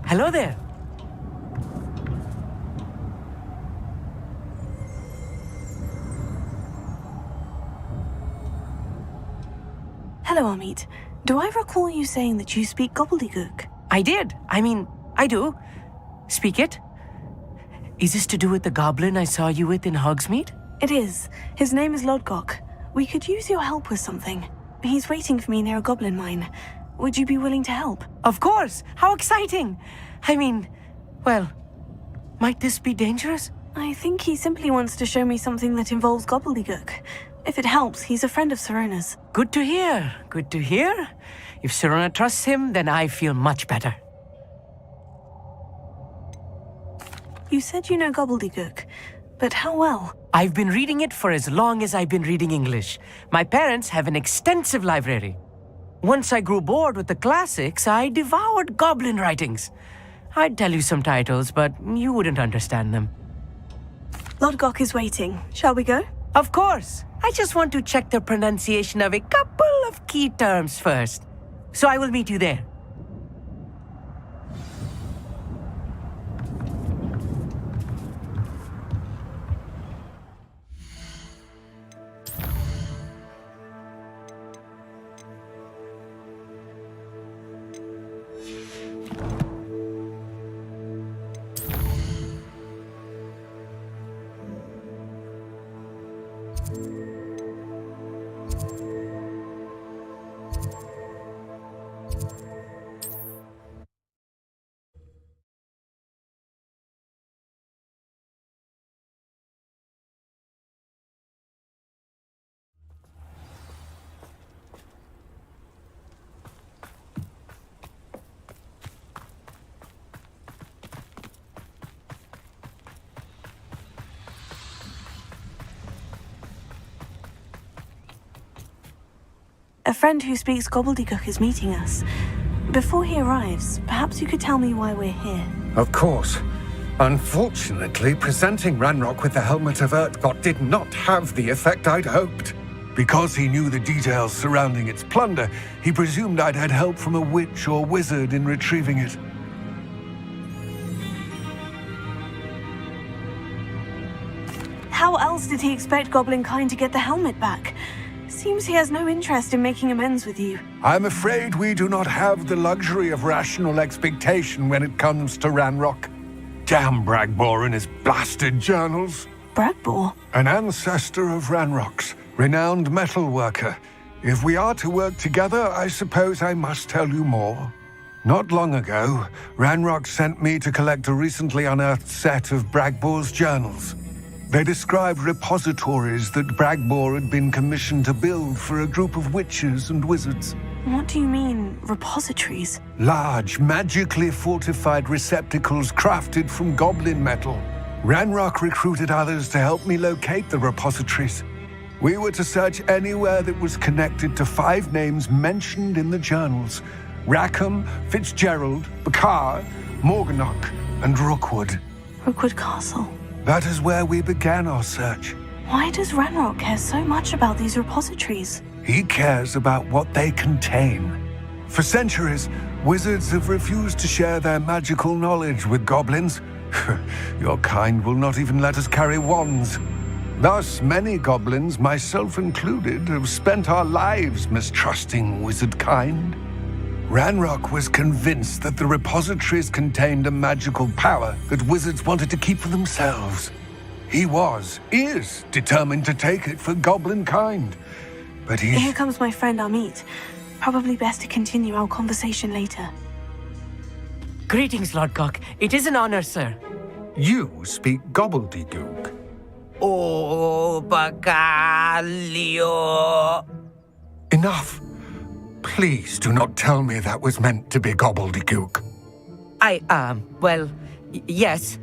Hello there. Hello, Amit. Do I recall you saying that you speak gobbledygook? I did. I do. Speak it. Is this to do with the goblin I saw you with in Hogsmeade? It is. His name is Lodgok. We could use your help with something. He's waiting for me near a goblin mine. Would you be willing to help? Of course! How exciting! Well, might this be dangerous? I think he simply wants to show me something that involves gobbledygook. If it helps, he's a friend of Serona's. Good to hear. Good to hear. If Serona trusts him, then I feel much better. You said you know gobbledygook, but how well? I've been reading it for as long as I've been reading English. My parents have an extensive library. Once I grew bored with the classics, I devoured goblin writings. I'd tell you some titles, but you wouldn't understand them. Lodgok is waiting. Shall we go? Of course. I just want to check the pronunciation of a couple of key terms first. So I will meet you there. A friend who speaks gobbledygook is meeting us. Before he arrives, perhaps you could tell me why we're here. Of course. Unfortunately, presenting Ranrock with the Helmet of Urtkot did not have the effect I'd hoped. Because he knew the details surrounding its plunder, he presumed I'd had help from a witch or wizard in retrieving it. How else did he expect Goblinkind to get the helmet back? Seems he has no interest in making amends with you. I'm afraid we do not have the luxury of rational expectation when it comes to Ranrock. Damn Bragbor and his blasted journals. Bragbor? An ancestor of Ranrock's, renowned metal worker. If we are to work together, I suppose I must tell you more. Not long ago, Ranrock sent me to collect a recently unearthed set of Bragbor's journals. They described repositories that Bragbor had been commissioned to build for a group of witches and wizards. What do you mean, repositories? Large, magically fortified receptacles crafted from goblin metal. Ranrock recruited others to help me locate the repositories. We were to search anywhere that was connected to 5 names mentioned in the journals: Rackham, Fitzgerald, Bakar, Morganach, and Rookwood. Rookwood Castle. That is where we began our search. Why does Ranrock care so much about these repositories? He cares about what they contain. For centuries, wizards have refused to share their magical knowledge with goblins. Your kind will not even let us carry wands. Thus, many goblins, myself included, have spent our lives mistrusting wizard kind. Ranrock was convinced that the repositories contained a magical power that wizards wanted to keep for themselves. He is determined to take it for goblin kind. But Here comes my friend Amit. Probably best to continue our conversation later. Greetings, Lodgok. It is an honor, sir. You speak gobbledygook. Oh, Bacalio. Enough. Please do not tell me that was meant to be gobbledygook. Yes.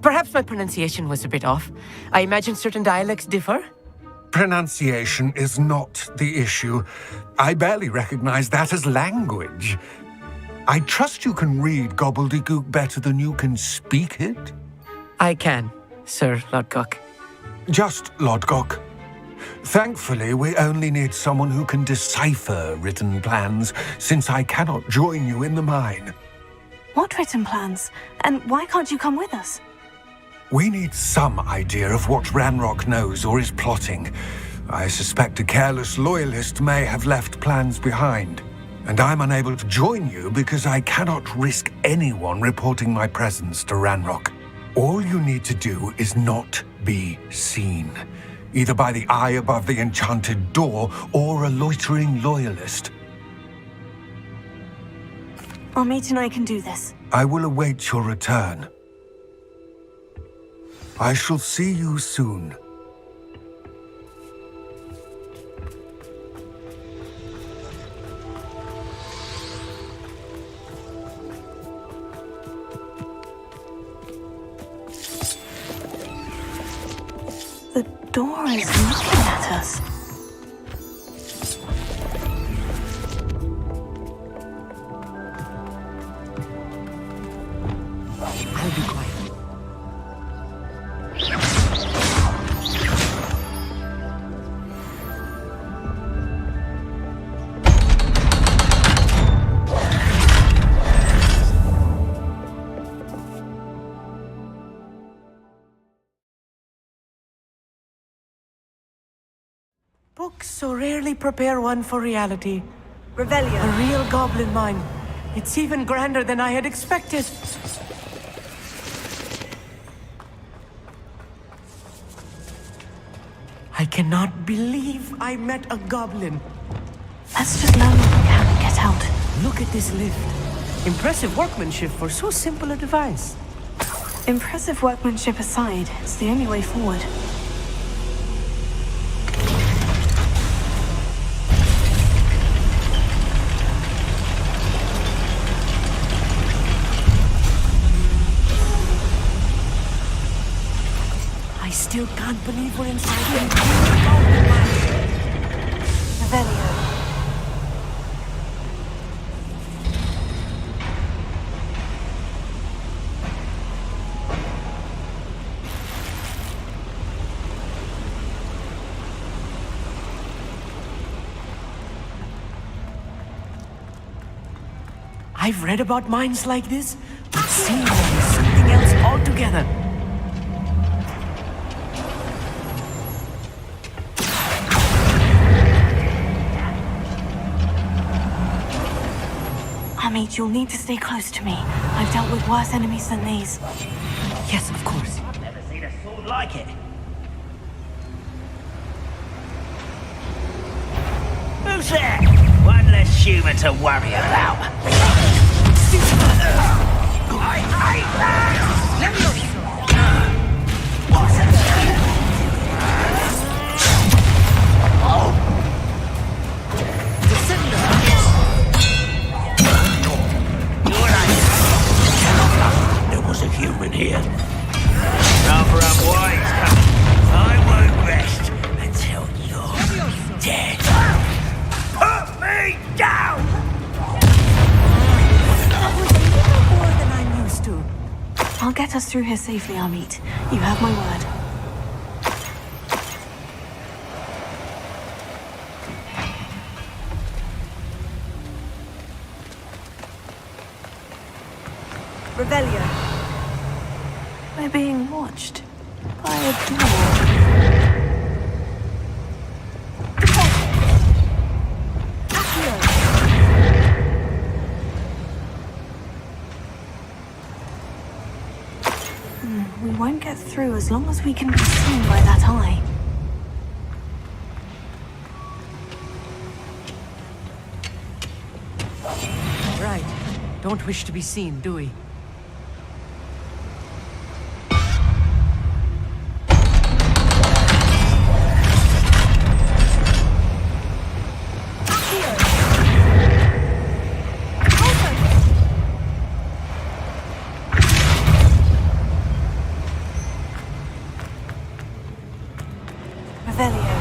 Perhaps my pronunciation was a bit off. I imagine certain dialects differ. Pronunciation is not the issue. I barely recognize that as language. I trust you can read gobbledygook better than you can speak it? I can, Sir Lodgok. Just Lodgok. Thankfully, we only need someone who can decipher written plans, since I cannot join you in the mine. What written plans? And why can't you come with us? We need some idea of what Ranrock knows or is plotting. I suspect a careless loyalist may have left plans behind. And I'm unable to join you because I cannot risk anyone reporting my presence to Ranrock. All you need to do is not be seen, either by the eye above the enchanted door or a loitering loyalist. Amit and I can do this. I will await your return. I shall see you soon. The door is looking at us. I'll be quiet. Books so rarely prepare one for reality. Revelio. A real goblin mine. It's even grander than I had expected. I cannot believe I met a goblin. Let's just learn what we can and get out. Look at this lift. Impressive workmanship for so simple a device. Impressive workmanship aside, it's the only way forward. I still can't believe we're inside a goblin mine. Revelio. I've read about mines like this, but seeing them is something else altogether. Amit, you'll need to stay close to me. I've dealt with worse enemies than these. Yes, of course. I've never seen a sword like it. Who's there? One less human to worry about. I hate that! Let me There was a human here. Rather unwise, I won't rest until you're dead. Put me down! More than I'm used to. I'll get us through here safely, Amit. You have my word. Revelio. We're being watched by a door. We won't get through as long as we can be seen by that eye. Right. Don't wish to be seen, do we? Revelio.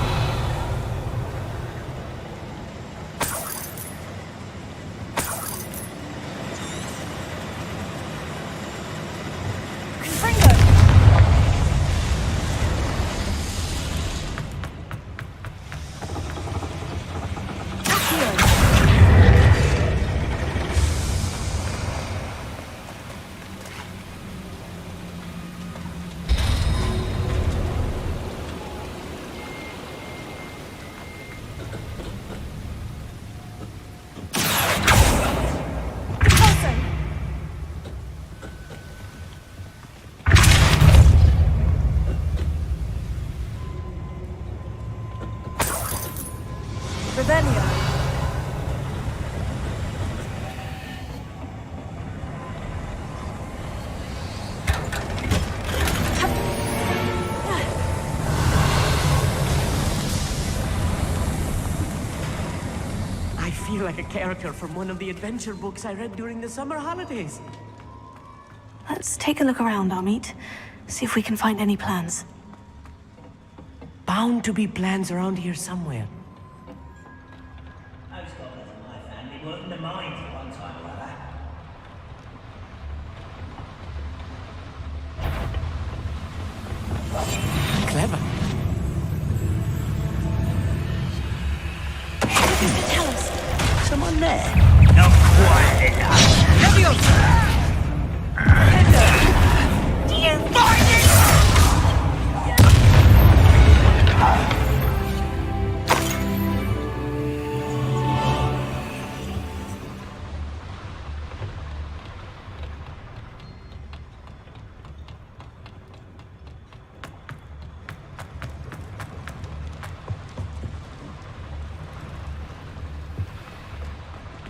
I feel like a character from one of the adventure books I read during the summer holidays. Let's take a look around, Amit. See if we can find any plans. Bound to be plans around here somewhere. Those goblins in my family worked in the mines at one time or other. Clever. Tell us. Someone there? Not quite enough. Leviosa! Do you find it?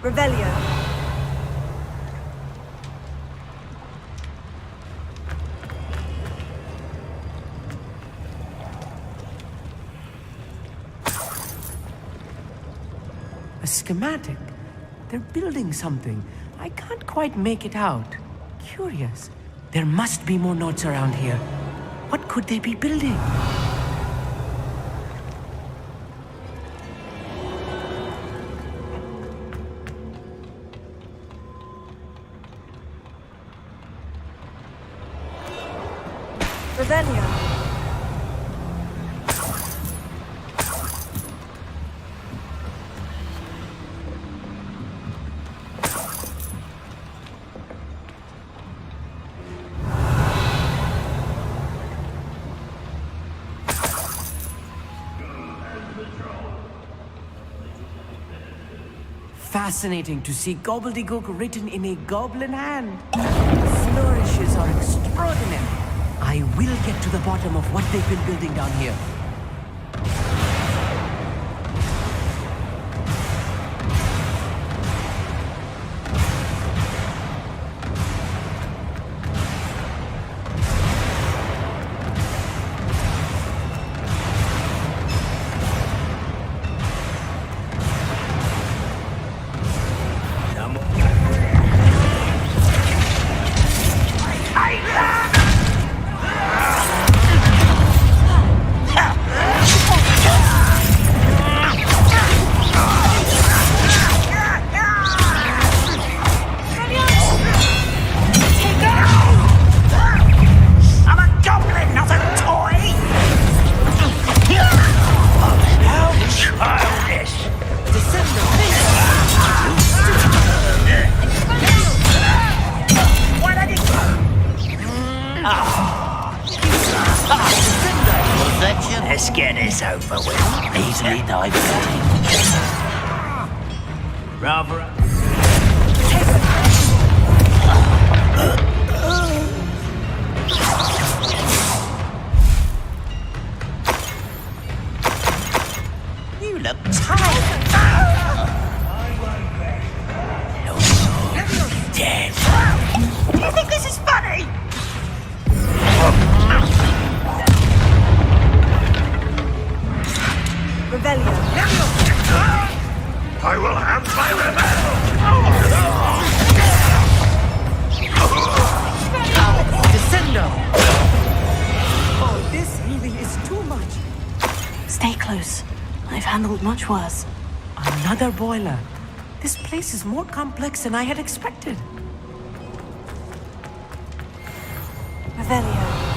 Revelio. A schematic. They're building something. I can't quite make it out. Curious. There must be more notes around here. What could they be building? Revelio. Fascinating to see gobbledygook written in a goblin hand. The flourishes are extraordinary. I will get to the bottom of what they've been building down here. Let's get this over with. Easily diverted. Rather. You look tired. Dead. Do you think this is funny? Revelio. I will have my revenge! Descendo! Oh, this really is too much. Stay close. I've handled much worse. Another boiler. This place is more complex than I had expected. Revelio.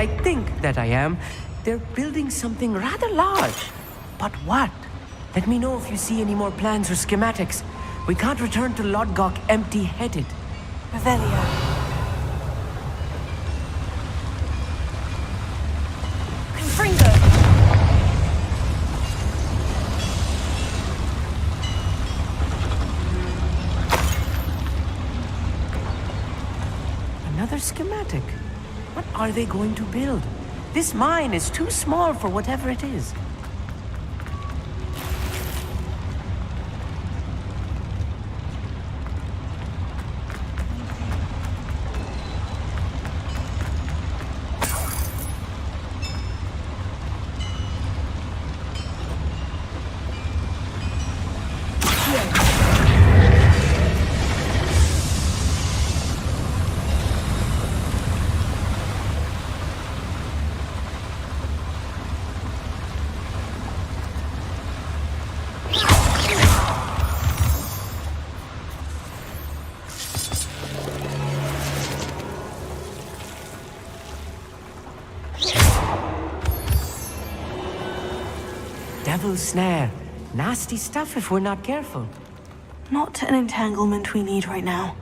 I think that I am, they're building something rather large. But what? Let me know if you see any more plans or schematics. We can't return to Lodgok empty-headed. Revelio. Another schematic. What are they going to build? This mine is too small for whatever it is. Devil's snare. Nasty stuff if we're not careful. Not an entanglement we need right now.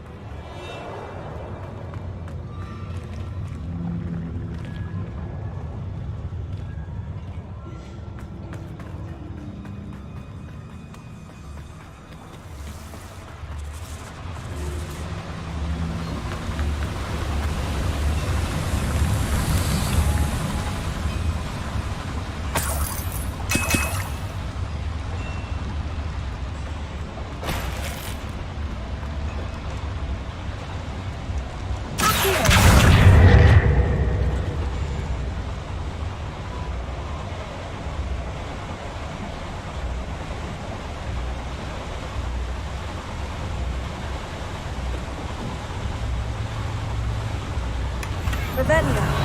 Revelio.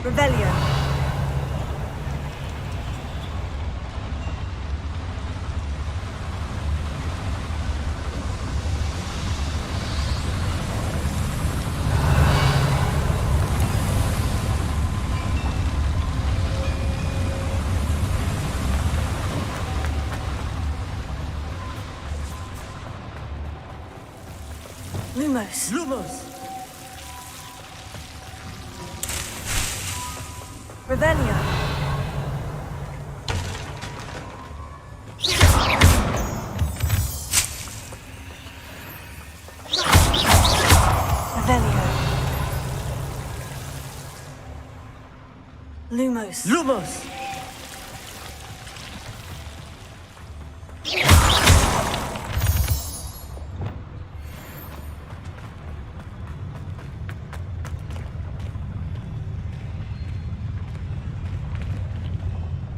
Revelio. Lumos. Lumos! Revelio. Revelio. Lumos. Lumos!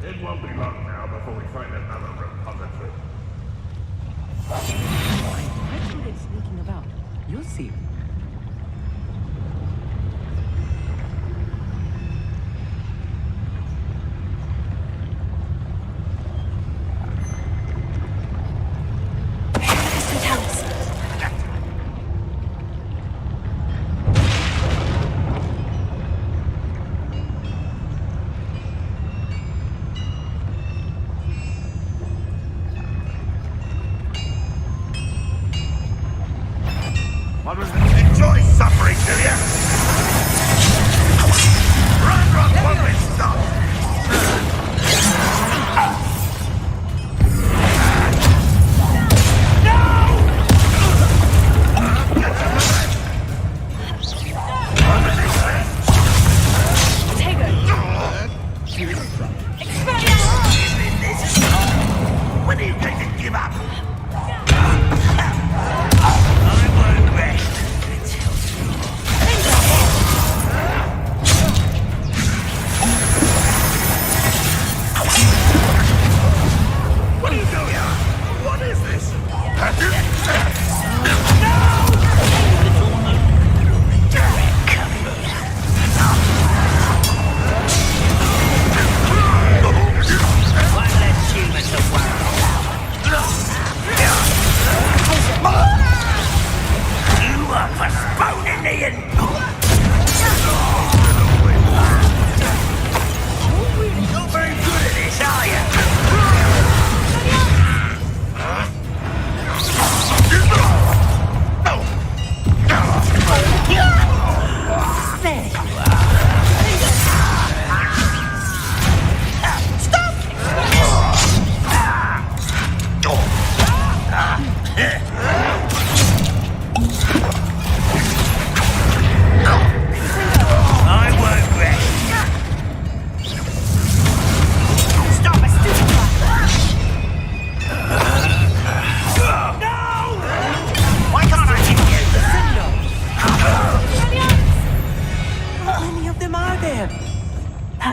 It won't be long now before we find another repository. I'm good at sneaking about. You'll see.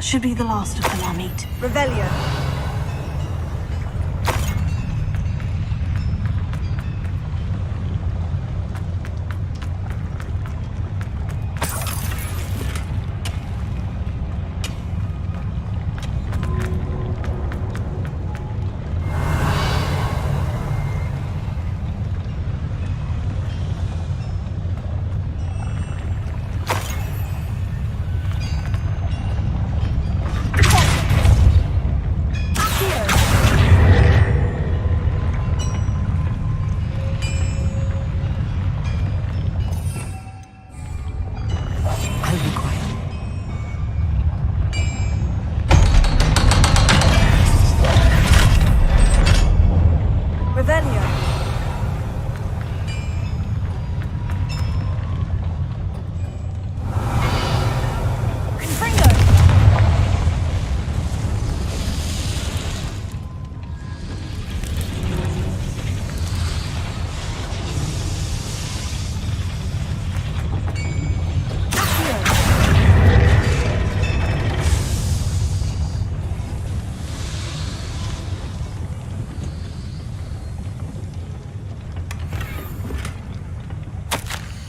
should be the last of them, Amit. Revelio.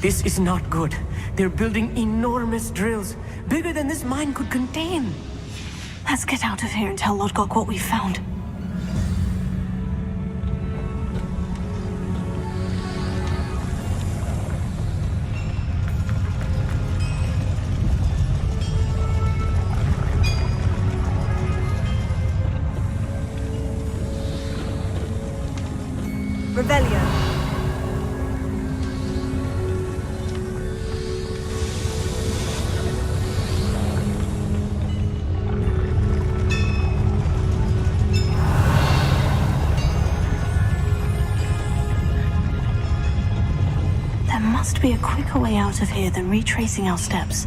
This is not good. They're building enormous drills, bigger than this mine could contain. Let's get out of here and tell Lodgok what we found. Revelio. There must be a quicker way out of here than retracing our steps.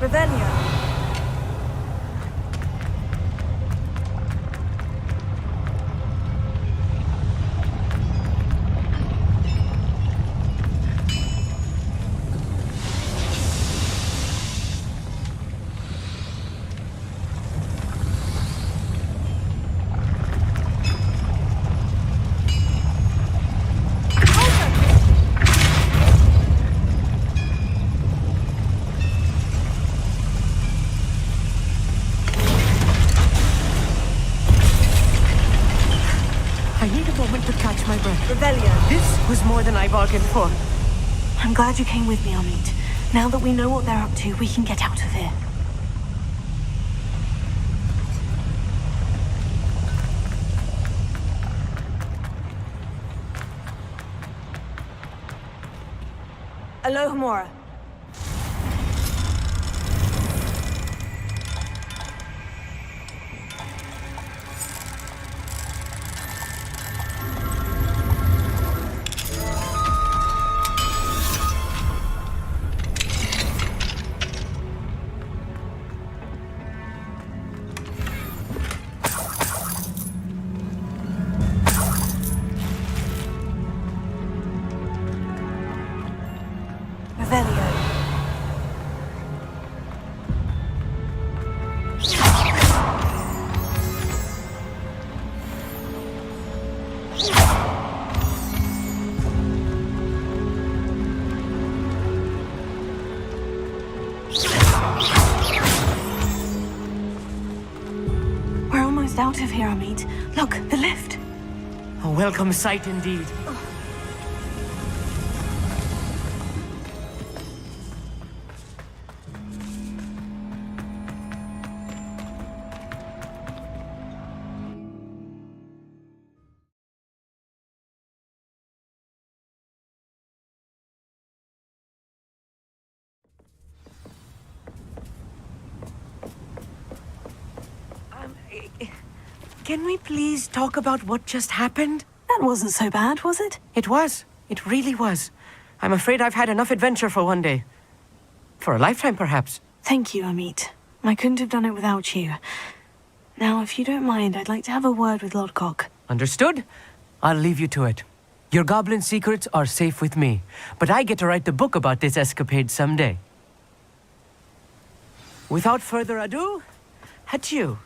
Revelio. I need a moment to catch my breath. Revelio. This was more than I bargained for. I'm glad you came with me, Amit. Now that we know what they're up to, we can get out of here. Alohomora. Revelio. We're almost out of here, Amit. Look, the lift. A welcome sight indeed. Can we please talk about what just happened? That wasn't so bad, was it? It was. It really was. I'm afraid I've had enough adventure for one day. For a lifetime, perhaps. Thank you, Amit. I couldn't have done it without you. Now, if you don't mind, I'd like to have a word with Lodcock. Understood? I'll leave you to it. Your goblin secrets are safe with me, but I get to write the book about this escapade someday. Without further ado, adieu.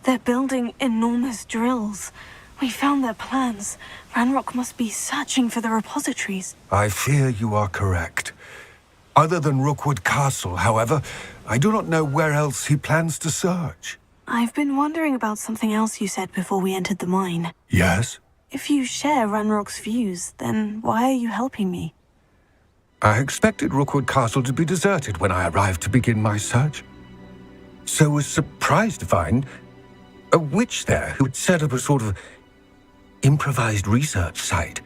They're building enormous drills. We found their plans. Ranrock must be searching for the repositories. I fear you are correct. Other than Rookwood Castle, however, I do not know where else he plans to search. I've been wondering about something else you said before we entered the mine. Yes? If you share Ranrock's views, then why are you helping me? I expected Rookwood Castle to be deserted when I arrived to begin my search. So was surprised to find a witch there who had set up a sort of improvised research site.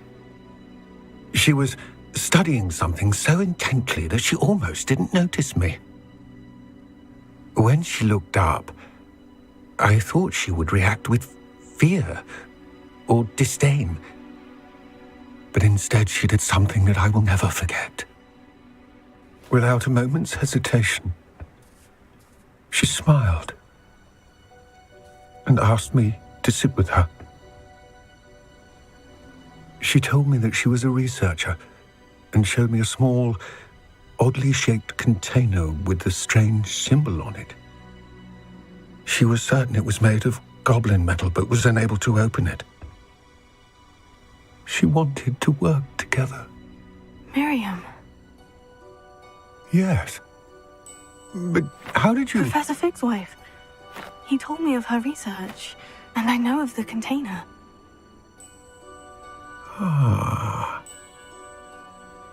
She was studying something so intently that she almost didn't notice me. When she looked up, I thought she would react with fear or disdain. But instead she did something that I will never forget. Without a moment's hesitation, she smiled and asked me to sit with her. She told me that she was a researcher and showed me a small, oddly shaped container with a strange symbol on it. She was certain it was made of goblin metal, but was unable to open it. She wanted to work together. Miriam. Yes. But how did you... Professor Fig's wife. He told me of her research, and I know of the container. Ah.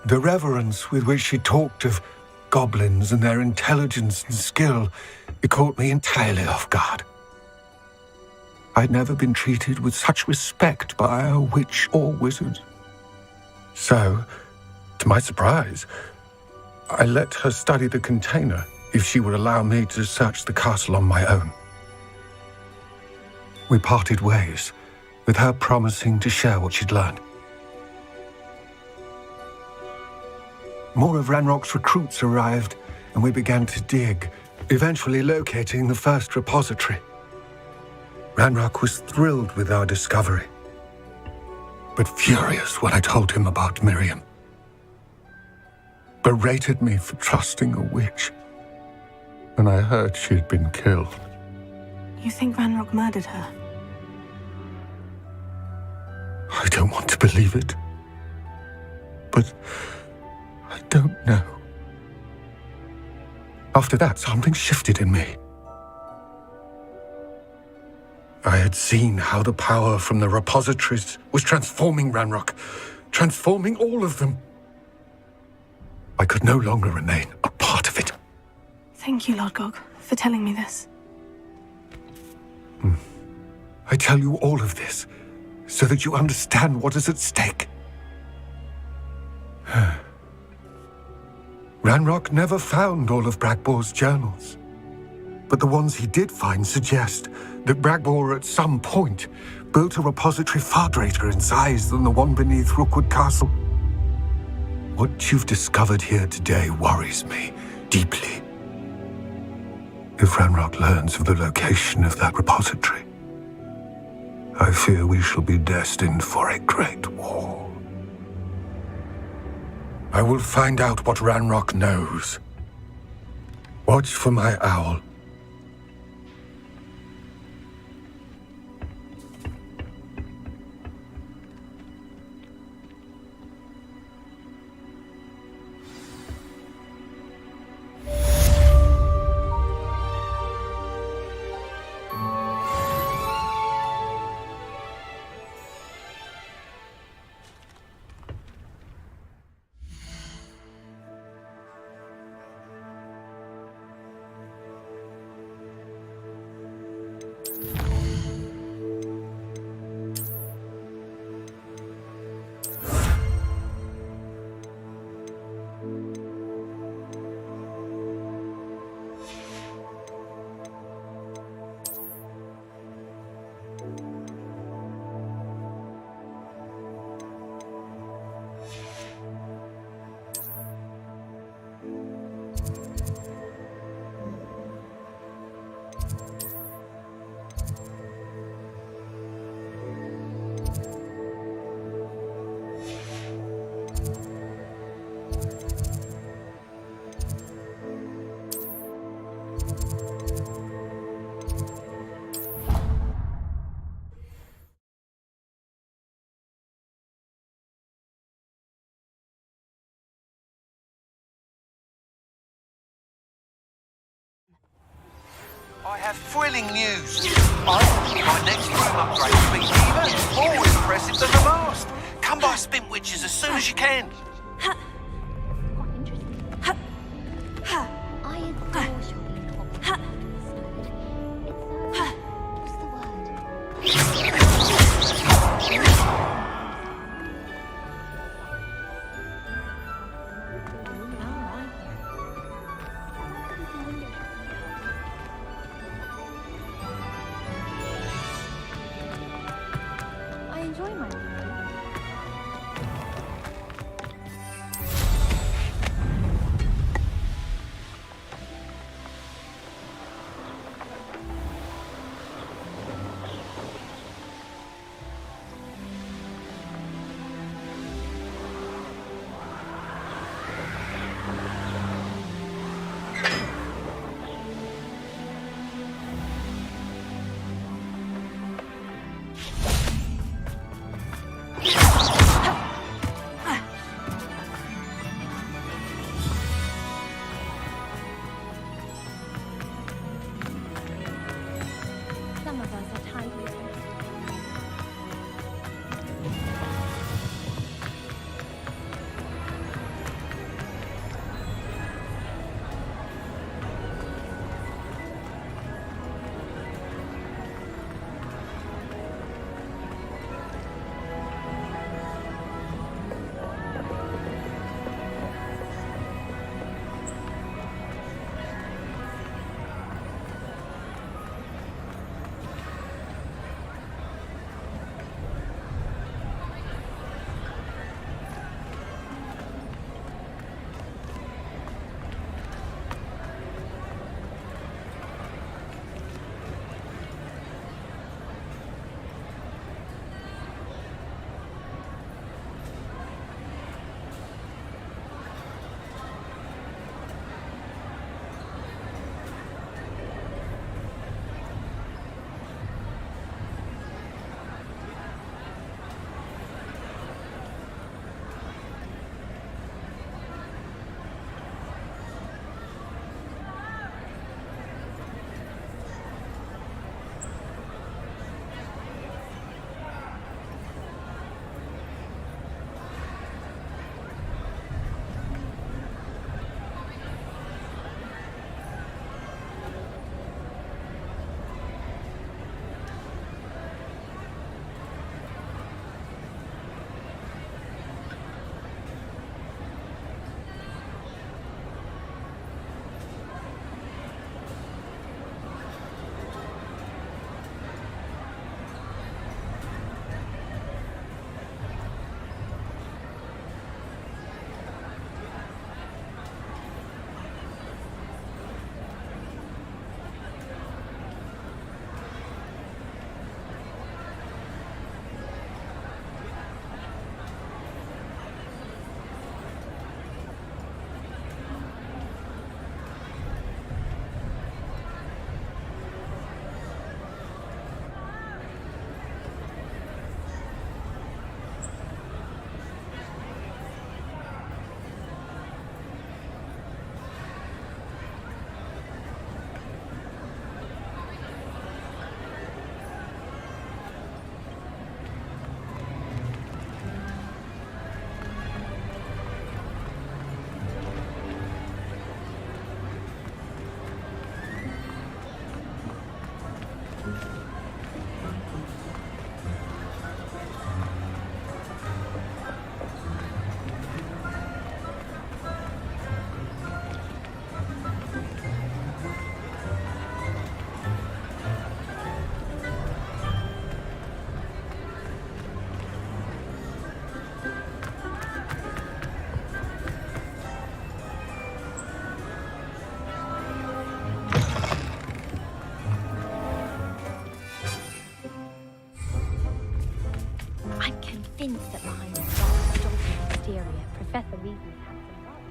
The reverence with which she talked of goblins and their intelligence and skill, it caught me entirely off guard. I'd never been treated with such respect by a witch or wizard. So, to my surprise, I let her study the container if she would allow me to search the castle on my own. We parted ways, with her promising to share what she'd learned. More of Ranrock's recruits arrived, and we began to dig, eventually locating the first repository. Ranrock was thrilled with our discovery, but furious when I told him about Miriam. Berated me for trusting a witch, and I heard she had been killed. You think Ranrock murdered her? I don't want to believe it, but I don't know. After that, something shifted in me. I had seen how the power from the repositories was transforming Ranrock, transforming all of them. I could no longer remain a part of it. Thank you, Lodgok, for telling me this. I tell you all of this so that you understand what is at stake. Ranrock never found all of Bragbor's journals, but the ones he did find suggest that Bragbor at some point built a repository far greater in size than the one beneath Rookwood Castle. What you've discovered here today worries me deeply. If Ranrock learns of the location of that repository, I fear we shall be destined for a great war. I will find out what Ranrock knows. Watch for my owl. I have thrilling news. My next room upgrade will be even more impressive than the last. Come by Spintwitches as soon as you can. I adore shopping in Hogwarts. What's the word? I enjoy my weekend. Some of us are tied with her. convinced that behind this dark, stalking exterior, Professor Weasley had some right.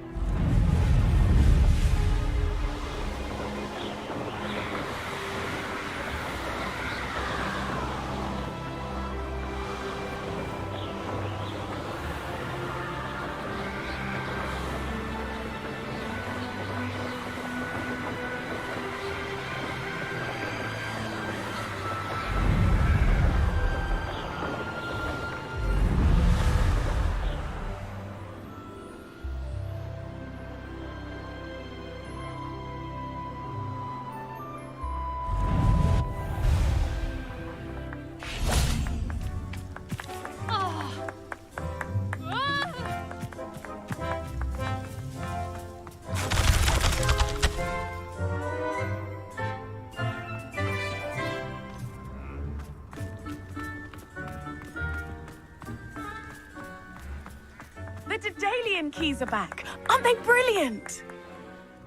Daedalian keys are back. Aren't they brilliant?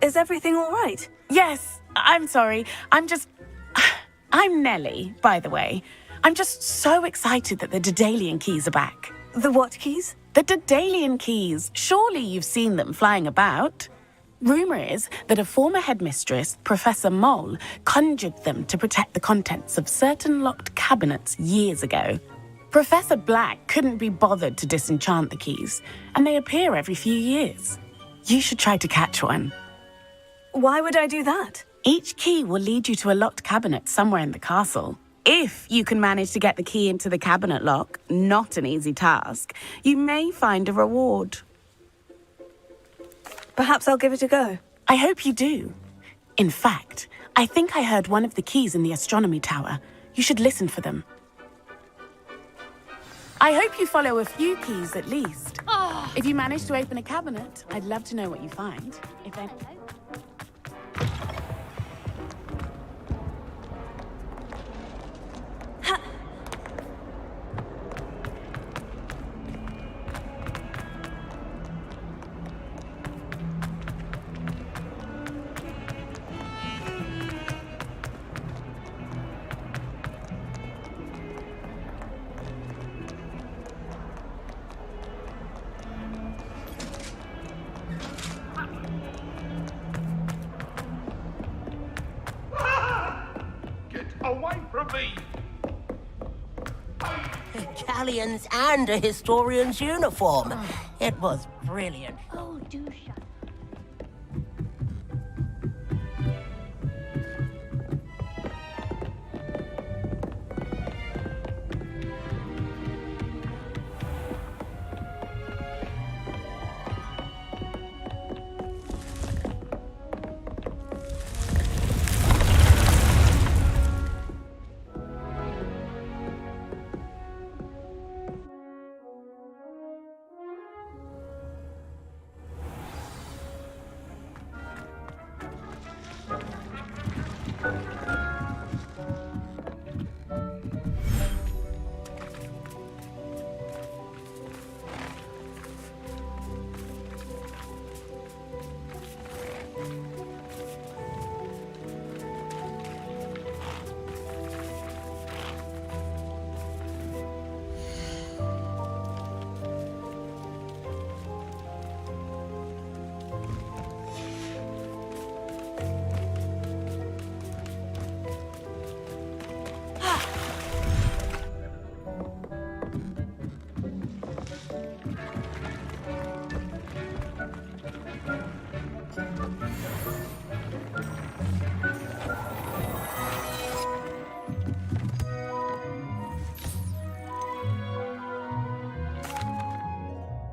Is everything all right? Yes, I'm sorry. I'm Nellie, by the way. I'm just so excited that the Daedalian keys are back. The what keys? The Daedalian keys. Surely you've seen them flying about. Rumour is that a former headmistress, Professor Moll, conjured them to protect the contents of certain locked cabinets years ago. Professor Black couldn't be bothered to disenchant the keys, and they appear every few years. You should try to catch one. Why would I do that? Each key will lead you to a locked cabinet somewhere in the castle. If you can manage to get the key into the cabinet lock, not an easy task, you may find a reward. Perhaps I'll give it a go. I hope you do. In fact, I think I heard one of the keys in the astronomy tower. You should listen for them. I hope you follow a few keys at least. If you manage to open a cabinet, I'd love to know what you find. If any... Away from me! Galleons and a historian's uniform. It was brilliant. Oh, do shut.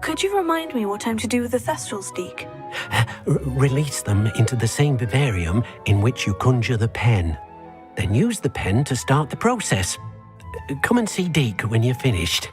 Could you remind me what I'm to do with the Thestrals, Deke? Release them into the same vivarium in which you conjure the pen. Then use the pen to start the process. Come and see Deke when you're finished.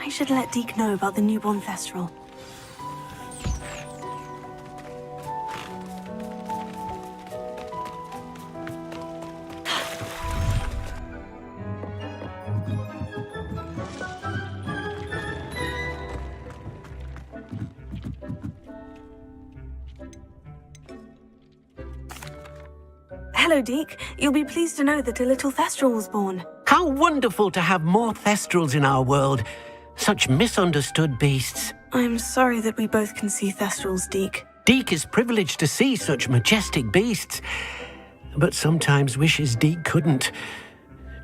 I should let Deke know about the newborn Thestral. Hello, Deke. You'll be pleased to know that a little Thestral was born. How wonderful to have more Thestrals in our world. Such misunderstood beasts. I'm sorry that we both can see Thestrals, Deke. Deke is privileged to see such majestic beasts, but sometimes wishes Deke couldn't.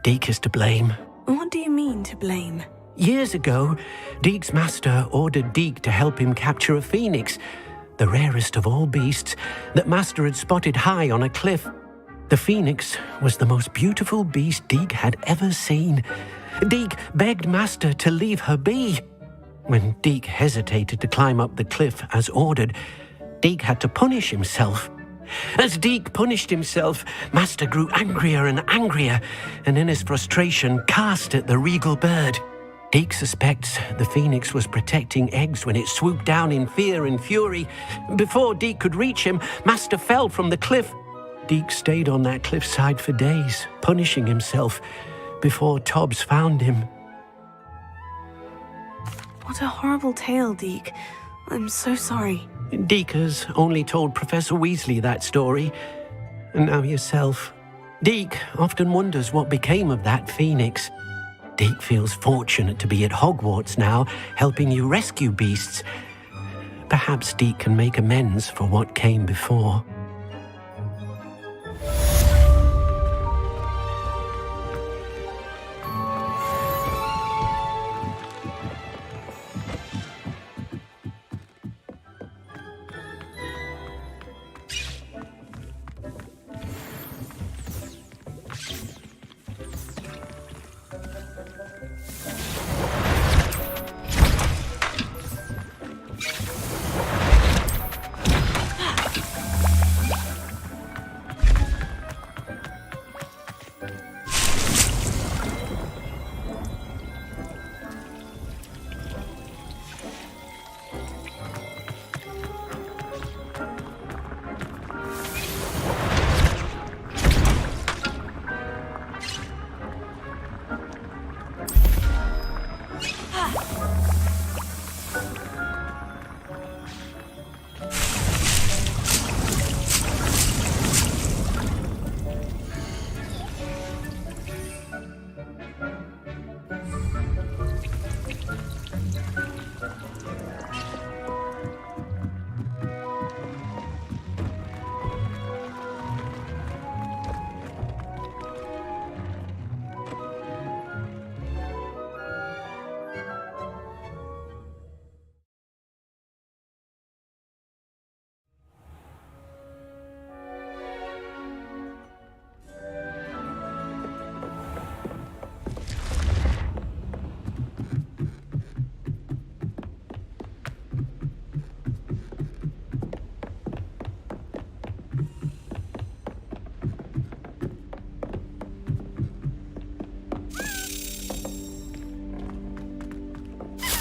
Deke is to blame. What do you mean, to blame? Years ago, Deke's master ordered Deke to help him capture a phoenix, the rarest of all beasts that Master had spotted high on a cliff. The phoenix was the most beautiful beast Deek had ever seen. Deek begged Master to leave her be. When Deek hesitated to climb up the cliff as ordered, Deek had to punish himself. As Deek punished himself, Master grew angrier and angrier, and in his frustration cast at the regal bird. Deek suspects the phoenix was protecting eggs when it swooped down in fear and fury. Before Deek could reach him, Master fell from the cliff. Deek stayed on that cliffside for days, punishing himself, before Tobbs found him. What a horrible tale, Deek. I'm so sorry. Deek has only told Professor Weasley that story, and now yourself. Deek often wonders what became of that phoenix. Deek feels fortunate to be at Hogwarts now, helping you rescue beasts. Perhaps Deek can make amends for what came before.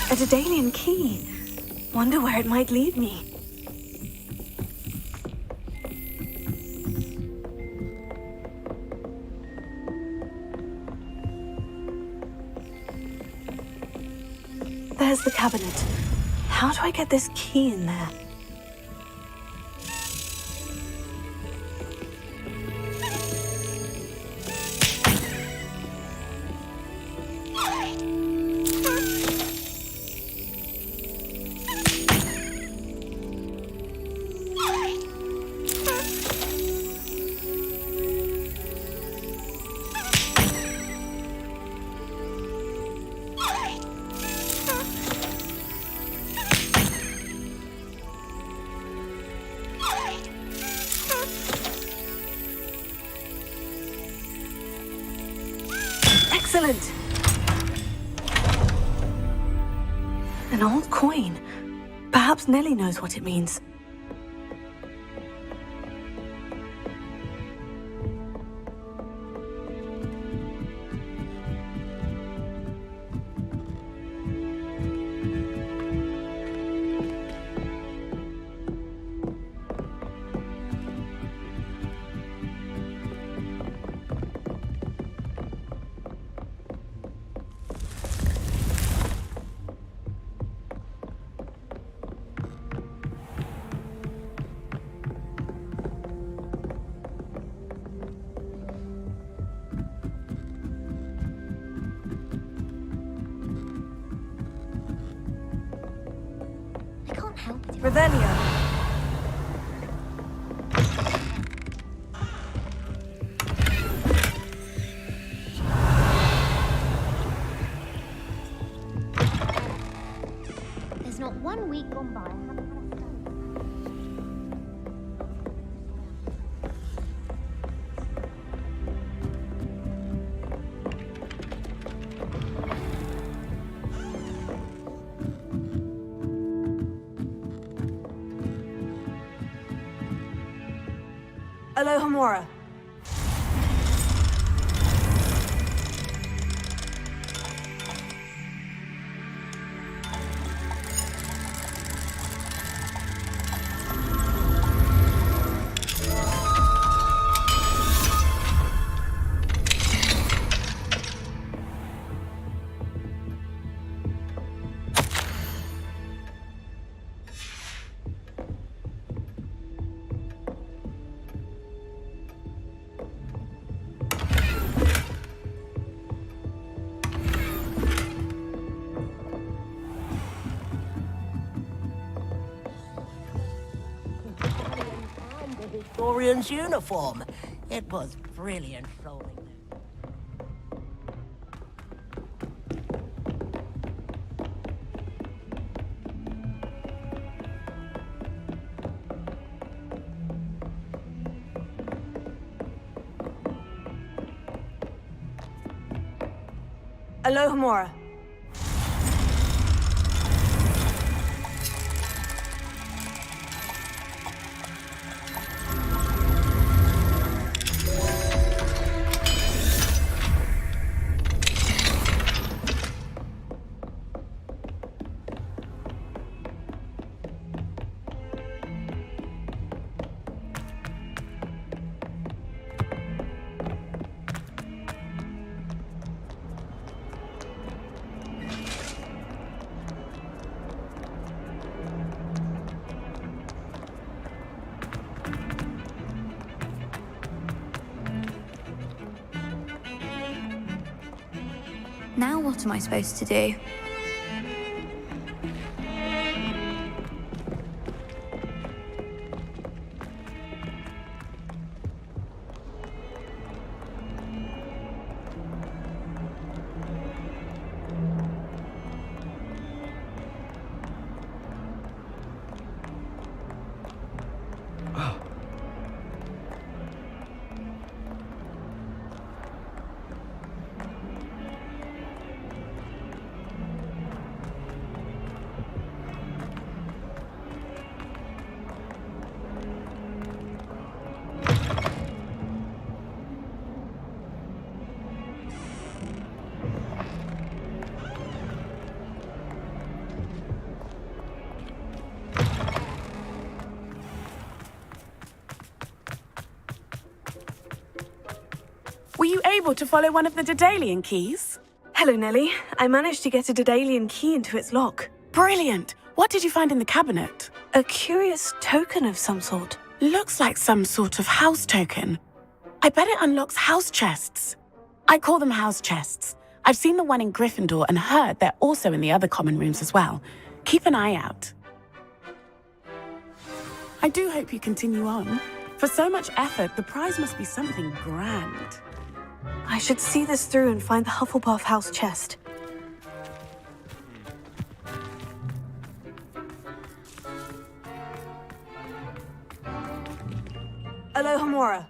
A Daedalian key. Wonder where it might lead me. There's the cabinet. How do I get this key in there? Excellent! An old coin. Perhaps Nellie knows what it means. Revelio. There's not 1 week gone by I haven't had a Alohomora. Historian's uniform. It was brilliant folding them. Alohomora. Now what am I supposed to do? Were you able to follow one of the Daedalian keys? Hello, Nellie. I managed to get a Daedalian key into its lock. Brilliant! What did you find in the cabinet? A curious token of some sort. Looks like some sort of house token. I bet it unlocks house chests. I call them house chests. I've seen the one in Gryffindor and heard they're also in the other common rooms as well. Keep an eye out. I do hope you continue on. For so much effort, the prize must be something grand. I should see this through and find the Hufflepuff house chest. Alohomora.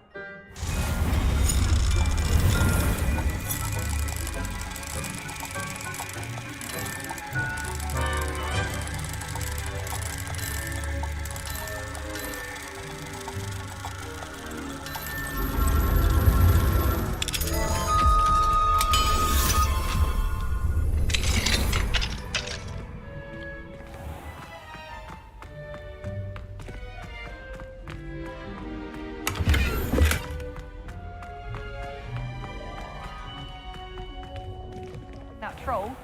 That troll.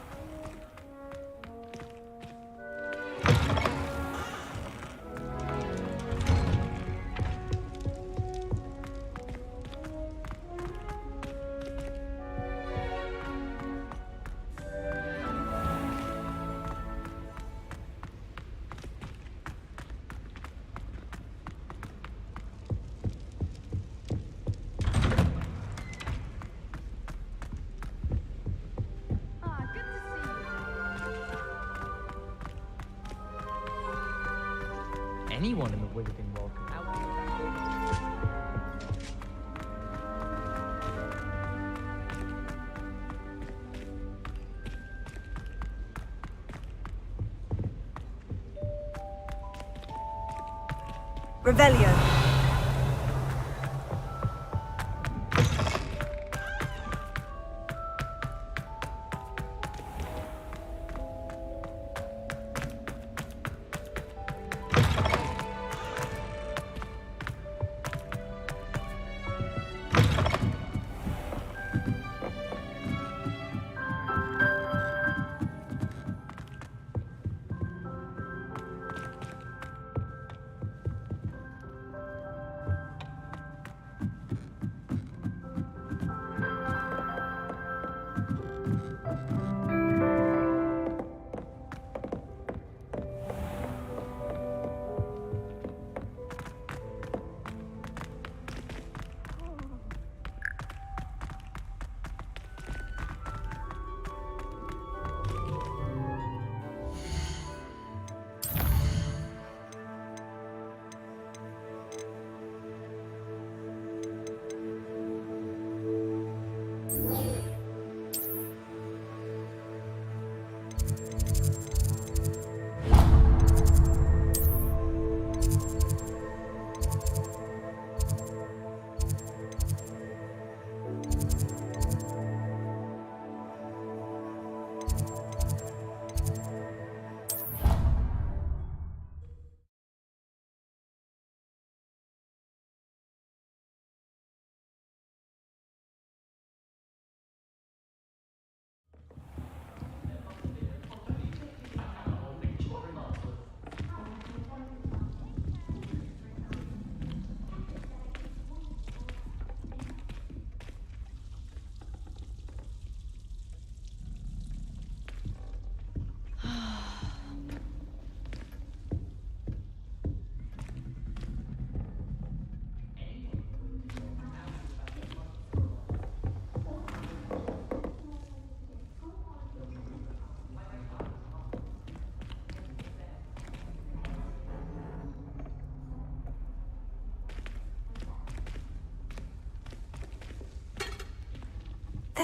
Anyone in the wizarding world can help you. Revelio.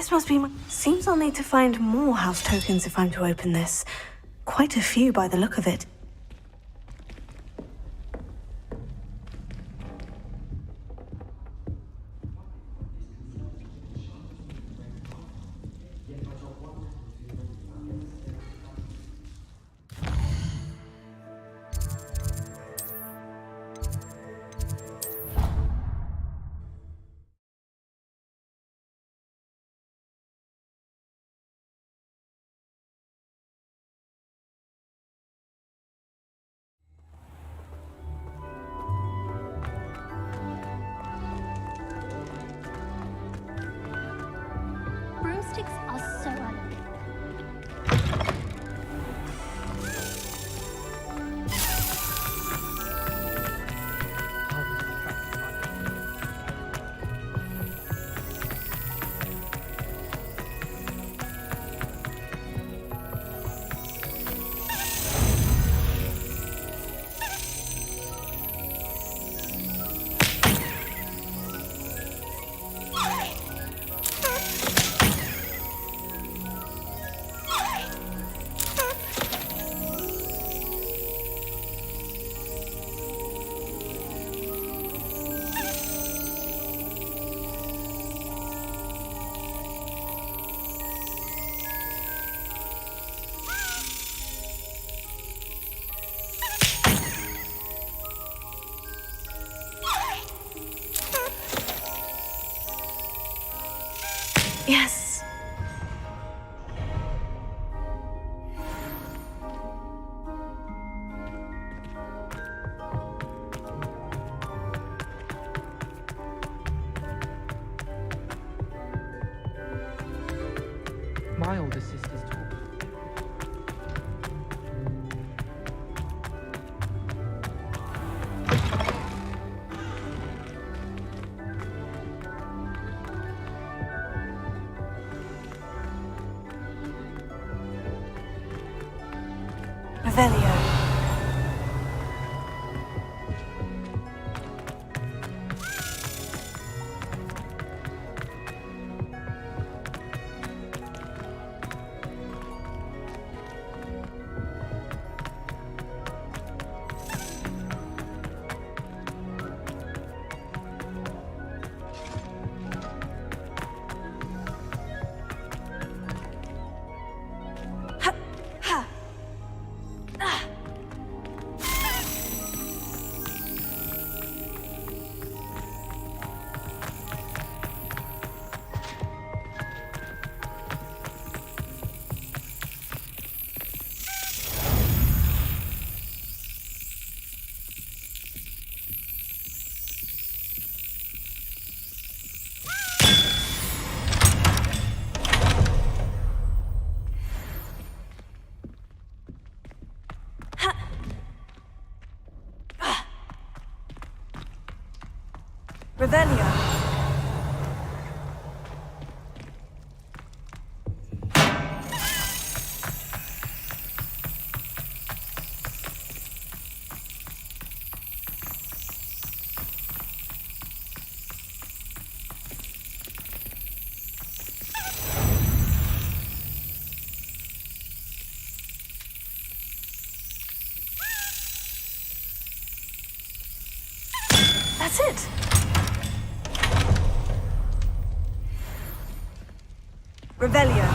This must be my... Seems I'll need to find more house tokens if I'm to open this. Quite a few by the look of it. Broomsticks are so unlucky. Yes. My older sister's taught. Revelio. Revelio. That's it. Revelio.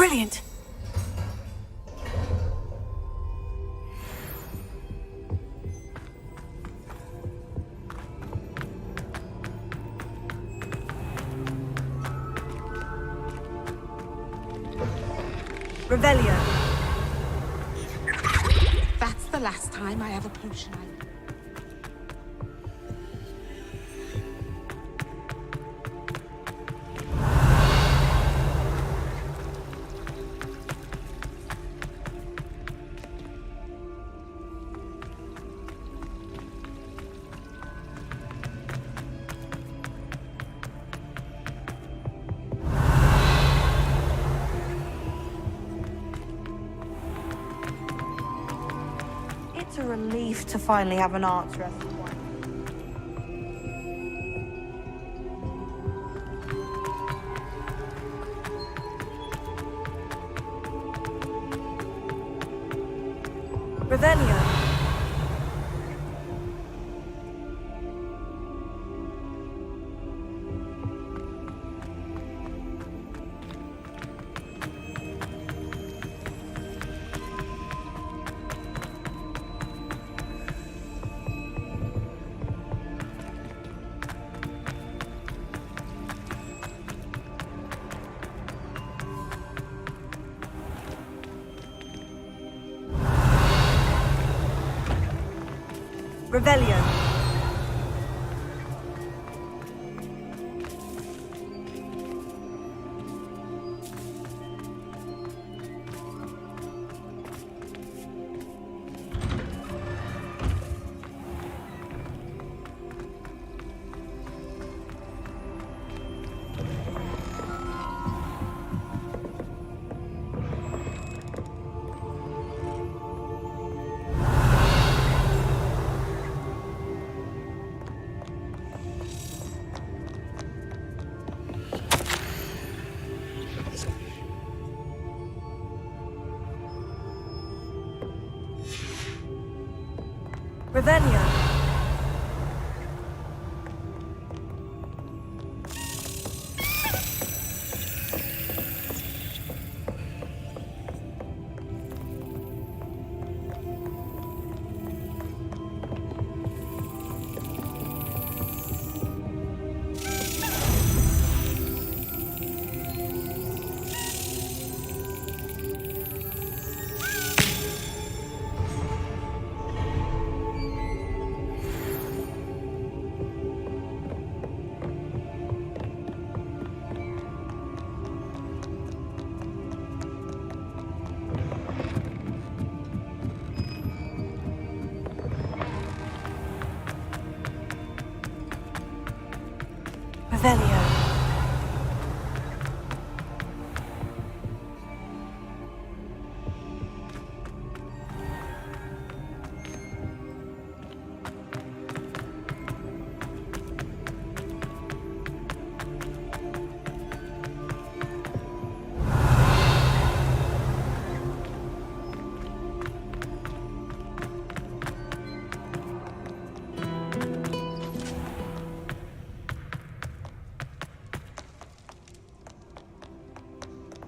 Brilliant. Revelio. That's the last time I have a potion. It's a relief to finally have an answer as to why. Revelio. Revelio. Revelio. Revelio.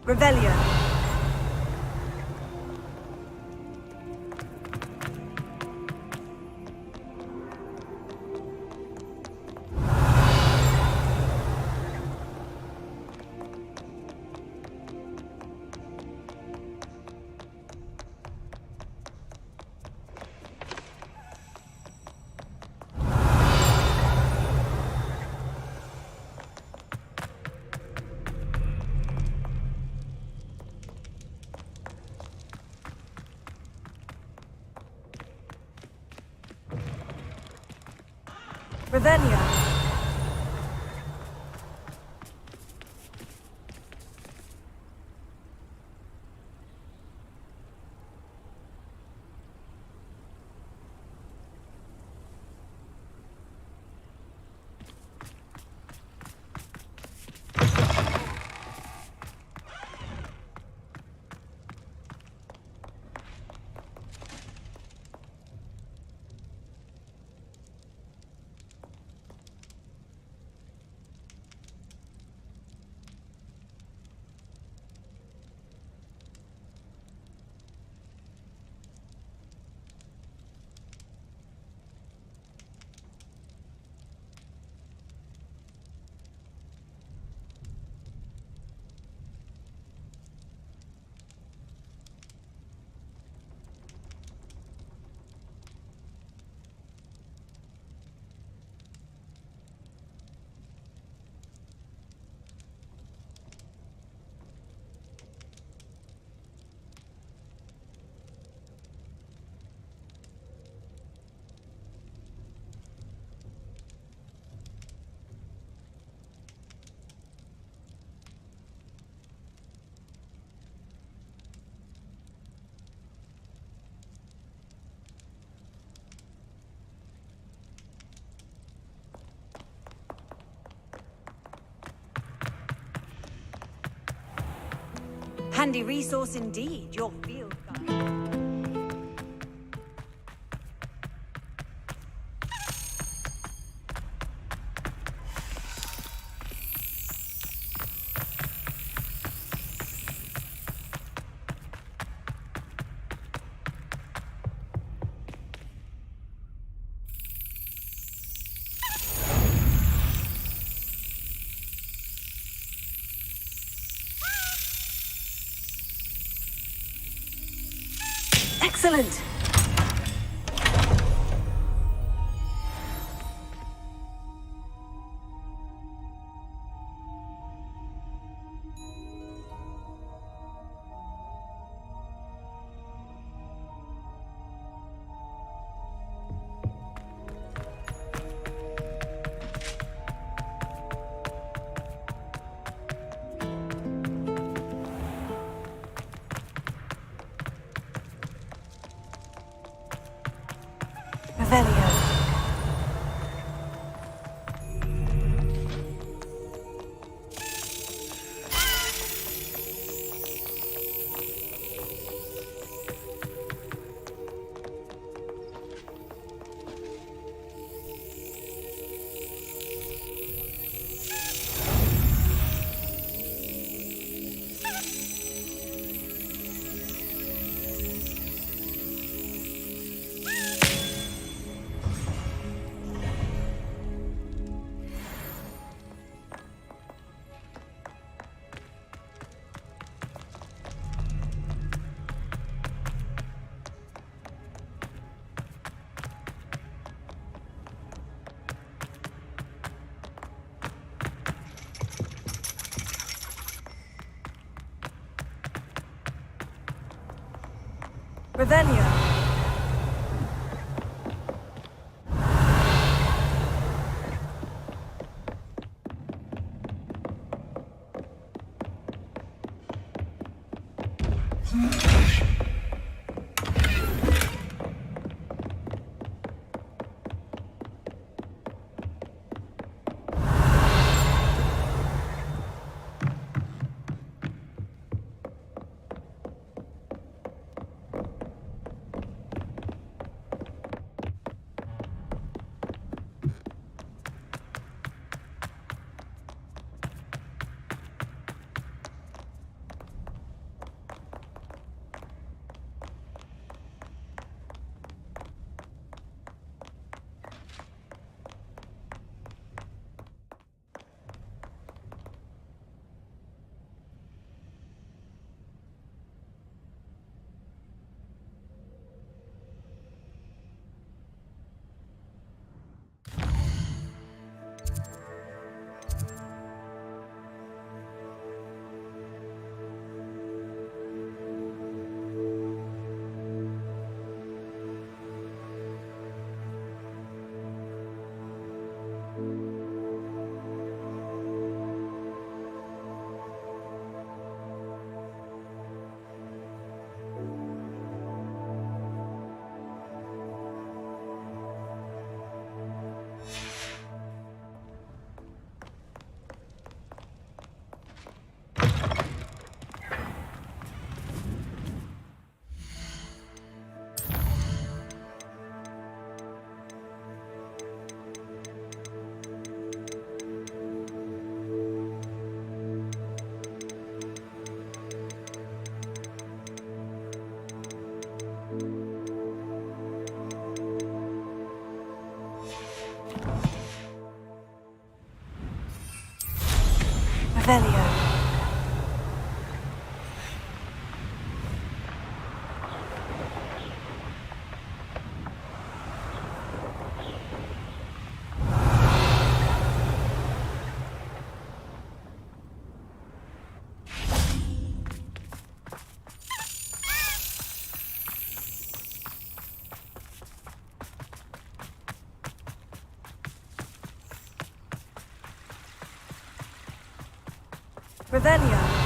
Revelio. Revelio. Handy resource indeed, your field guide. Excellent. Revelio. Revelio. Revelio. Revelio.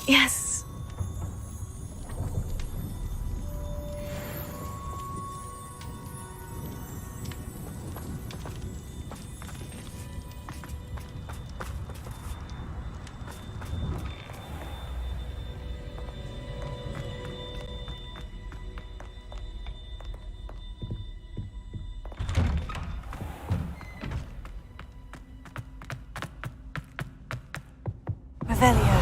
Yes. Revelio.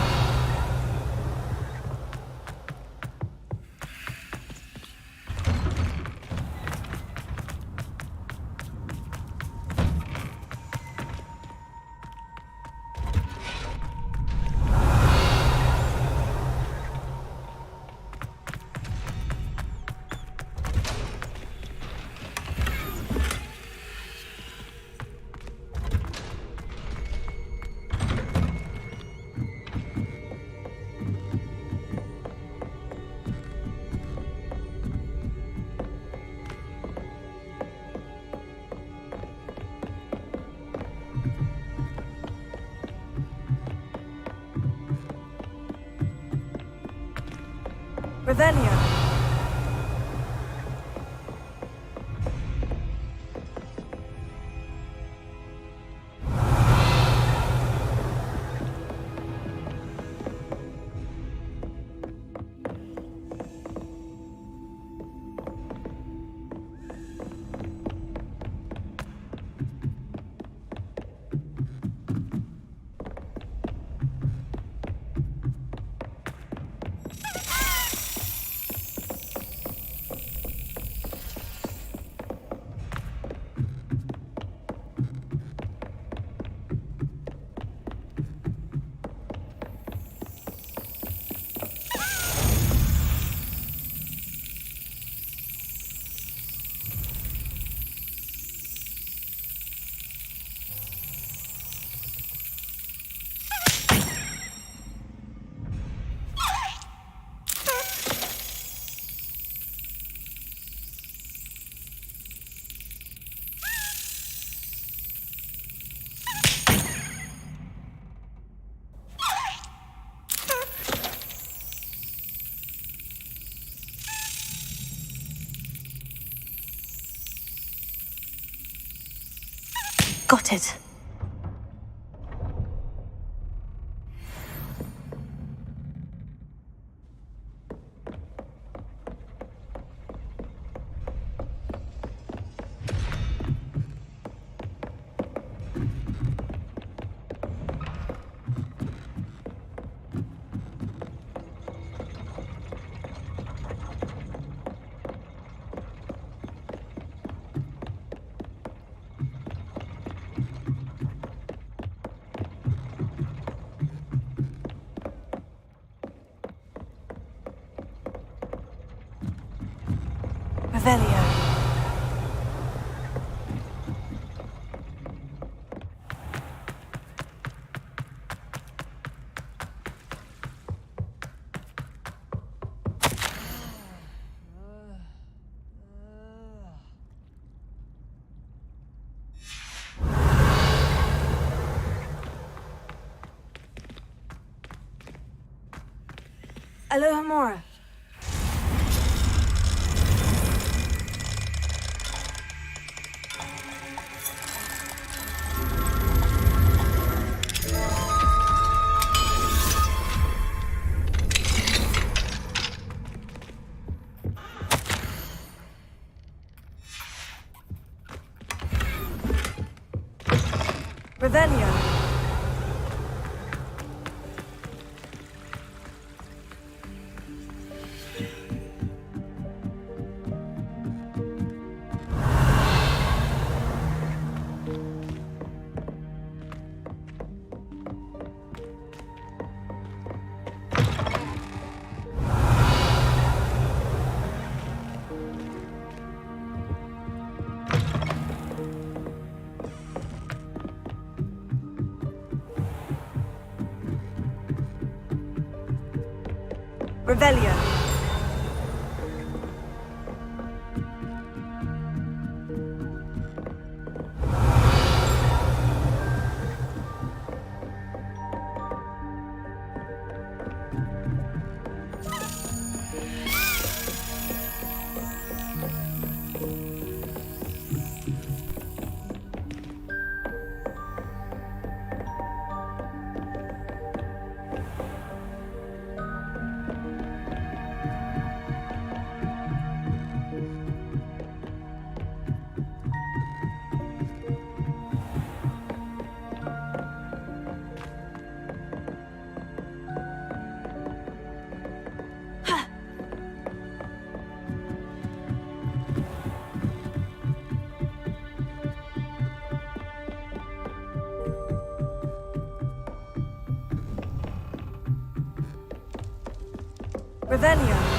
Revelio. Got it. Revelio. Aloha Mora. Revelio. Revelio. Revelio.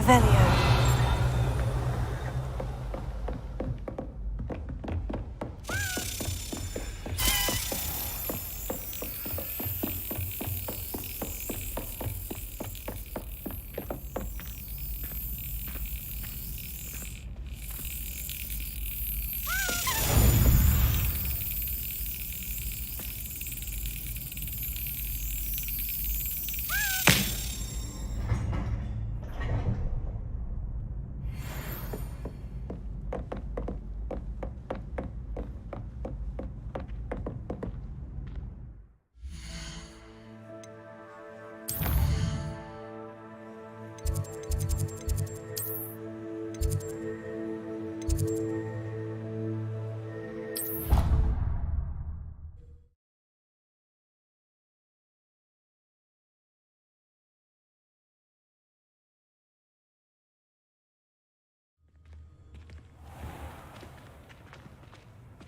Revelio.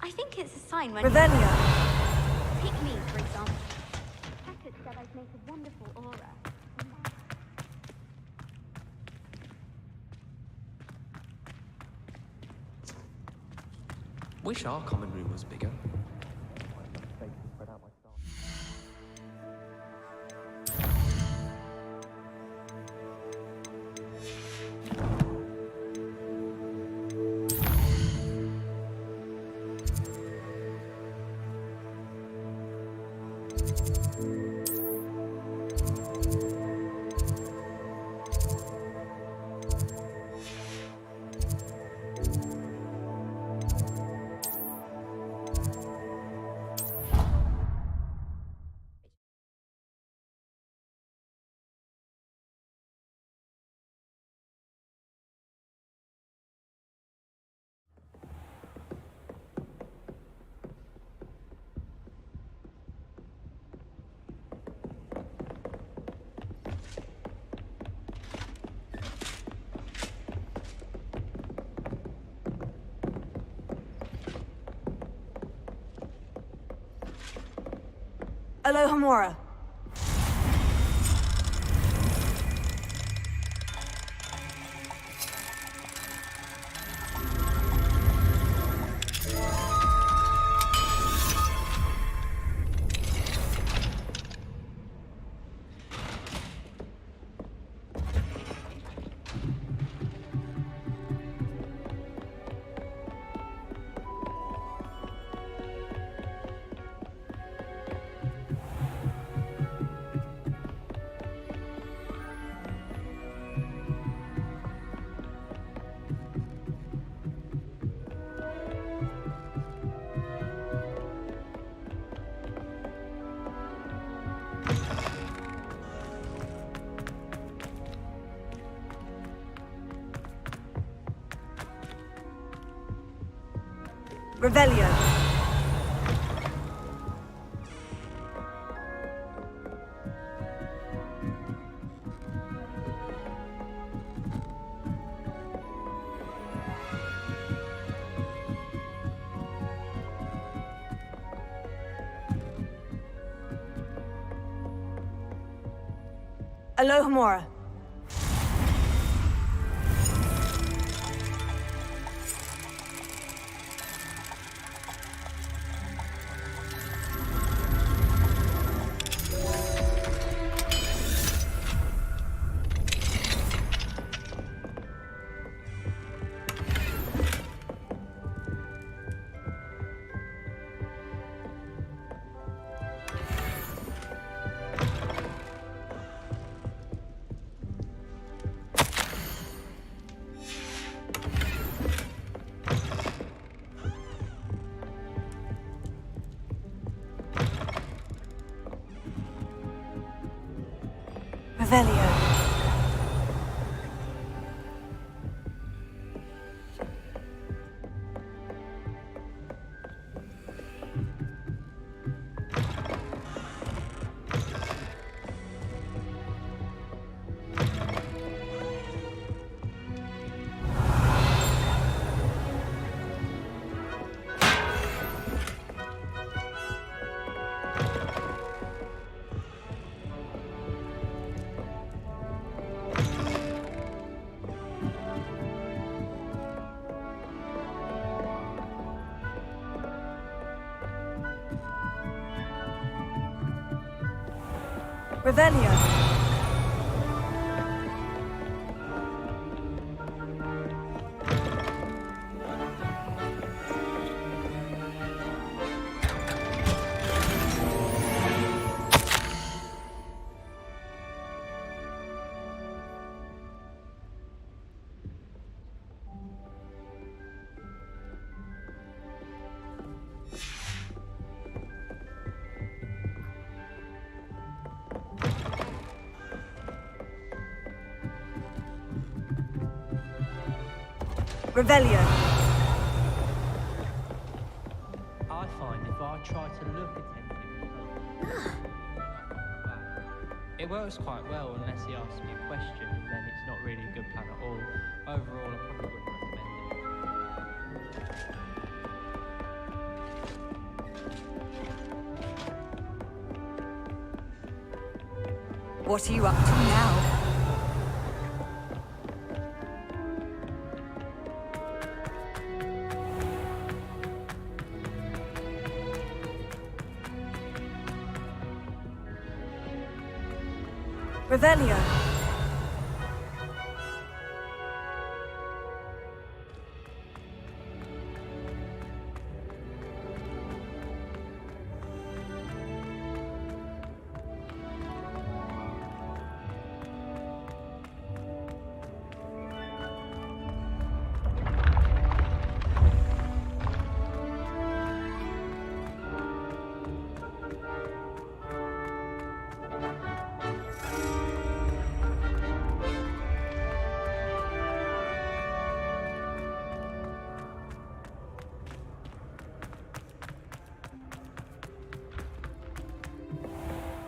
I think it's a sign when Revelio. Pick me, for example. Hackett said I'd make a wonderful aura. Wish our common room was bigger. Alohomora. Revelio. Alohomora. Revelio. Revelio. Revelio. I find if I try to look attentive, it works quite well unless he asks me a question, and then it's not really a good plan at all. Overall, I probably wouldn't recommend it. What are you up to now? Revelio.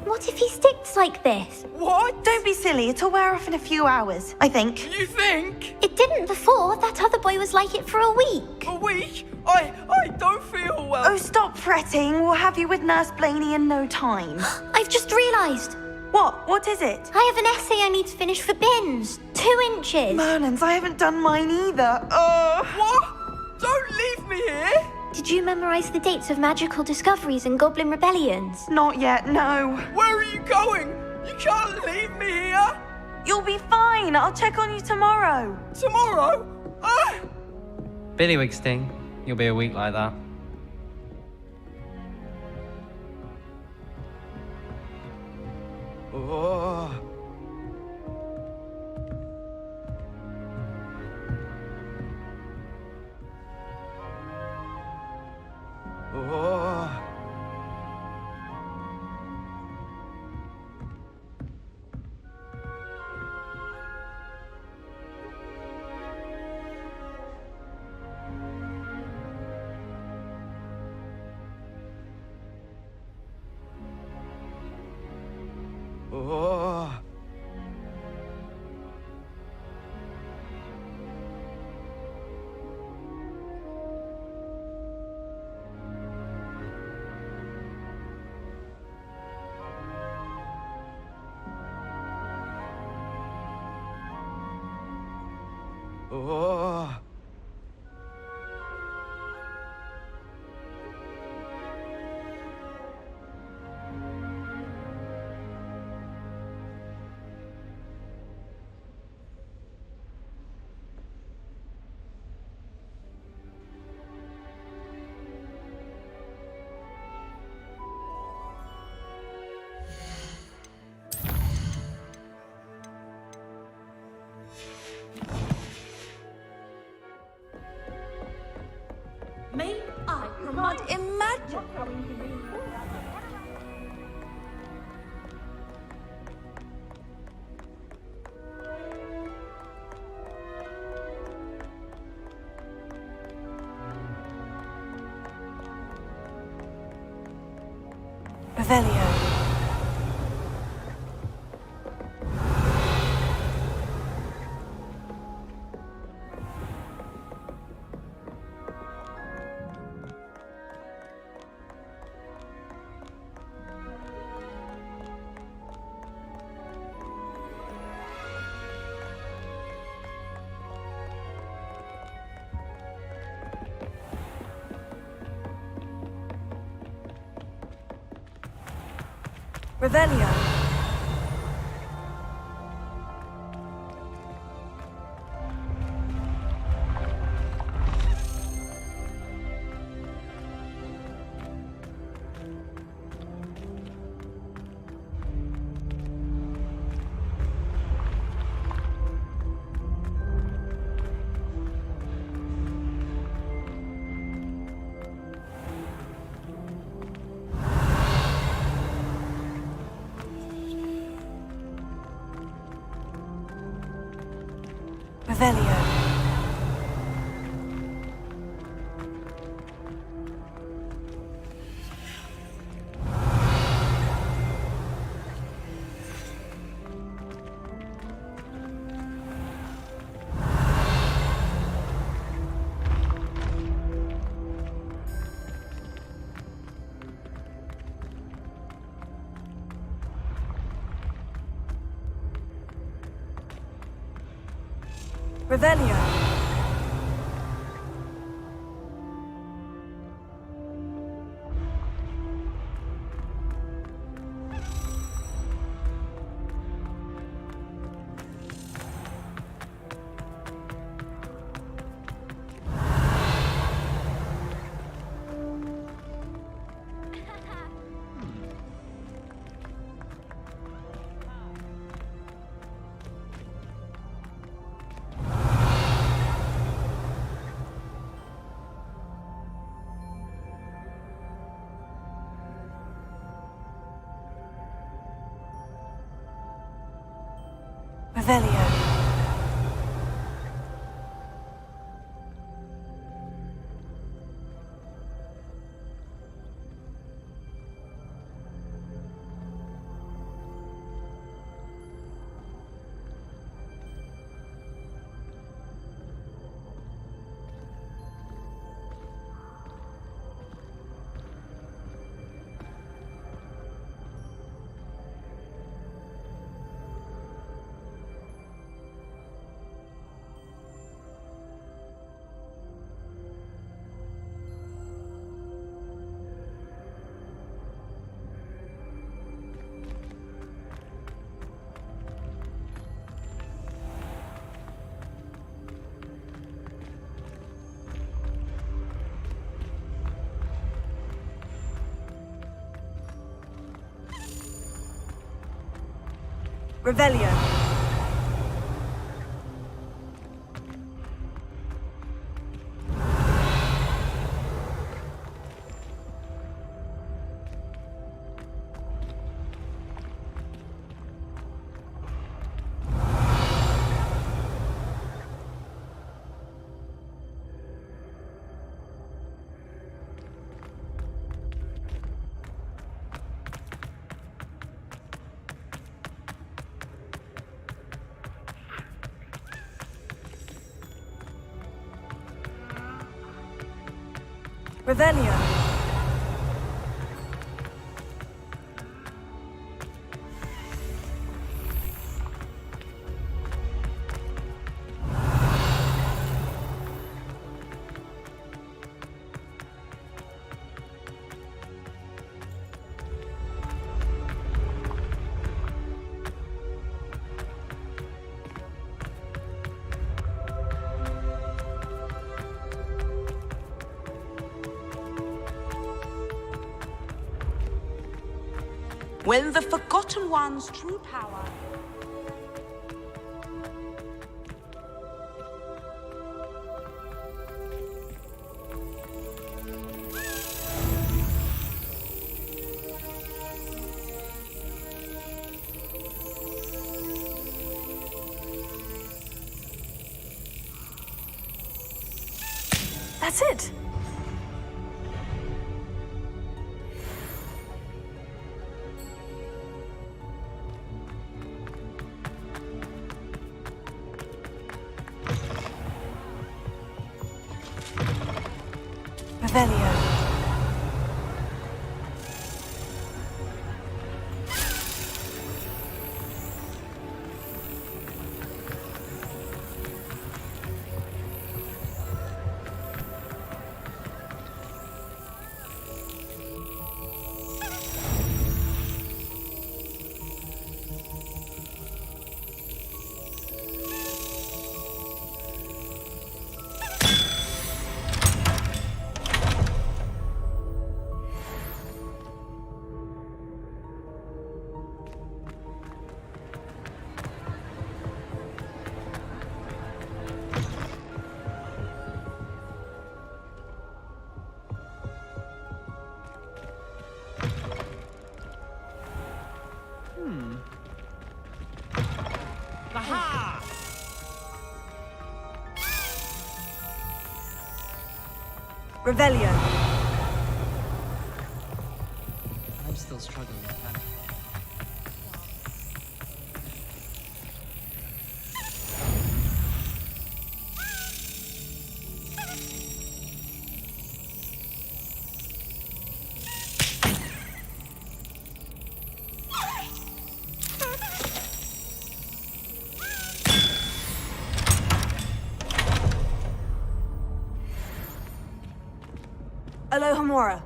What if he sticks like this? What? Don't be silly. It'll wear off in a few hours, I think. You think? It didn't before. That other boy was like it for a week. A week? I don't feel well. Oh, stop fretting. We'll have you with Nurse Blaney in no time. I've just realised. What? What is it? I have an essay I need to finish for bins. 2 inches. Merlins, I haven't done mine either. What? Don't leave me here. Did you memorise the dates of magical discoveries and goblin rebellions? Not yet, no. Where are you going? You can't leave me here. You'll be fine. I'll check on you tomorrow. Tomorrow? Billywig Sting, you'll be a week like that. Oh. Oh. Oh. Oh. May I can't imagine having to be Revelio. Revelio. Revelio. Revelio. Revelio. Revelio. Revelio. When the Forgotten One's true power... That's it! Revelio. Aha! Revelio. I'm still struggling with that. Alohomora.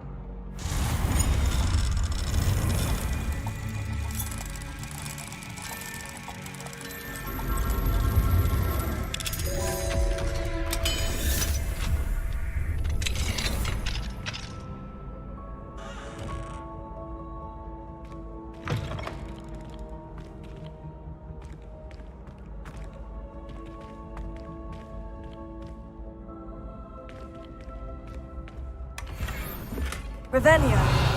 Revelio.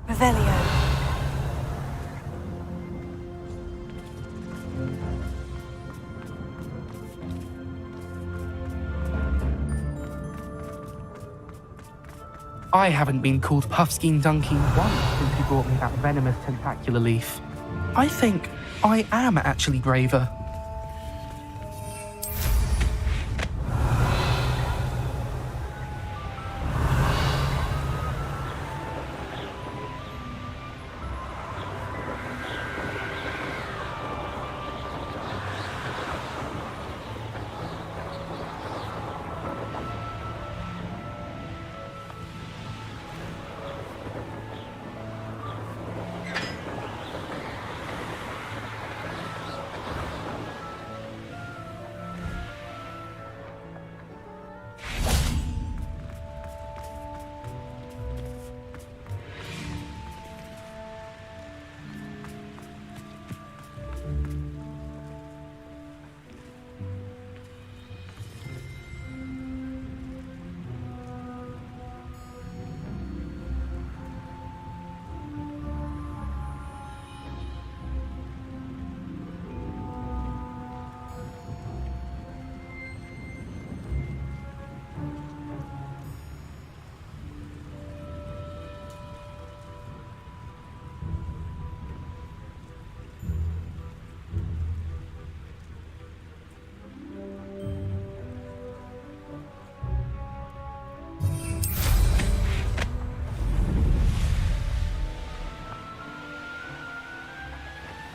Revelio. I haven't been called Puffskein Dunking once since you brought me that venomous tentacular leaf. I think I am actually braver.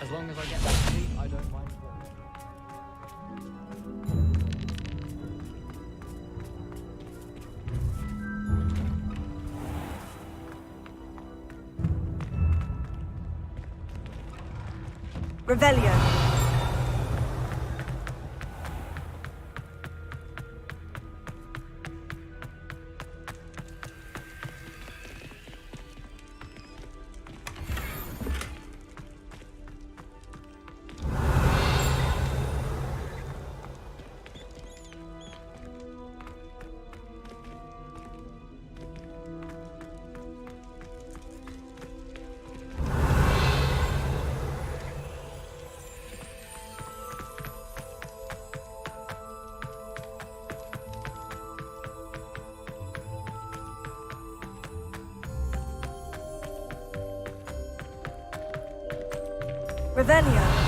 As long as I get that sleep, I don't mind what. Revelio. Revelio.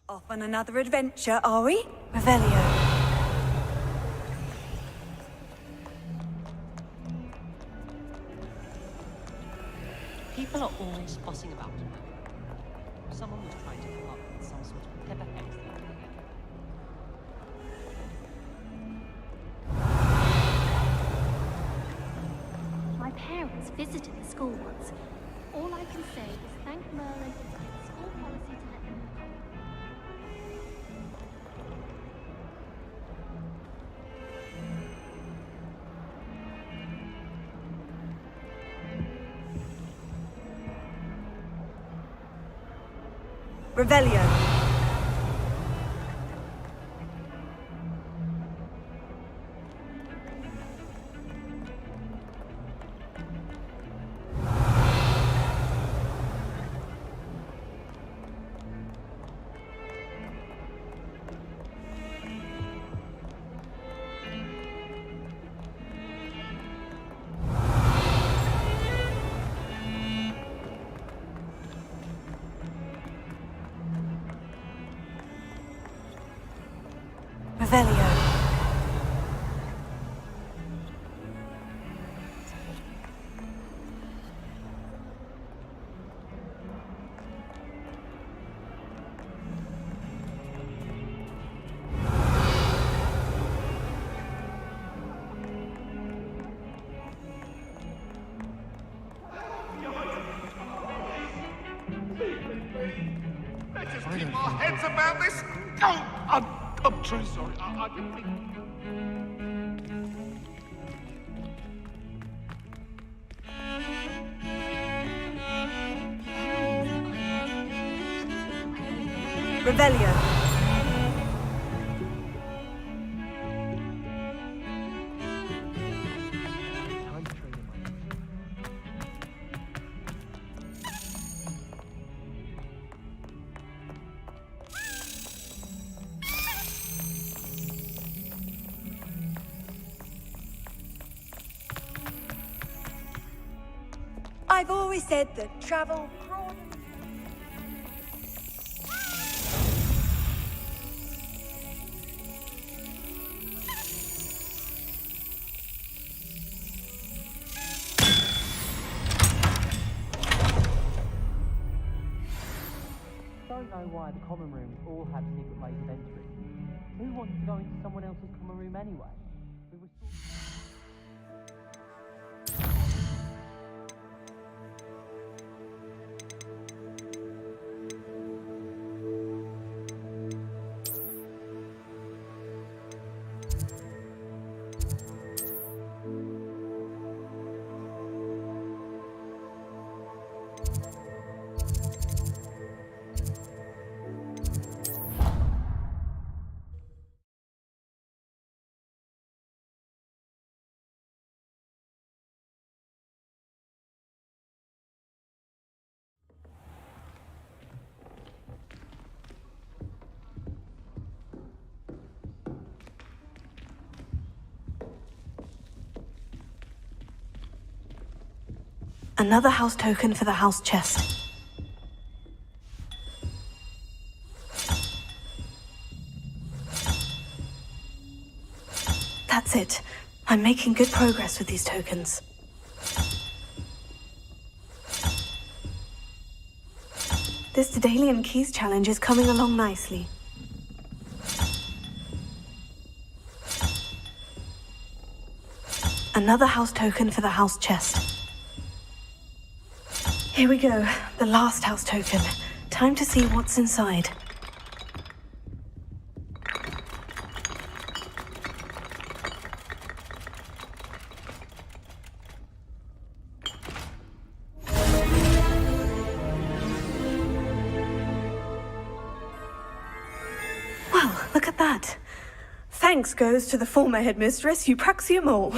Off on another adventure, are we? Revelio. People are always fussing about it. Someone was trying to come up with some sort of pepper hex the other day. My parents visited the school once. All I can say is thank Merlin for his school policy to let them come. Revelio. Revelio. Let's just keep our heads about this. Oh, I'm truly sorry. I didn't mean... Revelio. I've always said that travel broadens. Don't know why the common rooms all have secret ways of entry. Who wants to go into someone else's common room anyway? We were Another house token for the house chest. That's it. I'm making good progress with these tokens. This Daedalian Keys challenge is coming along nicely. Another house token for the house chest. Here we go, the last house token. Time to see what's inside. Well, look at that. Thanks goes to the former headmistress, Eupraxia Mole.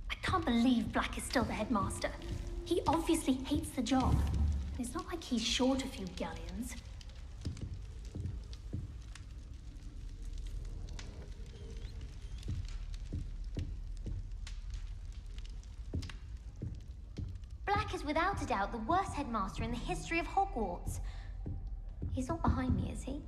I can't believe Black is still the headmaster. He obviously hates the job. It's not like he's short a few galleons. Black is without a doubt the worst headmaster in the history of Hogwarts. He's not behind me, is he?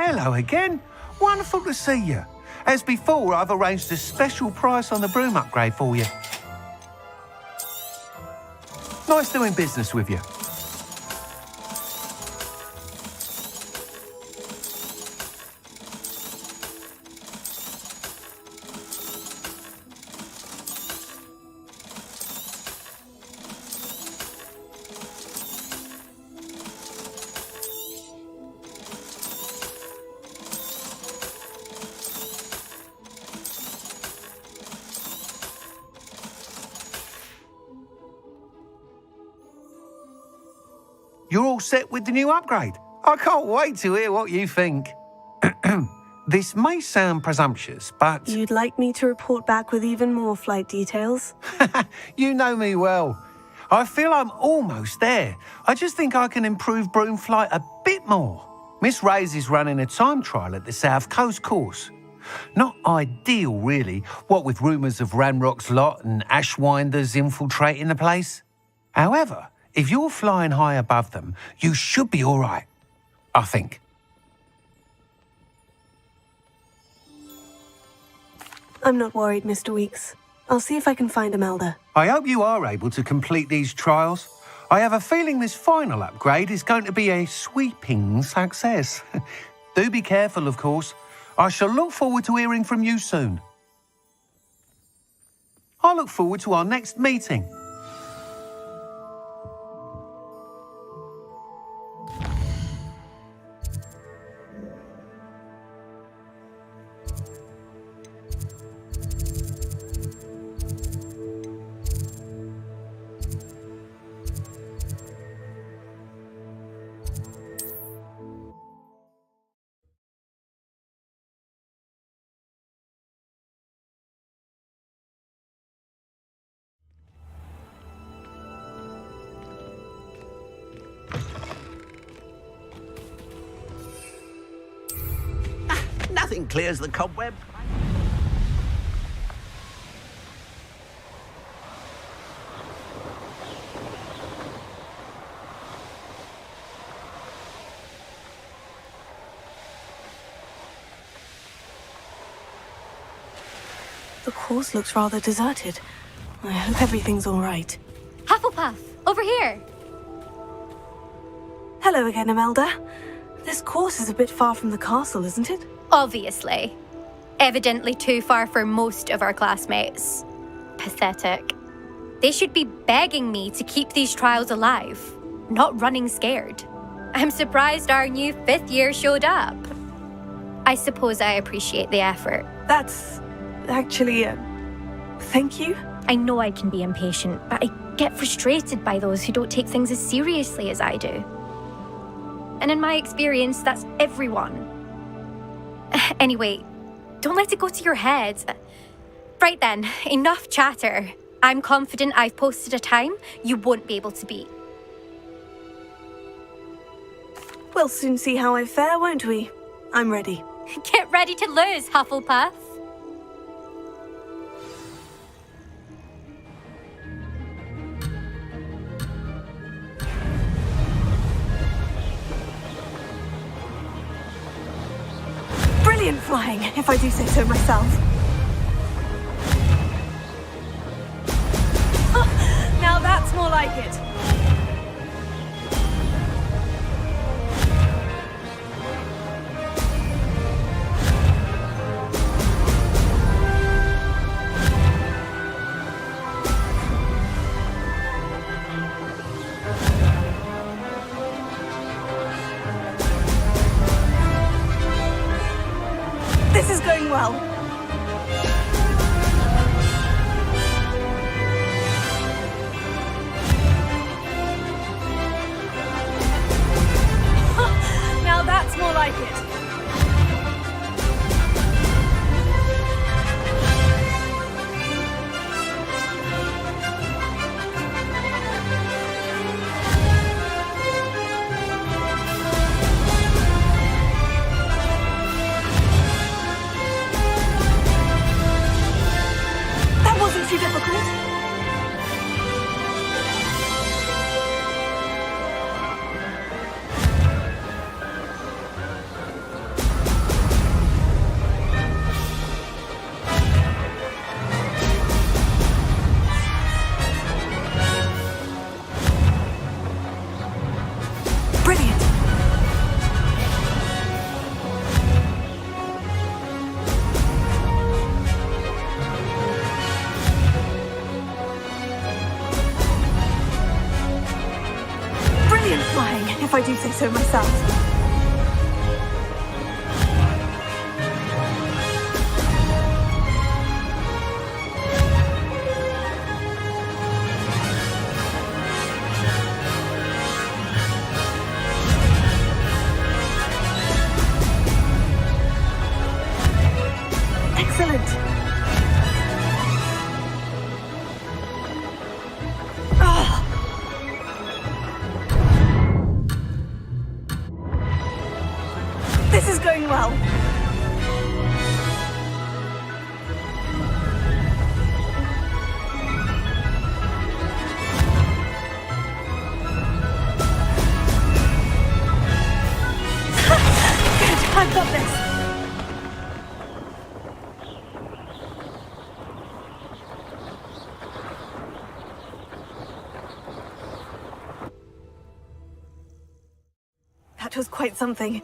Hello again. Wonderful to see you. As before, I've arranged a special price on the broom upgrade for you. Nice doing business with you. You're all set with the new upgrade. I can't wait to hear what you think. This may sound presumptuous, but... You'd like me to report back with even more flight details? You know me well. I feel I'm almost there. I just think I can improve broom flight a bit more. Miss Ray's is running a time trial at the South Coast course. Not ideal, really, what with rumours of Ranrock's lot and Ashwinders infiltrating the place. However, if you're flying high above them, you should be all right, I think. I'm not worried, Mr. Weeks. I'll see if I can find Imelda. I hope you are able to complete these trials. I have a feeling this final upgrade is going to be a sweeping success. Do be careful, of course. I shall look forward to hearing from you soon. I look forward to our next meeting. Nothing clears the cobweb. The course looks rather deserted. I hope everything's all right. Hufflepuff, over here. Hello again, Imelda. This course is a bit far from the castle, isn't it? Obviously. Evidently too far for most of our classmates. Pathetic. They should be begging me to keep these trials alive, not running scared. I'm surprised our new 5th year showed up. I suppose I appreciate the effort. That's actually thank you. I know I can be impatient, but I get frustrated by those who don't take things as seriously as I do. And in my experience, that's everyone. Anyway, don't let it go to your head. Right then, enough chatter. I'm confident I've posted a time you won't be able to beat. We'll soon see how I fare, won't we? I'm ready. Get ready to lose, Hufflepuff. Brilliant flying, if I do say so myself. Now that's more like it. This is going well. Now that's more like it. so myself. Excellent. Ah. This is going well. Good, I've got this. That was quite something.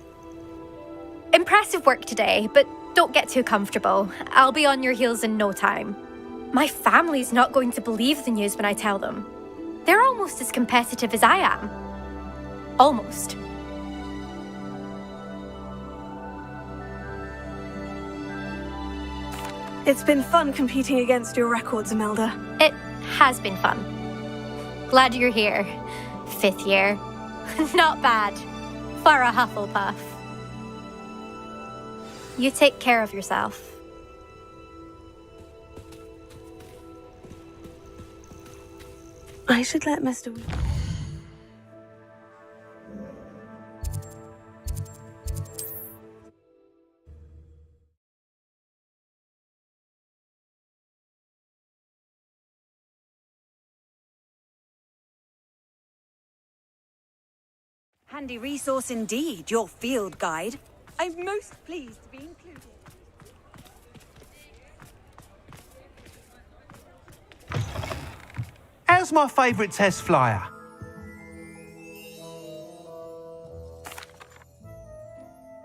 Impressive work today, but don't get too comfortable. I'll be on your heels in no time. My family's not going to believe the news when I tell them. They're almost as competitive as I am. Almost. It's been fun competing against your records, Imelda. It has been fun. Glad you're here. 5th year. Not bad. For a Hufflepuff. You take care of yourself. I should let Mr. Handy resource indeed, your field guide. I'm most pleased to be included. How's my favourite test flyer?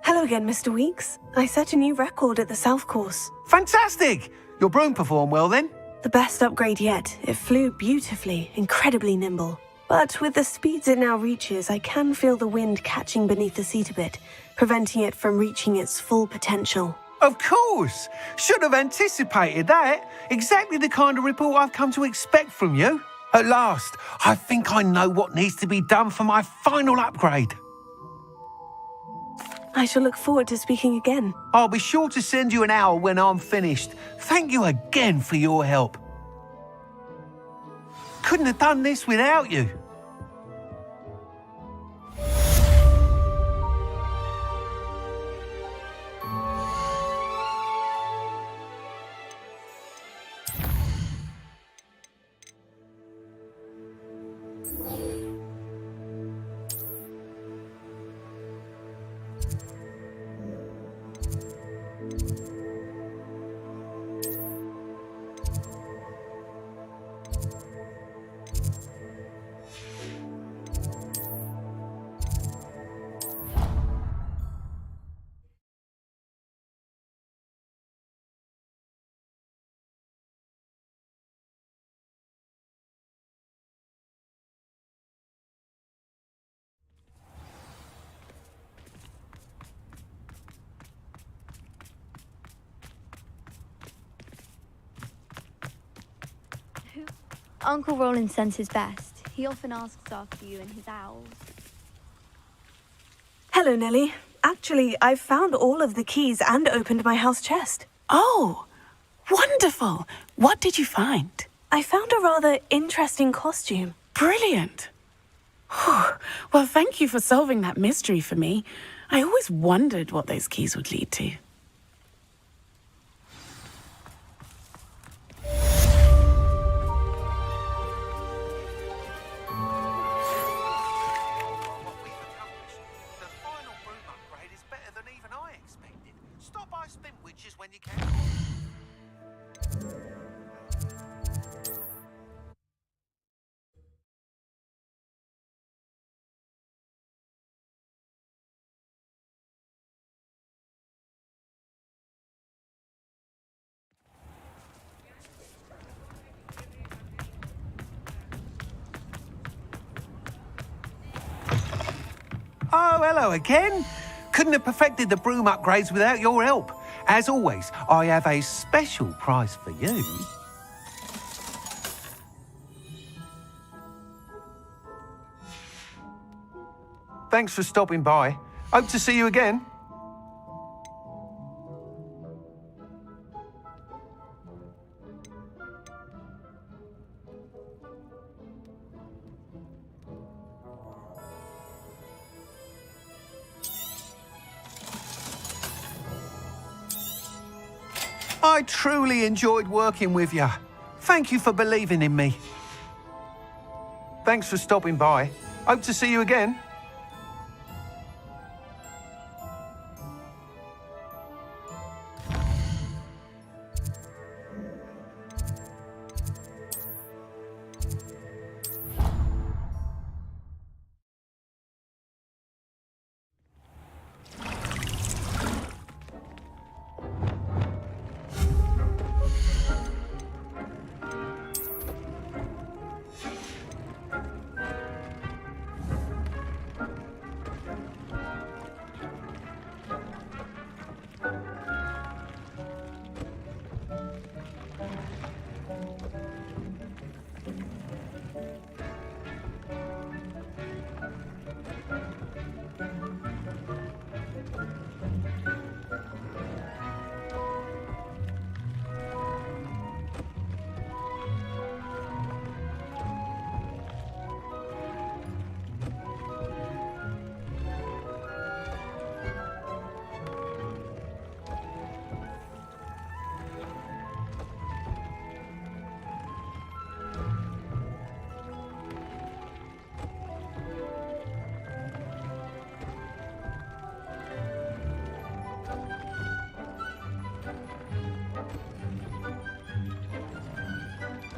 Hello again, Mr. Weeks. I set a new record at the South Course. Fantastic! Your broom performed well then? The best upgrade yet. It flew beautifully, incredibly nimble. But with the speeds it now reaches, I can feel the wind catching beneath the seat a bit, preventing it from reaching its full potential. Of course! Should have anticipated that. Exactly the kind of report I've come to expect from you. At last, I think I know what needs to be done for my final upgrade. I shall look forward to speaking again. I'll be sure to send you an hour when I'm finished. Thank you again for your help. Couldn't have done this without you. Uncle Roland sends his best. He often asks after you and his owls. Hello, Nellie. Actually, I've found all of the keys and opened my house chest. Oh, wonderful. What did you find? I found a rather interesting costume. Brilliant. Whew. Well, thank you for solving that mystery for me. I always wondered what those keys would lead to. When you can. hello again. Couldn't have perfected the broom upgrades without your help. As always, I have a special prize for you. Thanks for stopping by. Hope to see you again. I truly enjoyed working with you. Thank you for believing in me. Thanks for stopping by. Hope to see you again.